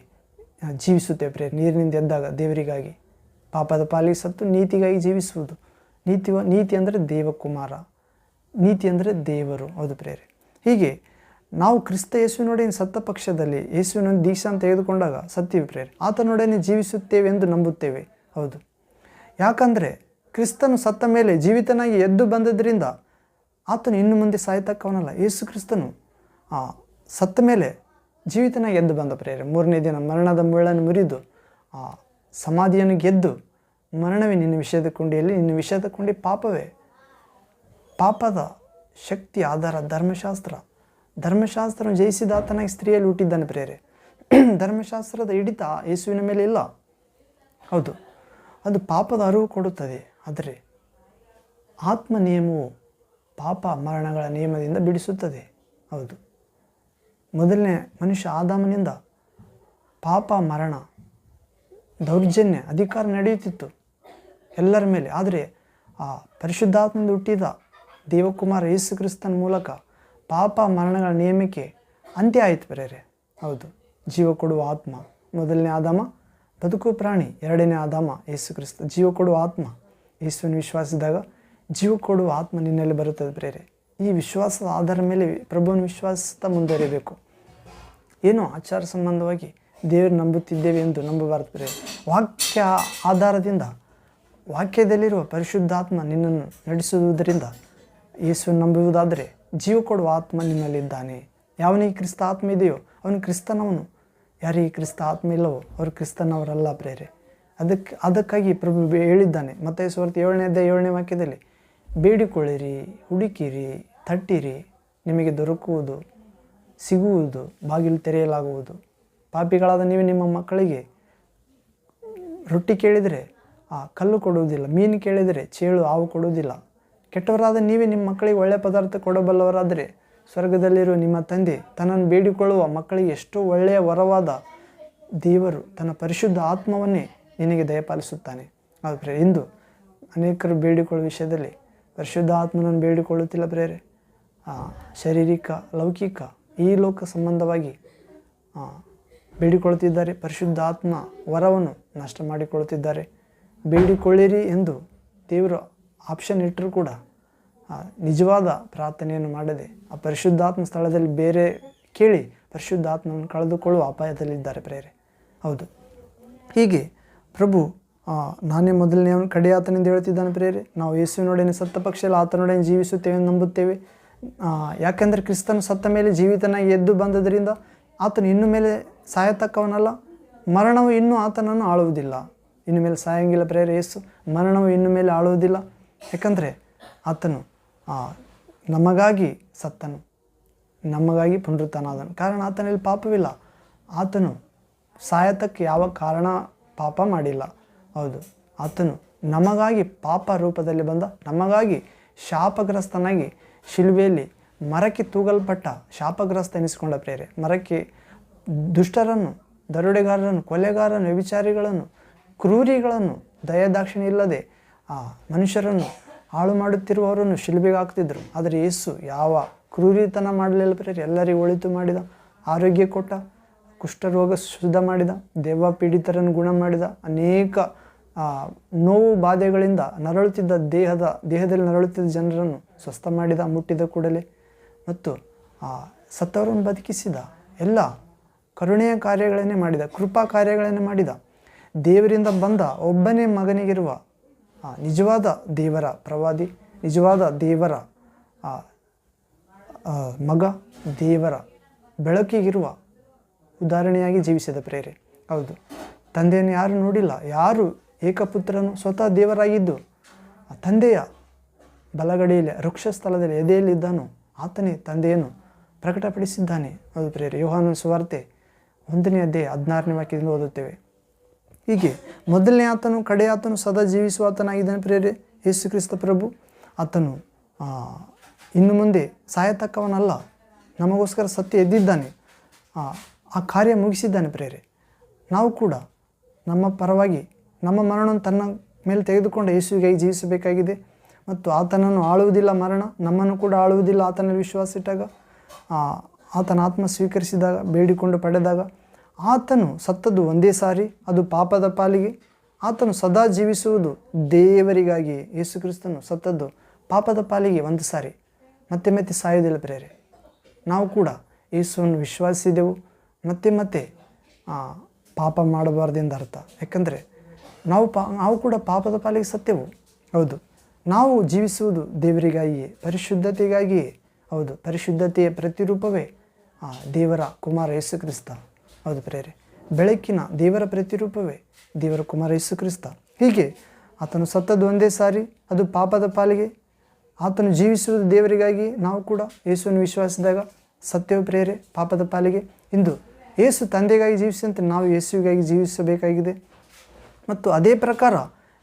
ಜೀವಿಸುತ್ತೇವೆ ಪ್ರಿಯರೇ. ನೀರಿನಿಂದ ಎದ್ದಾಗ ದೇವರಿಗಾಗಿ, ಪಾಪದ ಪಾಲಿಗೆ ಸತ್ತು ನೀತಿಗಾಗಿ ಜೀವಿಸುವುದು. ನೀತಿ ಅಂದರೆ ದೇವಕುಮಾರ, ನೀತಿ ಅಂದರೆ ದೇವರು. ಹೌದು ಪ್ರಿಯರೇ. ಹೀಗೆ ನಾವು ಕ್ರಿಸ್ತ ಯೇಸುವಿನೊಡನೆ ಸತ್ತ ಪಕ್ಷದಲ್ಲಿ ಯೇಸುವಿನೊಂದು ದೀಕ್ಷೆಯನ್ನು ತೆಗೆದುಕೊಂಡಾಗ ಸತ್ಯವೇ ಪ್ರಿಯರೇ, ಆತನೊಡನೆ ಜೀವಿಸುತ್ತೇವೆ ಎಂದು ನಂಬುತ್ತೇವೆ. ಹೌದು, ಯಾಕಂದರೆ ಕ್ರಿಸ್ತನು ಸತ್ತ ಮೇಲೆ ಜೀವಿತನಾಗಿ ಎದ್ದು ಬಂದದ್ರಿಂದ ಆತನು ಇನ್ನು ಮುಂದೆ ಸಾಯತಕ್ಕವನಲ್ಲ. ಯೇಸು ಕ್ರಿಸ್ತನು ಸತ್ತ ಮೇಲೆ ಜೀವಿತನಾಗಿ ಎದ್ದು ಬಂದ ಪ್ರಿಯರೇ. 3ನೇ ದಿನ ಮರಣದ ಮುಳ್ಳನ್ನು ಮುರಿದು ಸಮಾಧಿಯನ್ನು ಗೆದ್ದು ಮರಣವೇ ನಿನ್ನ ವಿಷಯದ ಕೊಂಡಿಯಲ್ಲಿ, ನಿನ್ನ ವಿಷಯದ ಕೊಂಡಿ ಪಾಪವೇ. ಪಾಪದ ಶಕ್ತಿ ಆಧಾರ ಧರ್ಮಶಾಸ್ತ್ರ ಜಯಿಸಿದ ಆತನಾಗಿ ಸ್ತ್ರೀಯಲ್ಲಿ ಹುಟ್ಟಿದ್ದಾನೆ ಪ್ರೇರೆ. ಧರ್ಮಶಾಸ್ತ್ರದ ಹಿಡಿತ ಯೇಸುವಿನ ಮೇಲೆ ಇಲ್ಲ. ಹೌದು, ಅದು ಪಾಪದ ಅರಿವು ಕೊಡುತ್ತದೆ. ಆದರೆ ಆತ್ಮ ನಿಯಮವು ಪಾಪ ಮರಣಗಳ ನಿಯಮದಿಂದ ಬಿಡಿಸುತ್ತದೆ. ಹೌದು, ಮೊದಲನೇ ಮನುಷ್ಯ ಆದಾಮನಿಂದ ಪಾಪ, ಮರಣ, ದೌರ್ಜನ್ಯ, ಅಧಿಕಾರ ನಡೆಯುತ್ತಿತ್ತು ಎಲ್ಲರ ಮೇಲೆ. ಆದರೆ ಆ ಪರಿಶುದ್ಧಾತ್ಮದಿಂದ ಹುಟ್ಟಿದ ದೇವಕುಮಾರ ಯೇಸು ಕ್ರಿಸ್ತನ ಮೂಲಕ ಪಾಪ ಮರಣಗಳ ನಿಯಮಕ್ಕೆ ಅಂತ್ಯ ಆಯಿತು ಪ್ರೇರೆ. ಹೌದು, ಜೀವ ಕೊಡುವ ಆತ್ಮ ಮೊದಲನೇ ಆದಾಮ, ಬದುಕು ಪ್ರಾಣಿ ಎರಡನೇ ಆದಾಮ ಯೇಸು ಕ್ರಿಸ್ತ. ಜೀವ ಕೊಡುವ ಆತ್ಮ, ಯೇಸುವಿನ ವಿಶ್ವಾಸಿಸಿದಾಗ ಜೀವ ಕೊಡುವ ಆತ್ಮ ನಿನ್ನಲ್ಲಿ ಬರುತ್ತದೆ ಪ್ರೇರೆ. ಈ ವಿಶ್ವಾಸದ ಆಧಾರದ ಮೇಲೆ ಪ್ರಭುವನ್ನು ವಿಶ್ವಾಸ ಮುಂದುವರಿಯಬೇಕು. ಏನೋ ಆಚಾರ ಸಂಬಂಧವಾಗಿ ದೇವರು ನಂಬುತ್ತಿದ್ದೇವೆ ಎಂದು ನಂಬಬಾರದು ಪ್ರೇರೆ. ವಾಕ್ಯ ಆಧಾರದಿಂದ, ವಾಕ್ಯದಲ್ಲಿರುವ ಪರಿಶುದ್ಧಾತ್ಮ ನಿನ್ನನ್ನು ನಡೆಸುವುದರಿಂದ ಯೇಸುವನ್ನು ನಂಬುವುದಾದರೆ ಜೀವ ಕೊಡುವ ಆತ್ಮ ನಿನ್ನಲ್ಲಿದ್ದಾನೆ. ಯಾವನಿಗೆ ಕ್ರಿಸ್ತ ಆತ್ಮ ಇದೆಯೋ ಅವನು ಕ್ರಿಸ್ತನವನು. ಯಾರಿಗೆ ಕ್ರಿಸ್ತ ಆತ್ಮ ಇಲ್ಲವೋ ಅವರು ಕ್ರಿಸ್ತನವರಲ್ಲ ಪ್ರೇರೆ. ಅದಕ್ಕಾಗಿ ಪ್ರಭು ಹೇಳಿದ್ದಾನೆ ಮತ್ತಾಯ ಸುವಾರ್ತೆ 7ನೇ ಅಧ್ಯಾಯ 7ನೇ ವಾಕ್ಯದಲ್ಲಿ, ಬೇಡಿಕೊಳ್ಳಿರಿ, ಹುಡುಕಿರಿ, ತಟ್ಟಿರಿ, ನಿಮಗೆ ದೊರಕುವುದು, ಸಿಗುವುದು, ಬಾಗಿಲು ತೆರೆಯಲಾಗುವುದು. ಪಾಪಿಗಳಾದ ನೀವು ನಿಮ್ಮ ಮಕ್ಕಳಿಗೆ ರೊಟ್ಟಿ ಕೇಳಿದರೆ ಕಲ್ಲು ಕೊಡುವುದಿಲ್ಲ, ಮೀನು ಕೇಳಿದರೆ ಚೇಳು ಹಾವು ಕೊಡುವುದಿಲ್ಲ. ಕೆಟ್ಟವರಾದ ನೀವೇ ನಿಮ್ಮ ಮಕ್ಕಳಿಗೆ ಒಳ್ಳೆಯ ಪದಾರ್ಥ ಕೊಡಬಲ್ಲವರಾದರೆ ಸ್ವರ್ಗದಲ್ಲಿರುವ ನಿಮ್ಮ ತಂದೆ ತನ್ನನ್ನು ಬೇಡಿಕೊಳ್ಳುವ ಮಕ್ಕಳಿಗೆ ಎಷ್ಟೋ ಒಳ್ಳೆಯ ವರವಾದ ದೇವರು ತನ್ನ ಪರಿಶುದ್ಧ ಆತ್ಮವನ್ನೇ ನಿನಗೆ ದಯಪಾಲಿಸುತ್ತಾನೆ. ಆದರೆ ಇಂದು ಅನೇಕರು ಬೇಡಿಕೊಳ್ಳುವ ವಿಷಯದಲ್ಲಿ ಪರಿಶುದ್ಧ ಆತ್ಮನನ್ನು ಬೇಡಿಕೊಳ್ಳುತ್ತಿಲ್ಲ ಪ್ರೇರೆ. ಶಾರೀರಿಕ, ಲೌಕಿಕ, ಈ ಲೋಕ ಸಂಬಂಧವಾಗಿ ಬೇಡಿಕೊಳ್ಳುತ್ತಿದ್ದಾರೆ. ಪರಿಶುದ್ಧ ಆತ್ಮ ವರವನ್ನು ನಷ್ಟ ಮಾಡಿಕೊಳ್ಳುತ್ತಿದ್ದಾರೆ. ಬೇಡಿಕೊಳ್ಳಿರಿ ಎಂದು ದೇವರು ಆಪ್ಷನ್ ಇಟ್ಟರೂ ಕೂಡ ನಿಜವಾದ ಪ್ರಾರ್ಥನೆಯನ್ನು ಮಾಡದೆ ಆ ಪರಿಶುದ್ಧಾತ್ಮ ಸ್ಥಳದಲ್ಲಿ ಬೇರೆ ಕೇಳಿ ಪರಿಶುದ್ಧಾತ್ಮವನ್ನು ಕಳೆದುಕೊಳ್ಳುವ ಅಪಾಯದಲ್ಲಿದ್ದಾರೆ ಪ್ರೇರೆ. ಹೌದು, ಹೀಗೆ ಪ್ರಭು ನಾನೇ ಮೊದಲನೆಯವನು ಕಡೆಯಾತನೆಂದು ಹೇಳ್ತಿದ್ದಾನೆ ಪ್ರೇರೆ. ನಾವು ಯೇಸುವಿನೊಡನೆ ಸತ್ತ ಪಕ್ಷದಲ್ಲಿ ಆತನೊಡನೆ ಜೀವಿಸುತ್ತೇವೆ ಎಂದು ನಂಬುತ್ತೇವೆ. ಯಾಕೆಂದರೆ ಕ್ರಿಸ್ತನು ಸತ್ತ ಮೇಲೆ ಜೀವಿತನಾಗಿ ಎದ್ದು ಬಂದದರಿಂದ ಆತನು ಇನ್ನು ಮೇಲೆ ಸಾಯತಕ್ಕವನಲ್ಲ. ಮರಣವು ಇನ್ನೂ ಆತನನ್ನು ಆಳುವುದಿಲ್ಲ. ಇನ್ನು ಮೇಲೆ ಸಾಯಂಗಿಲ್ಲ ಪ್ರೇರೆ. ಯೇಸು ಮರಣವು ಇನ್ನು ಮೇಲೆ ಆಳುವುದಿಲ್ಲ. ಯಾಕಂದರೆ ಆತನು ನಮಗಾಗಿ ಸತ್ತನು, ನಮಗಾಗಿ ಪುನರುತ್ಥಾನಾದನು. ಕಾರಣ ಆತನಲ್ಲಿ ಪಾಪವಿಲ್ಲ. ಆತನು ಸಾಯತಕ್ಕೆ ಯಾವ ಕಾರಣ ಪಾಪ ಮಾಡಿಲ್ಲ. ಹೌದು, ಆತನು ನಮಗಾಗಿ ಪಾಪ ರೂಪದಲ್ಲಿ ಬಂದ, ನಮಗಾಗಿ ಶಾಪಗ್ರಸ್ತನಾಗಿ ಶಿಲುಬೆಯಲ್ಲಿ ಮರಕ್ಕೆ ತೂಗಲ್ಪಟ್ಟ ಶಾಪಗ್ರಸ್ತ ಎನಿಸಿಕೊಂಡ ಪ್ರೇರೆ. ಮರಕ್ಕೆ ದುಷ್ಟರನ್ನು, ದರೋಡೆಗಾರರನ್ನು, ಕೊಲೆಗಾರರನ್ನು, ವ್ಯಭಿಚಾರಿಗಳನ್ನು, ಕ್ರೂರಿಗಳನ್ನು, ದಯಾದಾಕ್ಷಿಣ್ಯ ಇಲ್ಲದೆ ಮನುಷ್ಯರನ್ನು ಹಾಳು ಮಾಡುತ್ತಿರುವವರನ್ನು ಶಿಲುಬೆಗೆ ಹಾಕ್ತಿದ್ರು. ಆದರೆ ಯೇಸು ಯಾವ ಕ್ರೂರಿತನ ಮಾಡಲಿಲ್ಲ ಪ್ರೇರೆ. ಎಲ್ಲರಿಗೂ ಒಳಿತು ಮಾಡಿದ, ಆರೋಗ್ಯ ಕೊಟ್ಟ, ಕುಷ್ಠರೋಗ ಶುದ್ಧ ಮಾಡಿದ, ದೆವ್ವ ಪೀಡಿತರನ್ನು ಗುಣ ಮಾಡಿದ, ಅನೇಕ ನೋವು ಬಾಧೆಗಳಿಂದ ನರಳುತ್ತಿದ್ದ ದೇಹದಲ್ಲಿ ನರಳುತ್ತಿದ್ದ ಜನರನ್ನು ಸ್ವಸ್ಥ ಮಾಡಿದ ಮುಟ್ಟಿದ ಕೂಡಲೇ, ಮತ್ತು ಸತ್ತವರನ್ನು ಬದುಕಿಸಿದ. ಎಲ್ಲ ಕರುಣೆಯ ಕಾರ್ಯಗಳನ್ನೇ ಮಾಡಿದ, ಕೃಪಾ ಕಾರ್ಯಗಳನ್ನೇ ಮಾಡಿದ. ದೇವರಿಂದ ಬಂದ ಒಬ್ಬನೇ ಮಗನಿಗಿರುವ ನಿಜವಾದ ದೇವರ ಪ್ರವಾದಿ, ನಿಜವಾದ ದೇವರ ಮಗ, ದೇವರ ಬೆಳಕಿಗಿರುವ ಉದಾಹರಣೆಯಾಗಿ ಜೀವಿಸಿದ ಪ್ರೇರೆ. ಹೌದು, ತಂದೆಯನ್ನು ಯಾರು ನೋಡಿಲ್ಲ, ಯಾರು ಏಕಪುತ್ರನು ಸ್ವತಃ ದೇವರಾಗಿದ್ದು ತಂದೆಯ ಬಲಗಡೆಯಲ್ಲಿ ವೃಕ್ಷ ಸ್ಥಳದಲ್ಲಿ ಎದೆಯಲ್ಲಿದ್ದಾನೋ ಆತನೇ ತಂದೆಯನ್ನು ಪ್ರಕಟಪಡಿಸಿದ್ದಾನೆ. ಹೌದು ಪ್ರೇರೆ. ಯೋಹಾನನ ಸುವಾರ್ತೆ 1ನೇ ಅಧ್ಯಾಯ 16ನೇ ವಾಕ್ಯದಿಂದ ಓದುತ್ತೇವೆ. ಹೀಗೆ ಮೊದಲನೇ ಆತನು, ಕಡೆ ಆತನು, ಸದಾ ಜೀವಿಸುವ ಆತನಾಗಿದ್ದಾನೆ ಪ್ರೇರೆ ಯೇಸು ಕ್ರಿಸ್ತ ಪ್ರಭು. ಆತನು ಇನ್ನು ಮುಂದೆ ಸಾಯತಕ್ಕವನಲ್ಲ, ನಮಗೋಸ್ಕರ ಸತ್ಯ ಎದ್ದಿದ್ದಾನೆ, ಆ ಕಾರ್ಯ ಮುಗಿಸಿದ್ದಾನೆ ಪ್ರೇರೆ. ನಾವು ಕೂಡ ನಮ್ಮ ಪರವಾಗಿ ನಮ್ಮ ಮರಣವನ್ನು ತನ್ನ ಮೇಲೆ ತೆಗೆದುಕೊಂಡು ಯೇಸುವಿಗಾಗಿ ಜೀವಿಸಬೇಕಾಗಿದೆ. ಮತ್ತು ಆತನನ್ನು ಆಳುವುದಿಲ್ಲ ಮರಣ, ನಮ್ಮನ್ನು ಕೂಡ ಆಳುವುದಿಲ್ಲ. ಆತನಲ್ಲಿ ವಿಶ್ವಾಸ ಇಟ್ಟಾಗ, ಆತನ ಆತ್ಮ ಸ್ವೀಕರಿಸಿದಾಗ, ಬೇಡಿಕೊಂಡು ಪಡೆದಾಗ, ಆತನು ಸತ್ತದ್ದು ಒಂದೇ ಸಾರಿ, ಅದು ಪಾಪದ ಪಾಲಿಗೆ. ಆತನು ಸದಾ ಜೀವಿಸುವುದು ದೇವರಿಗಾಗಿ. ಯೇಸು ಕ್ರಿಸ್ತನು ಸತ್ತದ್ದು ಪಾಪದ ಪಾಲಿಗೆ ಒಂದು ಸಾರಿ, ಮತ್ತೆ ಮತ್ತೆ ಸಾಯುವುದಿಲ್ಲ ಪ್ರೇರೆ. ನಾವು ಕೂಡ ಯೇಸುವನ್ನು ವಿಶ್ವಾಸಿಸಿದೆವು, ಮತ್ತೆ ಪಾಪ ಮಾಡಬಾರ್ದೆಂದು ಅರ್ಥ. ಯಾಕಂದರೆ ನಾವು ಕೂಡ ಪಾಪದ ಪಾಲಿಗೆ ಸತ್ಯವು. ಹೌದು, ನಾವು ಜೀವಿಸುವುದು ದೇವರಿಗಾಗಿಯೇ, ಪರಿಶುದ್ಧತೆಗಾಗಿಯೇ. ಹೌದು, ಪರಿಶುದ್ಧತೆಯ ಪ್ರತಿರೂಪವೇ ದೇವರ ಕುಮಾರ ಯೇಸು ಕ್ರಿಸ್ತ. ಹೌದು ಪ್ರೇರೆ, ಬೆಳಕಿನ ದೇವರ ಪ್ರತಿರೂಪವೇ ದೇವರ ಕುಮಾರ ಯೇಸು ಕ್ರಿಸ್ತ. ಹೀಗೆ ಆತನು ಸತ್ತದ್ದು ಒಂದೇ ಸಾರಿ, ಅದು ಪಾಪದ ಪಾಲಿಗೆ. ಆತನು ಜೀವಿಸುವುದು ದೇವರಿಗಾಗಿ. ನಾವು ಕೂಡ ಯೇಸುವನ್ನು ವಿಶ್ವಾಸಿಸಿದಾಗ ಸತ್ಯವೇ ಪ್ರಿಯರೇ ಪಾಪದ ಪಾಲಿಗೆ. ಇಂದು ಯೇಸು ತಂದೆಗಾಗಿ ಜೀವಿಸಿದಂತೆ ನಾವು ಯೇಸುವಿಗಾಗಿ ಜೀವಿಸಬೇಕಾಗಿದೆ. ಮತ್ತು ಅದೇ ಪ್ರಕಾರ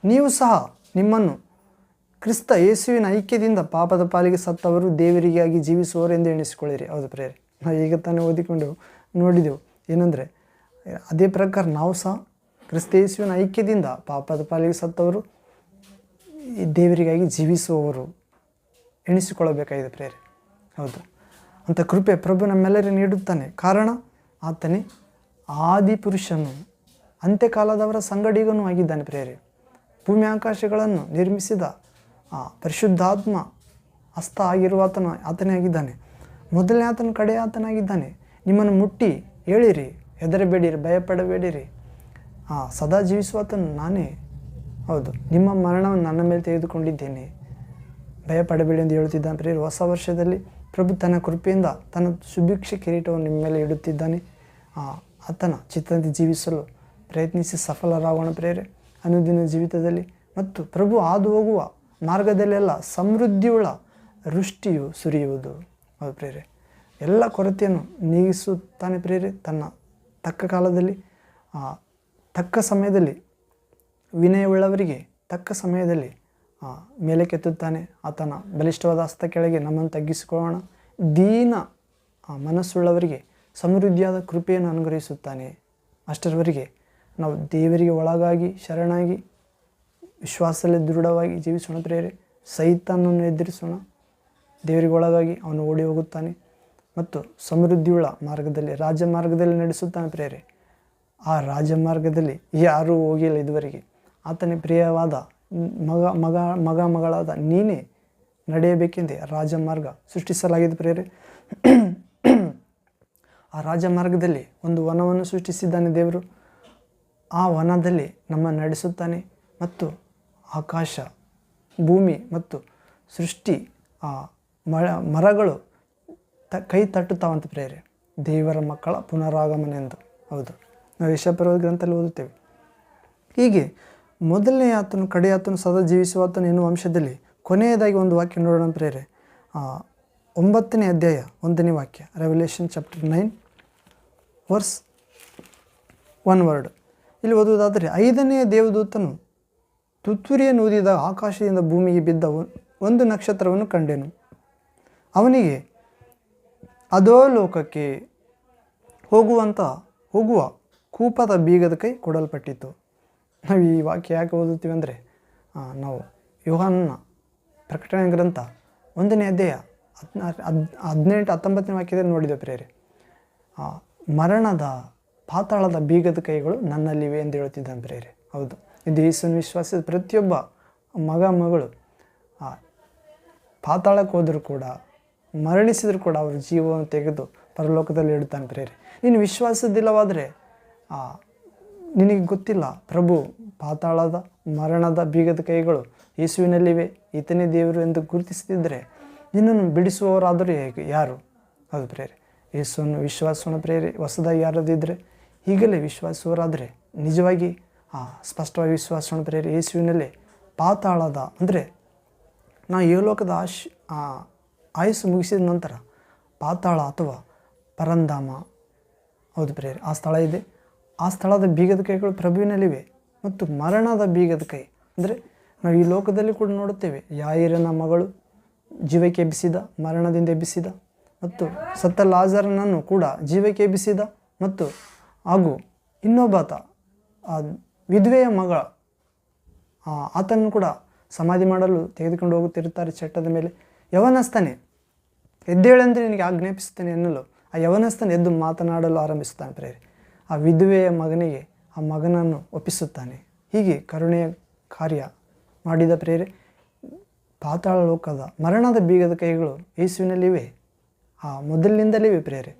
ನೀವು ಸಹ ನಿಮ್ಮನ್ನು ಕ್ರಿಸ್ತ ಯೇಸುವಿನ ಐಕ್ಯದಿಂದ ಪಾಪದ ಪಾಲಿಗೆ ಸತ್ತವರು ದೇವರಿಗಾಗಿ ಜೀವಿಸುವವರು ಎಂದು ಎಣಿಸಿಕೊಳ್ಳಿರಿ. ಹೌದು ಪ್ರಿಯರೇ, ನಾವು ಈಗ ತಾನೇ ಓದಿಕೊಂಡು ನೋಡಿದೆವು. ಏನಂದರೆ ಅದೇ ಪ್ರಕಾರ ನಾವು ಸಹ ಕ್ರಿಸ್ತ ಯೇಸುವಿನ ಐಕ್ಯದಿಂದ ಪಾಪದ ಪಾಲಿಗೆ ಸತ್ತವರು ದೇವರಿಗಾಗಿ ಜೀವಿಸುವವರು ಎಣಿಸಿಕೊಳ್ಳಬೇಕಾಗಿದೆ ಪ್ರಿಯರೇ. ಹೌದು, ಅಂಥ ಕೃಪೆ ಪ್ರಭು ನಮ್ಮೆಲ್ಲರೂ ನೀಡುತ್ತಾನೆ. ಕಾರಣ ಆತನೇ ಆದಿಪುರುಷನು, ಅಂತ್ಯಕಾಲದವರ ಸಂಗಡಿಗನೂ ಆಗಿದ್ದಾನೆ ಪ್ರಿಯರೇ. ಭೂಮಿ ಆಕಾಶಗಳನ್ನು ನಿರ್ಮಿಸಿದ ಪರಿಶುದ್ಧಾತ್ಮ ಹಸ್ತ ಆಗಿರುವ ಆತನೇ ಆಗಿದ್ದಾನೆ. ಮೊದಲನೇ ಆತನ ಕಡೆ ಆತನಾಗಿದ್ದಾನೆ. ನಿಮ್ಮನ್ನು ಮುಟ್ಟಿ ಹೇಳಿರಿ, ಹೆದರಬೇಡಿರಿ, ಭಯಪಡಬೇಡಿರಿ, ಸದಾ ಜೀವಿಸುವಾತನು ನಾನೇ. ಹೌದು, ನಿಮ್ಮ ಮರಣವನ್ನು ನನ್ನ ಮೇಲೆ ತೆಗೆದುಕೊಂಡಿದ್ದೇನೆ, ಭಯಪಡಬೇಡಿ ಎಂದು ಹೇಳುತ್ತಿದ್ದಾನೆ ಪ್ರಿಯರೇ. ಹೊಸ ವರ್ಷದಲ್ಲಿ ಪ್ರಭು ತನ್ನ ಕೃಪೆಯಿಂದ ತನ್ನ ಸುಭಿಕ್ಷ ಕಿರೀಟವನ್ನು ನಿಮ್ಮ ಮೇಲೆ ಇಡುತ್ತಿದ್ದಾನೆ. ಆತನ ಚಿತ್ತದಂತೆ ಜೀವಿಸಲು ಪ್ರಯತ್ನಿಸಿ ಸಫಲರಾಗೋಣ ಪ್ರಿಯರೇ ಅನುದಿನ ಜೀವಿತದಲ್ಲಿ. ಮತ್ತು ಪ್ರಭು ಹಾದು ಹೋಗುವ ಮಾರ್ಗದಲ್ಲೆಲ್ಲ ಸಮೃದ್ಧಿಯುಳ್ಳ ವೃಷ್ಟಿಯು ಸುರಿಯುವುದು. ಹೌದು ಪ್ರಿಯರೇ, ಎಲ್ಲ ಕೊರತೆಯನ್ನು ನೀಗಿಸುತ್ತಾನೆ ಪ್ರಿಯರೇ. ತನ್ನ ತಕ್ಕ ಕಾಲದಲ್ಲಿ ತಕ್ಕ ಸಮಯದಲ್ಲಿ ವಿನಯವುಳ್ಳವರಿಗೆ ತಕ್ಕ ಸಮಯದಲ್ಲಿ ಮೇಲೆ ಕೆತ್ತುತ್ತಾನೆ. ಆತನ ಬಲಿಷ್ಠವಾದ ಹಸ್ತ ಕೆಳಗೆ ನಮ್ಮನ್ನು ತಗ್ಗಿಸಿಕೊಳ್ಳೋಣ. ದೀನ ಮನಸ್ಸುಳ್ಳವರಿಗೆ ಸಮೃದ್ಧಿಯಾದ ಕೃಪೆಯನ್ನು ಅನುಗ್ರಹಿಸುತ್ತಾನೆ. ಅಷ್ಟರವರೆಗೆ ನಾವು ದೇವರಿಗೆ ಒಳಗಾಗಿ ಶರಣಾಗಿ ವಿಶ್ವಾಸದಲ್ಲಿ ದೃಢವಾಗಿ ಜೀವಿಸೋಣ ಪ್ರಿಯರೇ. ಸೈತಾನನ್ನು ಎದುರಿಸೋಣ. ದೇವರಿಗೆ ಒಳಗಾಗಿ ಅವನು ಓಡಿ ಹೋಗುತ್ತಾನೆ ಮತ್ತು ಸಮೃದ್ಧಿಯುಳ್ಳ ಮಾರ್ಗದಲ್ಲಿ ರಾಜಮಾರ್ಗದಲ್ಲಿ ನಡೆಸುತ್ತಾನೆ ಪ್ರಿಯರೇ. ಆ ರಾಜಮಾರ್ಗದಲ್ಲಿ ಯಾರೂ ಹೋಗಿಲ್ಲ ಇದುವರೆಗೆ. ಆತನೇ ಪ್ರಿಯವಾದ ಮಗಳಾದ ನೀನೇ ನಡೆಯಬೇಕೆಂದೇ ರಾಜಮಾರ್ಗ ಸೃಷ್ಟಿಸಲಾಗಿದೆ ಪ್ರಿಯರೇ. ಆ ರಾಜಮಾರ್ಗದಲ್ಲಿ ಒಂದು ವನವನ್ನು ಸೃಷ್ಟಿಸಿದ್ದಾನೆ ದೇವರು. ಆ ವನದಲ್ಲಿ ನಮ್ಮನ್ನು ನಡೆಸುತ್ತಾನೆ ಮತ್ತು ಆಕಾಶ, ಭೂಮಿ ಮತ್ತು ಸೃಷ್ಟಿ ಮರಗಳು ಕೈ ತಟ್ಟುತ್ತಾವಂತ ಪ್ರಿಯರೇ, ದೇವರ ಮಕ್ಕಳ ಪುನರಾಗಮನ ಎಂದು. ಹೌದು, ನಾವು ಯಶಪರ್ವದ ಗ್ರಂಥದಲ್ಲಿ ಓದುತ್ತೇವೆ. ಹೀಗೆ ಮೊದಲನೇ ಆತನು, ಕಡೆ ಆತನು, ಸದಾ ಜೀವಿಸುವ ಆತನು ಎನ್ನುವ ಅಂಶದಲ್ಲಿ ಕೊನೆಯದಾಗಿ ಒಂದು ವಾಕ್ಯ ನೋಡೋಣ ಪ್ರಿಯರೇ. 9ನೇ ಅಧ್ಯಾಯ 1ನೇ ವಾಕ್ಯ, ರೆವಲ್ಯೂಷನ್ ಚಾಪ್ಟರ್ 9 ವರ್ಸ್ 1 ವರ್ಡ್. ಇಲ್ಲಿ ಓದುವುದಾದರೆ, 5ನೇ ದೇವದೂತನು ತುತ್ತೂರಿಯನ್ನು ಊದಿದ ಆಕಾಶದಿಂದ ಭೂಮಿಗೆ ಬಿದ್ದ ಒಂದು ನಕ್ಷತ್ರವನ್ನು ಕಂಡೆನು. ಅವನಿಗೆ ಅಧೋಲೋಕಕ್ಕೆ ಹೋಗುವ ಕೂಪದ ಬೀಗದ ಕೈ ಕೊಡಲ್ಪಟ್ಟಿತು. ನಾವು ಈ ವಾಕ್ಯ ಯಾಕೆ ಓದುತ್ತೀವಿ ಅಂದರೆ, ನಾವು ಯೋಹಾನನ ಪ್ರಕಟಣೆ ಗ್ರಂಥ 1ನೇ ಅಧ್ಯಾಯ 18-19ನೇ ವಾಕ್ಯದಲ್ಲಿ ನೋಡಿದ್ದೇವೆ ಪ್ರಿಯರೇ. ಮರಣದ ಪಾತಾಳದ ಬೀಗದ ಕೈಗಳು ನನ್ನಲ್ಲಿವೆ ಎಂದು ಹೇಳುತ್ತಿದ್ದಾನೆ ಪ್ರಿಯರೇ. ಹೌದು, ಇದು ಯೇಸುವನ್ನು ವಿಶ್ವಾಸಿಸಿದ ಪ್ರತಿಯೊಬ್ಬ ಮಗಳು ಪಾತಾಳಕ್ಕೆ ಹೋದರೂ ಕೂಡ, ಮರಣಿಸಿದರೂ ಕೂಡ ಅವರು ಜೀವವನ್ನು ತೆಗೆದು ಪರಲೋಕದಲ್ಲಿ ಇಡುತ್ತಾನೆ ಪ್ರಿಯರೇ. ನೀನು ವಿಶ್ವಾಸದಿಲ್ಲವಾದರೆ ನಿನಗೆ ಗೊತ್ತಿಲ್ಲ. ಪ್ರಭು ಪಾತಾಳದ ಮರಣದ ಬೀಗದ ಕೈಗಳು ಯೇಸುವಿನಲ್ಲಿವೆ, ಈತನೇ ದೇವರು ಎಂದು ಗುರುತಿಸದಿದ್ದರೆ ನಿನ್ನನ್ನು ಬಿಡಿಸುವವರಾದರೂ ಯಾರು? ಹೌದು ಪ್ರಿಯರೇ, ಯೇಸುವನ್ನು ವಿಶ್ವಾಸೋಣ ಪ್ರಿಯರೇ. ಹೊಸದಾಗಿ ಯಾರದಿದ್ದರೆ ಈಗಲೇ ವಿಶ್ವಾಸುವರಾದರೆ ನಿಜವಾಗಿ ಸ್ಪಷ್ಟವಾಗಿ ವಿಶ್ವಾಸೋಣ ಪ್ರಿಯರೇ. ಯೇಸುವಿನಲ್ಲೇ ಪಾತಾಳದ ಅಂದರೆ ನಾವು ಈ ಲೋಕದ ಆಯುಸ್ಸು ಮುಗಿಸಿದ ನಂತರ ಪಾತಾಳ ಅಥವಾ ಪರಂಧಾಮ, ಹೌದು ಪ್ರಿಯರೇ, ಆ ಸ್ಥಳ ಇದೆ. ಆ ಸ್ಥಳದ ಬೀಗದ ಕೈಗಳು ಪ್ರಭುವಿನಲ್ಲಿವೆ. ಮತ್ತು ಮರಣದ ಬೀಗದ ಕೈ ಅಂದರೆ ನಾವು ಈ ಲೋಕದಲ್ಲಿ ಕೂಡ ನೋಡುತ್ತೇವೆ. ಯಾಯಿರನ ಮಗಳು ಜೀವಕ್ಕೆ ಎಬ್ಬಿಸಿದ, ಮರಣದಿಂದ ಎಬ್ಬಿಸಿದ, ಮತ್ತು ಸತ್ತ ಲಾಜರನನ್ನು ಕೂಡ ಜೀವಕ್ಕೆ ಎಬ್ಬಿಸಿದ, ಮತ್ತು ಹಾಗೂ ಇನ್ನೊಬ್ಬಾತ ವಿಧವೆಯ ಮಗ, ಆತನ್ನು ಕೂಡ ಸಮಾಧಿ ಮಾಡಲು ತೆಗೆದುಕೊಂಡು ಹೋಗುತ್ತಿರುತ್ತಾರೆ ಚಟ್ಟದ ಮೇಲೆ. ಯವನಸ್ಥನೇ ಎದ್ದೇಳೆಂದರೆ ನಿನಗೆ ಆಜ್ಞಾಪಿಸುತ್ತೇನೆ ಎನ್ನಲು ಆ ಯವನಸ್ಥನೇ ಎದ್ದು ಮಾತನಾಡಲು ಆರಂಭಿಸುತ್ತಾನೆ ಪ್ರಿಯರೇ. ಆ ವಿಧವೆಯ ಮಗನಿಗೆ ಆ ಮಗನನ್ನು ಒಪ್ಪಿಸುತ್ತಾನೆ. ಹೀಗೆ ಕರುಣೆಯ ಕಾರ್ಯ ಮಾಡಿದ ಪ್ರಿಯರೇ. ಪಾತಾಳ ಲೋಕದ ಮರಣದ ಬೀಗದ ಕೈಗಳು ಯೇಸುವಿನಲ್ಲಿವೆ, ಮೊದಲಿನಿಂದಲಿವೆ ಪ್ರಿಯರೇ.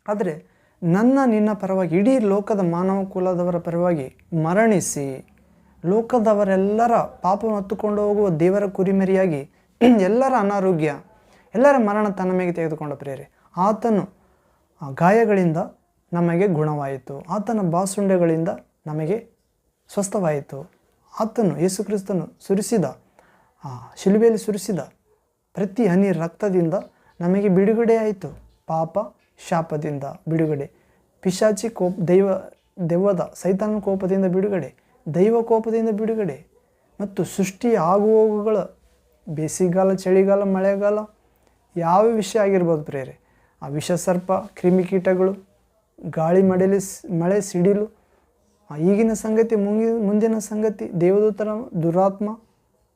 ಆದರೆ ನಿನ್ನ ಪರವಾಗಿ, ಇಡೀ ಲೋಕದ ಮಾನವ ಕುಲದವರ ಪರವಾಗಿ ಮರಣಿಸಿ ಲೋಕದವರೆಲ್ಲರ ಪಾಪವನ್ನು ಹೊತ್ತುಕೊಂಡು ಹೋಗುವ ದೇವರ ಕುರಿಮರಿಯಾಗಿ ಎಲ್ಲರ ಅನಾರೋಗ್ಯ, ಎಲ್ಲರ ಮರಣ ತನ್ನ ಮೇಲೆ ತೆಗೆದುಕೊಂಡ ಪ್ರಿಯರೇ. ಆತನು ಗಾಯಗಳಿಂದ ನಮಗೆ ಗುಣವಾಯಿತು, ಆತನ ಬಾಸುಂಡೆಗಳಿಂದ ನಮಗೆ ಸ್ವಸ್ಥವಾಯಿತು. ಆತನು ಯೇಸು ಕ್ರಿಸ್ತನು ಸುರಿಸಿದ ಶಿಲುಬೆಯಲ್ಲಿ ಸುರಿಸಿದ ಪ್ರತಿ ಹನಿ ರಕ್ತದಿಂದ ನಮಗೆ ಬಿಡುಗಡೆ ಆಯಿತು. ಪಾಪ ಶಾಪದಿಂದ ಬಿಡುಗಡೆ, ಪಿಶಾಚಿ ದೆವ್ವದ ಸೈತಾನನ ಕೋಪದಿಂದ ಬಿಡುಗಡೆ, ದೈವ ಕೋಪದಿಂದ ಬಿಡುಗಡೆ ಮತ್ತು ಸೃಷ್ಟಿ ಆಗುವವುಗಳ ಬೇಸಿಗೆಗಾಲ, ಚಳಿಗಾಲ, ಮಳೆಗಾಲ ಯಾವ ವಿಷಯ ಆಗಿರ್ಬೋದು ಪ್ರೇರೆ, ಆ ವಿಷಸರ್ಪ, ಕ್ರಿಮಿಕೀಟಗಳು, ಗಾಳಿ ಮಳೆ ಸಿಡಿಲು, ಈಗಿನ ಸಂಗತಿ, ಮುಂದಿನ ಸಂಗತಿ, ದೇವದೂತರ, ದುರಾತ್ಮ,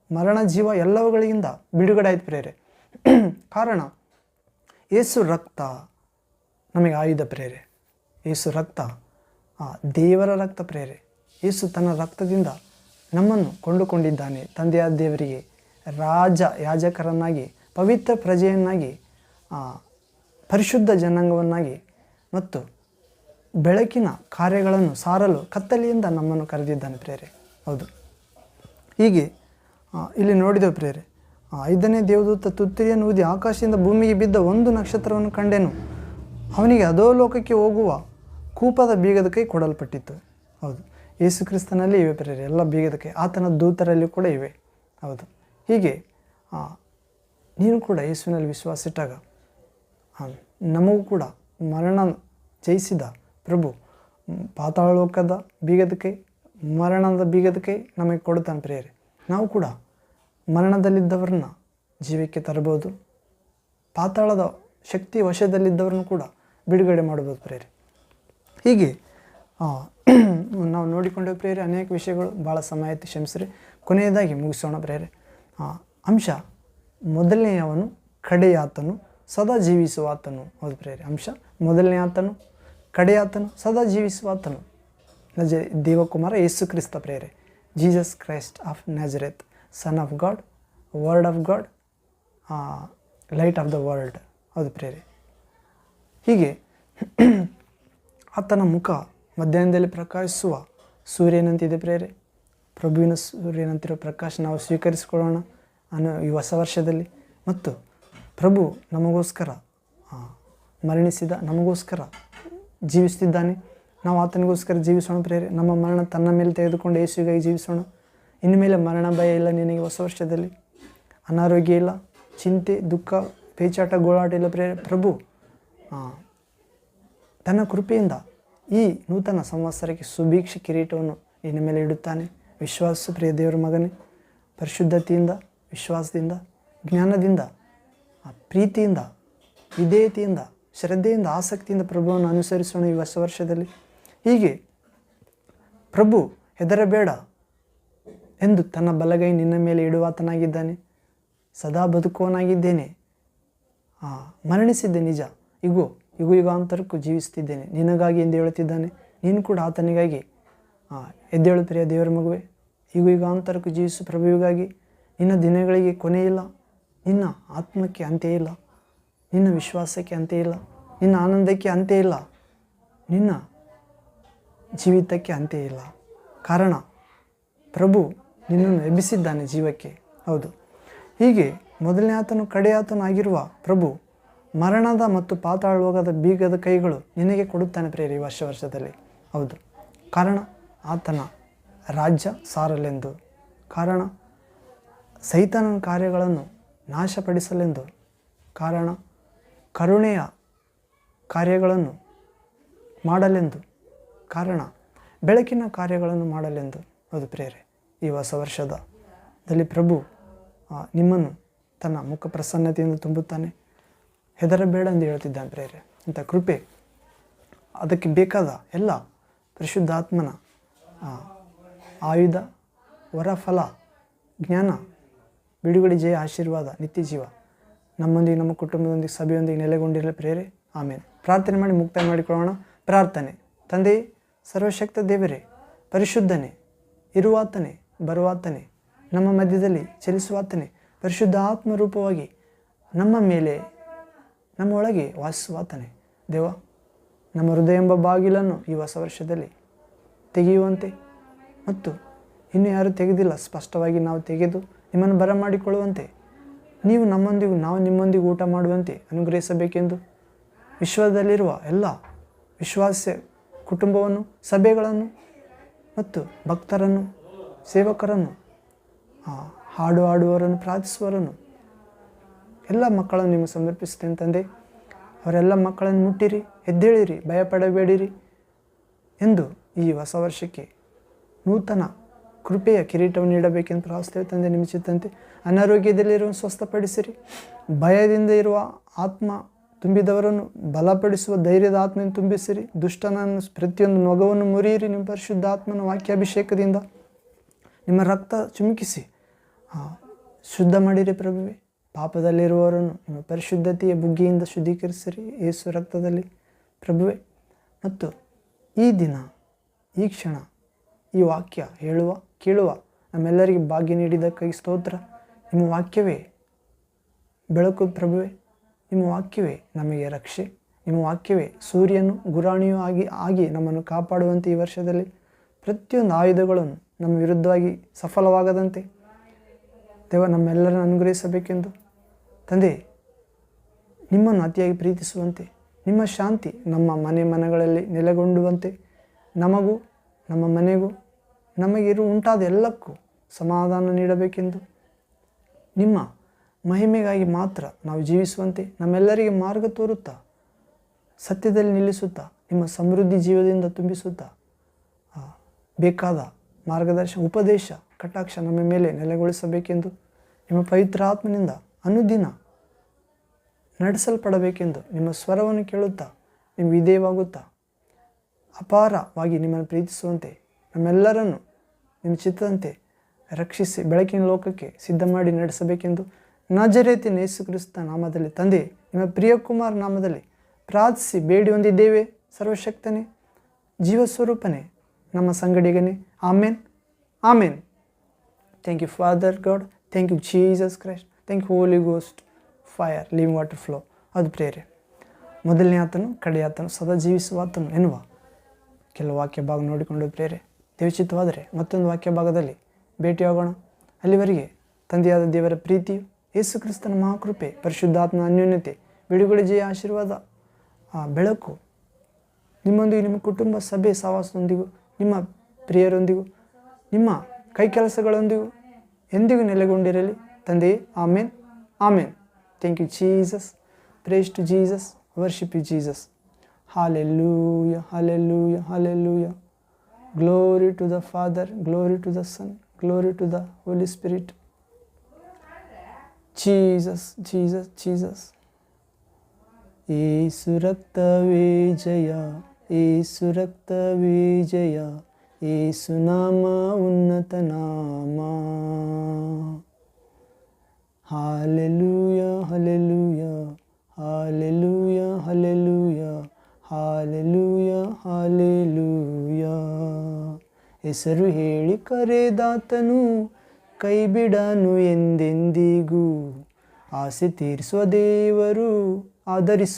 ಮರಣ, ಜೀವ ಎಲ್ಲವುಗಳಿಂದ ಬಿಡುಗಡೆ ಆಯ್ತು ಪ್ರೇರೆ. ಕಾರಣ ಯೇಸು ರಕ್ತ ನಮಗೆ ಆಯುಧ ಪ್ರೇರೆ. ಯೇಸು ರಕ್ತ ದೇವರ ರಕ್ತ ಪ್ರೇರೆ. ಯೇಸು ತನ್ನ ರಕ್ತದಿಂದ ನಮ್ಮನ್ನು ಕೊಂಡುಕೊಂಡಿದ್ದಾನೆ. ತಂದೆಯಾದ ದೇವರಿಗೆ ಯಾಜಕರನ್ನಾಗಿ, ಪವಿತ್ರ ಪ್ರಜೆಯನ್ನಾಗಿ, ಪರಿಶುದ್ಧ ಜನಾಂಗವನ್ನಾಗಿ ಮತ್ತು ಬೆಳಕಿನ ಕಾರ್ಯಗಳನ್ನು ಸಾರಲು ಕತ್ತಲೆಯಿಂದ ನಮ್ಮನ್ನು ಕರೆದಿದ್ದಾನೆ ಪ್ರೇರೆ. ಹೌದು, ಹೀಗೆ ಇಲ್ಲಿ ನೋಡಿದೆವು ಪ್ರೇರೆ. 5ನೇ ದೇವದೂತ ತುತ್ತೂರಿಯನ್ನು ಊದಿ ಆಕಾಶದಿಂದ ಭೂಮಿಗೆ ಬಿದ್ದ ಒಂದು ನಕ್ಷತ್ರವನ್ನು ಕಂಡೆನು. ಅವನಿಗೆ ಅಧೋಲೋಕಕ್ಕೆ ಹೋಗುವ ಕೂಪದ ಬೀಗದ ಕೈ ಕೊಡಲ್ಪಟ್ಟಿತ್ತು. ಹೌದು, ಯೇಸು ಕ್ರಿಸ್ತನಲ್ಲಿ ಇವೆ ಪ್ರೇರೆ ಎಲ್ಲ ಬೀಗದ ಕೈ, ಆತನ ದೂತರಲ್ಲಿ ಕೂಡ ಇವೆ. ಹೌದು, ಹೀಗೆ ನೀನು ಕೂಡ ಯೇಸುವಿನಲ್ಲಿ ವಿಶ್ವಾಸ ಇಟ್ಟಾಗ ನಮಗೂ ಕೂಡ ಮರಣ ಜಯಿಸಿದ ಪ್ರಭು ಪಾತಾಳಲೋಕದ ಬೀಗದ ಕೈ, ಮರಣದ ಬೀಗದ ಕೈ ನಮಗೆ ಕೊಡುತ್ತಾನೆ ಪ್ರೇರೆ. ನಾವು ಕೂಡ ಮರಣದಲ್ಲಿದ್ದವ್ರನ್ನ ಜೀವಕ್ಕೆ ತರಬಹುದು, ಪಾತಾಳದ ಶಕ್ತಿ ವಶದಲ್ಲಿದ್ದವ್ರನ್ನ ಕೂಡ ಬಿಡುಗಡೆ ಮಾಡ್ಬೋದು ಪ್ರೇರೆ. ಹೀಗೆ ನಾವು ನೋಡಿಕೊಂಡೇವೆ ಪ್ರೇರೆ ಅನೇಕ ವಿಷಯಗಳು. ಭಾಳ ಸಮಯ ಆಯ್ತು, ಕ್ಷಮಿಸ್ರಿ. ಕೊನೆಯದಾಗಿ ಮುಗಿಸೋಣ ಪ್ರೇರೆ. ಅಂಶ ಮೊದಲನೇ ಅವನು ಕಡೆಯಾತನು, ಸದಾ ಜೀವಿಸುವಾತನು. ಹೌದು ಪ್ರೇರೆ, ಅಂಶ ಮೊದಲನೇ ಆತನು, ಕಡೆಯಾತನು, ಸದಾ ಜೀವಿಸುವಾತನು ದೇವಕುಮಾರ ಯೇಸು ಕ್ರಿಸ್ತ ಪ್ರೇರೆ. Jesus Christ of Nazareth, son of God, word of God, light of the world. ಹೌದು ಪ್ರೇರೆ. ಹೀಗೆ ಆತನ ಮುಖ ಮಧ್ಯಾಹ್ನದಲ್ಲಿ ಪ್ರಕಾಶಿಸುವ ಸೂರ್ಯನಂತಿದೆ ಪ್ರೇರೆ. ಪ್ರಭುವಿನ ಸೂರ್ಯನಂತಿರೋ ಪ್ರಕಾಶ ನಾವು ಸ್ವೀಕರಿಸಿಕೊಳ್ಳೋಣ ಈ ಹೊಸ ವರ್ಷದಲ್ಲಿ. ಮತ್ತು ಪ್ರಭು ನಮಗೋಸ್ಕರ ಮರಣಿಸಿದ, ನಮಗೋಸ್ಕರ ಜೀವಿಸ್ತಿದ್ದಾನೆ. ನಾವು ಆತನಿಗೋಸ್ಕರ ಜೀವಿಸೋಣ ಪ್ರೇರೆ. ನಮ್ಮ ಮರಣ ತನ್ನ ಮೇಲೆ ತೆಗೆದುಕೊಂಡು ಯೇಸುವಿಗಾಗಿ ಜೀವಿಸೋಣ. ಇನ್ನು ಮೇಲೆ ಮರಣ ಭಯ ಇಲ್ಲ ನಿನಗೆ ಹೊಸ ವರ್ಷದಲ್ಲಿ. ಅನಾರೋಗ್ಯ ಇಲ್ಲ, ಚಿಂತೆ, ದುಃಖ, ಪೇಚಾಟ, ಗೋಳಾಟ ಇಲ್ಲ ಪ್ರೇರೆ. ಪ್ರಭು ತನ್ನ ಕೃಪೆಯಿಂದ ಈ ನೂತನ ಸಂವತ್ಸರಕ್ಕೆ ಸುಭೀಕ್ಷ ಕಿರೀಟವನ್ನು ನಿನ್ನ ಮೇಲೆ ಇಡುತ್ತಾನೆ. ವಿಶ್ವಾಸ ಪ್ರಿಯ ದೇವರ ಮಗನೇ, ಪರಿಶುದ್ಧತೆಯಿಂದ, ವಿಶ್ವಾಸದಿಂದ, ಜ್ಞಾನದಿಂದ, ಪ್ರೀತಿಯಿಂದ, ವಿಧೇಯತೆಯಿಂದ, ಶ್ರದ್ಧೆಯಿಂದ, ಆಸಕ್ತಿಯಿಂದ ಪ್ರಭುವನ್ನು ಅನುಸರಿಸೋಣ ಈ ಹೊಸ ವರ್ಷದಲ್ಲಿ. ಹೀಗೆ ಪ್ರಭು ಹೆದರಬೇಡ ಎಂದು ತನ್ನ ಬಲಗೈ ನಿನ್ನ ಮೇಲೆ ಇಡುವಾತನಾಗಿದ್ದಾನೆ. ಸದಾ ಬದುಕುವನಾಗಿದ್ದೇನೆ, ಮರಣಿಸಿದ್ದೆ ನಿಜ, ಯುಗಾಂತರಕ್ಕೂ ಜೀವಿಸ್ತಿದ್ದೇನೆ ನಿನಗಾಗಿ ಎಂದು ಹೇಳುತ್ತಿದ್ದಾನೆ. ನೀನು ಕೂಡ ಆತನಿಗಾಗಿ ಎದ್ದೇಳು ಪ್ರಿಯ ದೇವರ ಮಗುವೆ. ಯುಗಾಂತರಕ್ಕೂ ಜೀವಿಸು ಪ್ರಭುವಿಗಾಗಿ. ನಿನ್ನ ದಿನಗಳಿಗೆ ಕೊನೆಯಿಲ್ಲ, ನಿನ್ನ ಆತ್ಮಕ್ಕೆ ಅಂತ್ಯ ಇಲ್ಲ, ನಿನ್ನ ವಿಶ್ವಾಸಕ್ಕೆ ಅಂತ್ಯ ಇಲ್ಲ, ನಿನ್ನ ಆನಂದಕ್ಕೆ ಅಂತ್ಯ ಇಲ್ಲ, ನಿನ್ನ ಜೀವಿತಕ್ಕೆ ಅಂತ್ಯ ಇಲ್ಲ. ಕಾರಣ ಪ್ರಭು ನಿನ್ನನ್ನು ಎಬ್ಬಿಸಿದ್ದಾನೆ ಜೀವಕ್ಕೆ. ಹೌದು, ಹೀಗೆ ಮೊದಲನೇ ಆತನು ಕಡೆಯಾತನು ಆಗಿರುವ ಪ್ರಭು ಮರಣದ ಮತ್ತು ಪಾತಾಳಲೋಕದ ಬೀಗದ ಕೈಗಳು ನಿನಗೆ ಕೊಡುತ್ತಾನೆ ಪ್ರೇರಿ ಈ ವರ್ಷದಲ್ಲಿ. ಹೌದು, ಕಾರಣ ಆತನ ರಾಜ್ಯ ಸಾರಲೆಂದು, ಕಾರಣ ಸೈತಾನನ ಕಾರ್ಯಗಳನ್ನು ನಾಶಪಡಿಸಲೆಂದು, ಕಾರಣ ಕರುಣೆಯ ಕಾರ್ಯಗಳನ್ನು ಮಾಡಲೆಂದು, ಕಾರಣ ಬೆಳಕಿನ ಕಾರ್ಯಗಳನ್ನು ಮಾಡಲೆಂದು. ಹೌದು ಪ್ರೇರೆ, ಈ ಹೊಸ ವರ್ಷದಲ್ಲಿ ಪ್ರಭು ನಿಮ್ಮನ್ನು ತನ್ನ ಮುಖ ಪ್ರಸನ್ನತೆಯಿಂದ ತುಂಬುತ್ತಾನೆ. ಹೆದರಬೇಡ ಎಂದು ಹೇಳ್ತಿದ್ದಾನೆ ಪ್ರೇರೆ. ಇಂಥ ಕೃಪೆ, ಅದಕ್ಕೆ ಬೇಕಾದ ಎಲ್ಲ ಪರಿಶುದ್ಧಾತ್ಮನ ಆಯುಧ, ವರಫಲ, ಜ್ಞಾನ, ಬಿಡುಗಡೆ, ಜಯ, ಆಶೀರ್ವಾದ, ನಿತ್ಯ ಜೀವ ನಮ್ಮೊಂದಿಗೆ, ನಮ್ಮ ಕುಟುಂಬದೊಂದಿಗೆ, ಸಭೆಯೊಂದಿಗೆ ನೆಲೆಗೊಂಡಿರಲಿ ಪ್ರೇರೆ. ಆಮೇಲೆ ಪ್ರಾರ್ಥನೆ ಮಾಡಿ ಮುಕ್ತಾಯ ಮಾಡಿಕೊಳ್ಳೋಣ. ಪ್ರಾರ್ಥನೆ. ತಂದೆಯೇ, ಸರ್ವಶಕ್ತ ದೇವರೇ, ಪರಿಶುದ್ಧನೇ, ಇರುವಾತನೇ, ಬರುವಾತನೇ, ನಮ್ಮ ಮಧ್ಯದಲ್ಲಿ ಚಲಿಸುವಾತನೇ, ಪರಿಶುದ್ಧ ಆತ್ಮರೂಪವಾಗಿ ನಮ್ಮ ಮೇಲೆ, ನಮ್ಮ ಒಳಗೆ ವಾಸಿಸುವಾತನೇ ದೇವ, ನಮ್ಮ ಹೃದಯ ಎಂಬ ಬಾಗಿಲನ್ನು ಈ ಹೊಸ ವರ್ಷದಲ್ಲಿ ತೆಗೆಯುವಂತೆ ಮತ್ತು ಇನ್ನೂ ಯಾರೂ ತೆಗೆದಿಲ್ಲ ಸ್ಪಷ್ಟವಾಗಿ ನಾವು ತೆಗೆದು ನಿಮ್ಮನ್ನು ಬರಮಾಡಿಕೊಳ್ಳುವಂತೆ, ನೀವು ನಮ್ಮೊಂದಿಗೂ ನಾವು ನಿಮ್ಮೊಂದಿಗೆ ಊಟ ಮಾಡುವಂತೆ ಅನುಗ್ರಹಿಸಬೇಕೆಂದು ವಿಶ್ವದಲ್ಲಿರುವ ಎಲ್ಲ ವಿಶ್ವಾಸ ಕುಟುಂಬವನ್ನು, ಸಭೆಗಳನ್ನು ಮತ್ತು ಭಕ್ತರನ್ನು, ಸೇವಕರನ್ನು, ಹಾಡು ಹಾಡುವವರನ್ನು, ಪ್ರಾರ್ಥಿಸುವವರನ್ನು, ಎಲ್ಲ ಮಕ್ಕಳನ್ನು ನಿಮಗೆ ಸಮರ್ಪಿಸ್ತೇನೆ ತಂದೆ. ಅವರೆಲ್ಲ ಮಕ್ಕಳನ್ನು ಮುಟ್ಟಿರಿ, ಎದ್ದೇಳಿರಿ, ಭಯಪಡಬೇಡಿರಿ ಎಂದು ಈ ಹೊಸ ವರ್ಷಕ್ಕೆ ನೂತನ ಕೃಪೆಯ ಕಿರೀಟವನ್ನು ನೀಡಬೇಕೆಂದು ಪ್ರಾರ್ಥಿಸ್ತೇವೆ ತಂದೆ. ನಿಮ್ಮ ಚಿತ್ತಂತೆ ಅನಾರೋಗ್ಯದಲ್ಲಿರುವ ಸ್ವಸ್ಥಪಡಿಸಿರಿ, ಭಯದಿಂದ ಇರುವ ಆತ್ಮ ತುಂಬಿದವರನ್ನು ಬಲಪಡಿಸುವ ಧೈರ್ಯದ ಆತ್ಮೆಯನ್ನು ತುಂಬಿಸಿರಿ, ದುಷ್ಟನನ್ನು ಪ್ರತಿಯೊಂದು ನೊಗವನ್ನು ಮುರಿಯಿರಿ. ನಿಮ್ಮ ಪರಿಶುದ್ಧ ಆತ್ಮನ ವಾಕ್ಯಾಭಿಷೇಕದಿಂದ ನಿಮ್ಮ ರಕ್ತ ಚಿಮುಕಿಸಿ ಶುದ್ಧ ಮಾಡಿರಿ ಪ್ರಭುವೆ. ಪಾಪದಲ್ಲಿರುವವರನ್ನು ನಿಮ್ಮ ಪರಿಶುದ್ಧತೆಯ ಬುಗ್ಗೆಯಿಂದ ಶುದ್ಧೀಕರಿಸಿರಿ ಯೇಸು ರಕ್ತದಲ್ಲಿ ಪ್ರಭುವೆ. ಮತ್ತು ಈ ದಿನ, ಈ ಕ್ಷಣ, ಈ ವಾಕ್ಯ ಹೇಳುವ ಕೇಳುವ ನಮ್ಮೆಲ್ಲರಿಗೆ ಭಾಗ್ಯ ನೀಡಿದ್ದಕ್ಕಾಗಿ ಸ್ತೋತ್ರ. ನಿಮ್ಮ ವಾಕ್ಯವೇ ಬೆಳಕು ಪ್ರಭುವೆ, ನಿಮ್ಮ ವಾಕ್ಯವೇ ನಮಗೆ ರಕ್ಷೆ, ನಿಮ್ಮ ವಾಕ್ಯವೇ ಸೂರ್ಯನು ಗುರಾಣಿಯೂ ಆಗಿ ನಮ್ಮನ್ನು ಕಾಪಾಡುವಂತೆ ಈ ವರ್ಷದಲ್ಲಿ ಪ್ರತಿಯೊಂದು ಆಯುಧಗಳನ್ನು ನಮ್ಮ ವಿರುದ್ಧವಾಗಿ ಸಫಲವಾಗದಂತೆ ದೇವ ನಮ್ಮೆಲ್ಲರನ್ನು ಅನುಗ್ರಹಿಸಬೇಕೆಂದು ತಂದೆ, ನಿಮ್ಮನ್ನು ಅತಿಯಾಗಿ ಪ್ರೀತಿಸುವಂತೆ, ನಿಮ್ಮ ಶಾಂತಿ ನಮ್ಮ ಮನೆಗಳಲ್ಲಿ ನೆಲೆಗೊಂಡುವಂತೆ, ನಮಗೂ ನಮ್ಮ ಮನೆಗೂ ನಮಗಿರು ಉಂಟಾದ ಎಲ್ಲಕ್ಕೂ ಸಮಾಧಾನ ನೀಡಬೇಕೆಂದು, ನಿಮ್ಮ ಮಹಿಮೆಗಾಗಿ ಮಾತ್ರ ನಾವು ಜೀವಿಸುವಂತೆ ನಮ್ಮೆಲ್ಲರಿಗೆ ಮಾರ್ಗ ತೋರುತ್ತಾ, ಸತ್ಯದಲ್ಲಿ ನಿಲ್ಲಿಸುತ್ತಾ, ನಿಮ್ಮ ಸಮೃದ್ಧಿ ಜೀವದಿಂದ ತುಂಬಿಸುತ್ತಾ, ಬೇಕಾದ ಮಾರ್ಗದರ್ಶನ, ಉಪದೇಶ, ಕಟಾಕ್ಷ ನಮ್ಮ ಮೇಲೆ ನೆಲೆಗೊಳಿಸಬೇಕೆಂದು, ನಿಮ್ಮ ಪವಿತ್ರ ಆತ್ಮನಿಂದ ಅನುದಿನ ನಡೆಸಲ್ಪಡಬೇಕೆಂದು, ನಿಮ್ಮ ಸ್ವರವನ್ನು ಕೇಳುತ್ತಾ ನಿಮ್ಮ ವಿಧೇಯವಾಗುತ್ತಾ ಅಪಾರವಾಗಿ ನಿಮ್ಮನ್ನು ಪ್ರೀತಿಸುವಂತೆ ನಮ್ಮೆಲ್ಲರನ್ನು ನಿಮ್ಮ ಚಿತ್ತದಂತೆ ರಕ್ಷಿಸಿ ಬೆಳಕಿನ ಲೋಕಕ್ಕೆ ಸಿದ್ಧ ಮಾಡಿ ನಡೆಸಬೇಕೆಂದು ನಜರೇತಿನ ಯೇಸು ಕ್ರಿಸ್ತ ನಾಮದಲ್ಲಿ ತಂದೆ, ನಿಮ್ಮ ಪ್ರಿಯಕುಮಾರ ನಾಮದಲ್ಲಿ ಪ್ರಾರ್ಥಿಸಿ ಬೇಡಿ ಹೊಂದಿದ್ದೇವೆ. ಸರ್ವಶಕ್ತನೇ, ಜೀವಸ್ವರೂಪನೇ, ನಮ್ಮ ಸಂಗಡಿಗನೇ. Amen, amen. Thank you Father God, thank you Jesus Christ, thank you Holy Ghost, fire, living water flow. ಅದು ಪ್ರೇರೆ ಮೊದಲನೇ ಆತನು, ಕಡೆಯ ಆತನು, ಸದಾ ಜೀವಿಸುವ ಆತನು ಎನ್ನುವ ಕೆಲವು ವಾಕ್ಯ ಭಾಗ ನೋಡಿಕೊಂಡು ಪ್ರೇರೆ ದೇವಚಿತ್ತವಾದರೆ ಮತ್ತೊಂದು ವಾಕ್ಯ ಭಾಗದಲ್ಲಿ ಭೇಟಿಯಾಗೋಣ. ಅಲ್ಲಿವರೆಗೆ ತಂದೆಯಾದ ದೇವರ ಪ್ರೀತಿಯು, ಯೇಸು ಕ್ರಿಸ್ತನ ಮಹಾಕೃಪೆ, ಪರಿಶುದ್ಧಾತ್ಮನ ಅನ್ಯೋನ್ಯತೆ, ಬಿಡುಗಡೆ ಜಯ ಆಶೀರ್ವಾದ, ಬೆಳಕು ನಿಮ್ಮೊಂದಿಗೆ, ನಿಮ್ಮ ಕುಟುಂಬ ಸಭೆ ಸಹವಾಸದೊಂದಿಗೂ, ನಿಮ್ಮ ಪ್ರಿಯರೊಂದಿಗೂ, ನಿಮ್ಮ ಕೈ ಕೆಲಸಗಳೊಂದಿಗೂ ಎಂದಿಗೂ ನೆಲೆಗೊಂಡಿರಲಿ ತಂದೆಯೇ. Amen, amen. Thank you Jesus. Praise to Jesus. Worship you Jesus. Hallelujah, hallelujah, hallelujah. Glory to the Father, glory to the Son, glory to the Holy Spirit. Jesus, Jesus, Jesus. ಯೇಸು ರಕ್ತವೇ ಜಯ, ಯೇಸು ರಕ್ತವೇ ಜಯ, ಯೇಸು ನಾಮ ಉನ್ನತ ನಾಮ. Hallelujah, hallelujah, hallelujah, hallelujah, hallelujah, hallelujah. ಹೆಸರು ಹೇಳಿ ಕರೆದಾತನು ಕೈ ಬಿಡನು ಎಂದೆಂದಿಗೂ, ಆಸೆ ತೀರಿಸುವ ದೇವರು ಆಧರಿಸು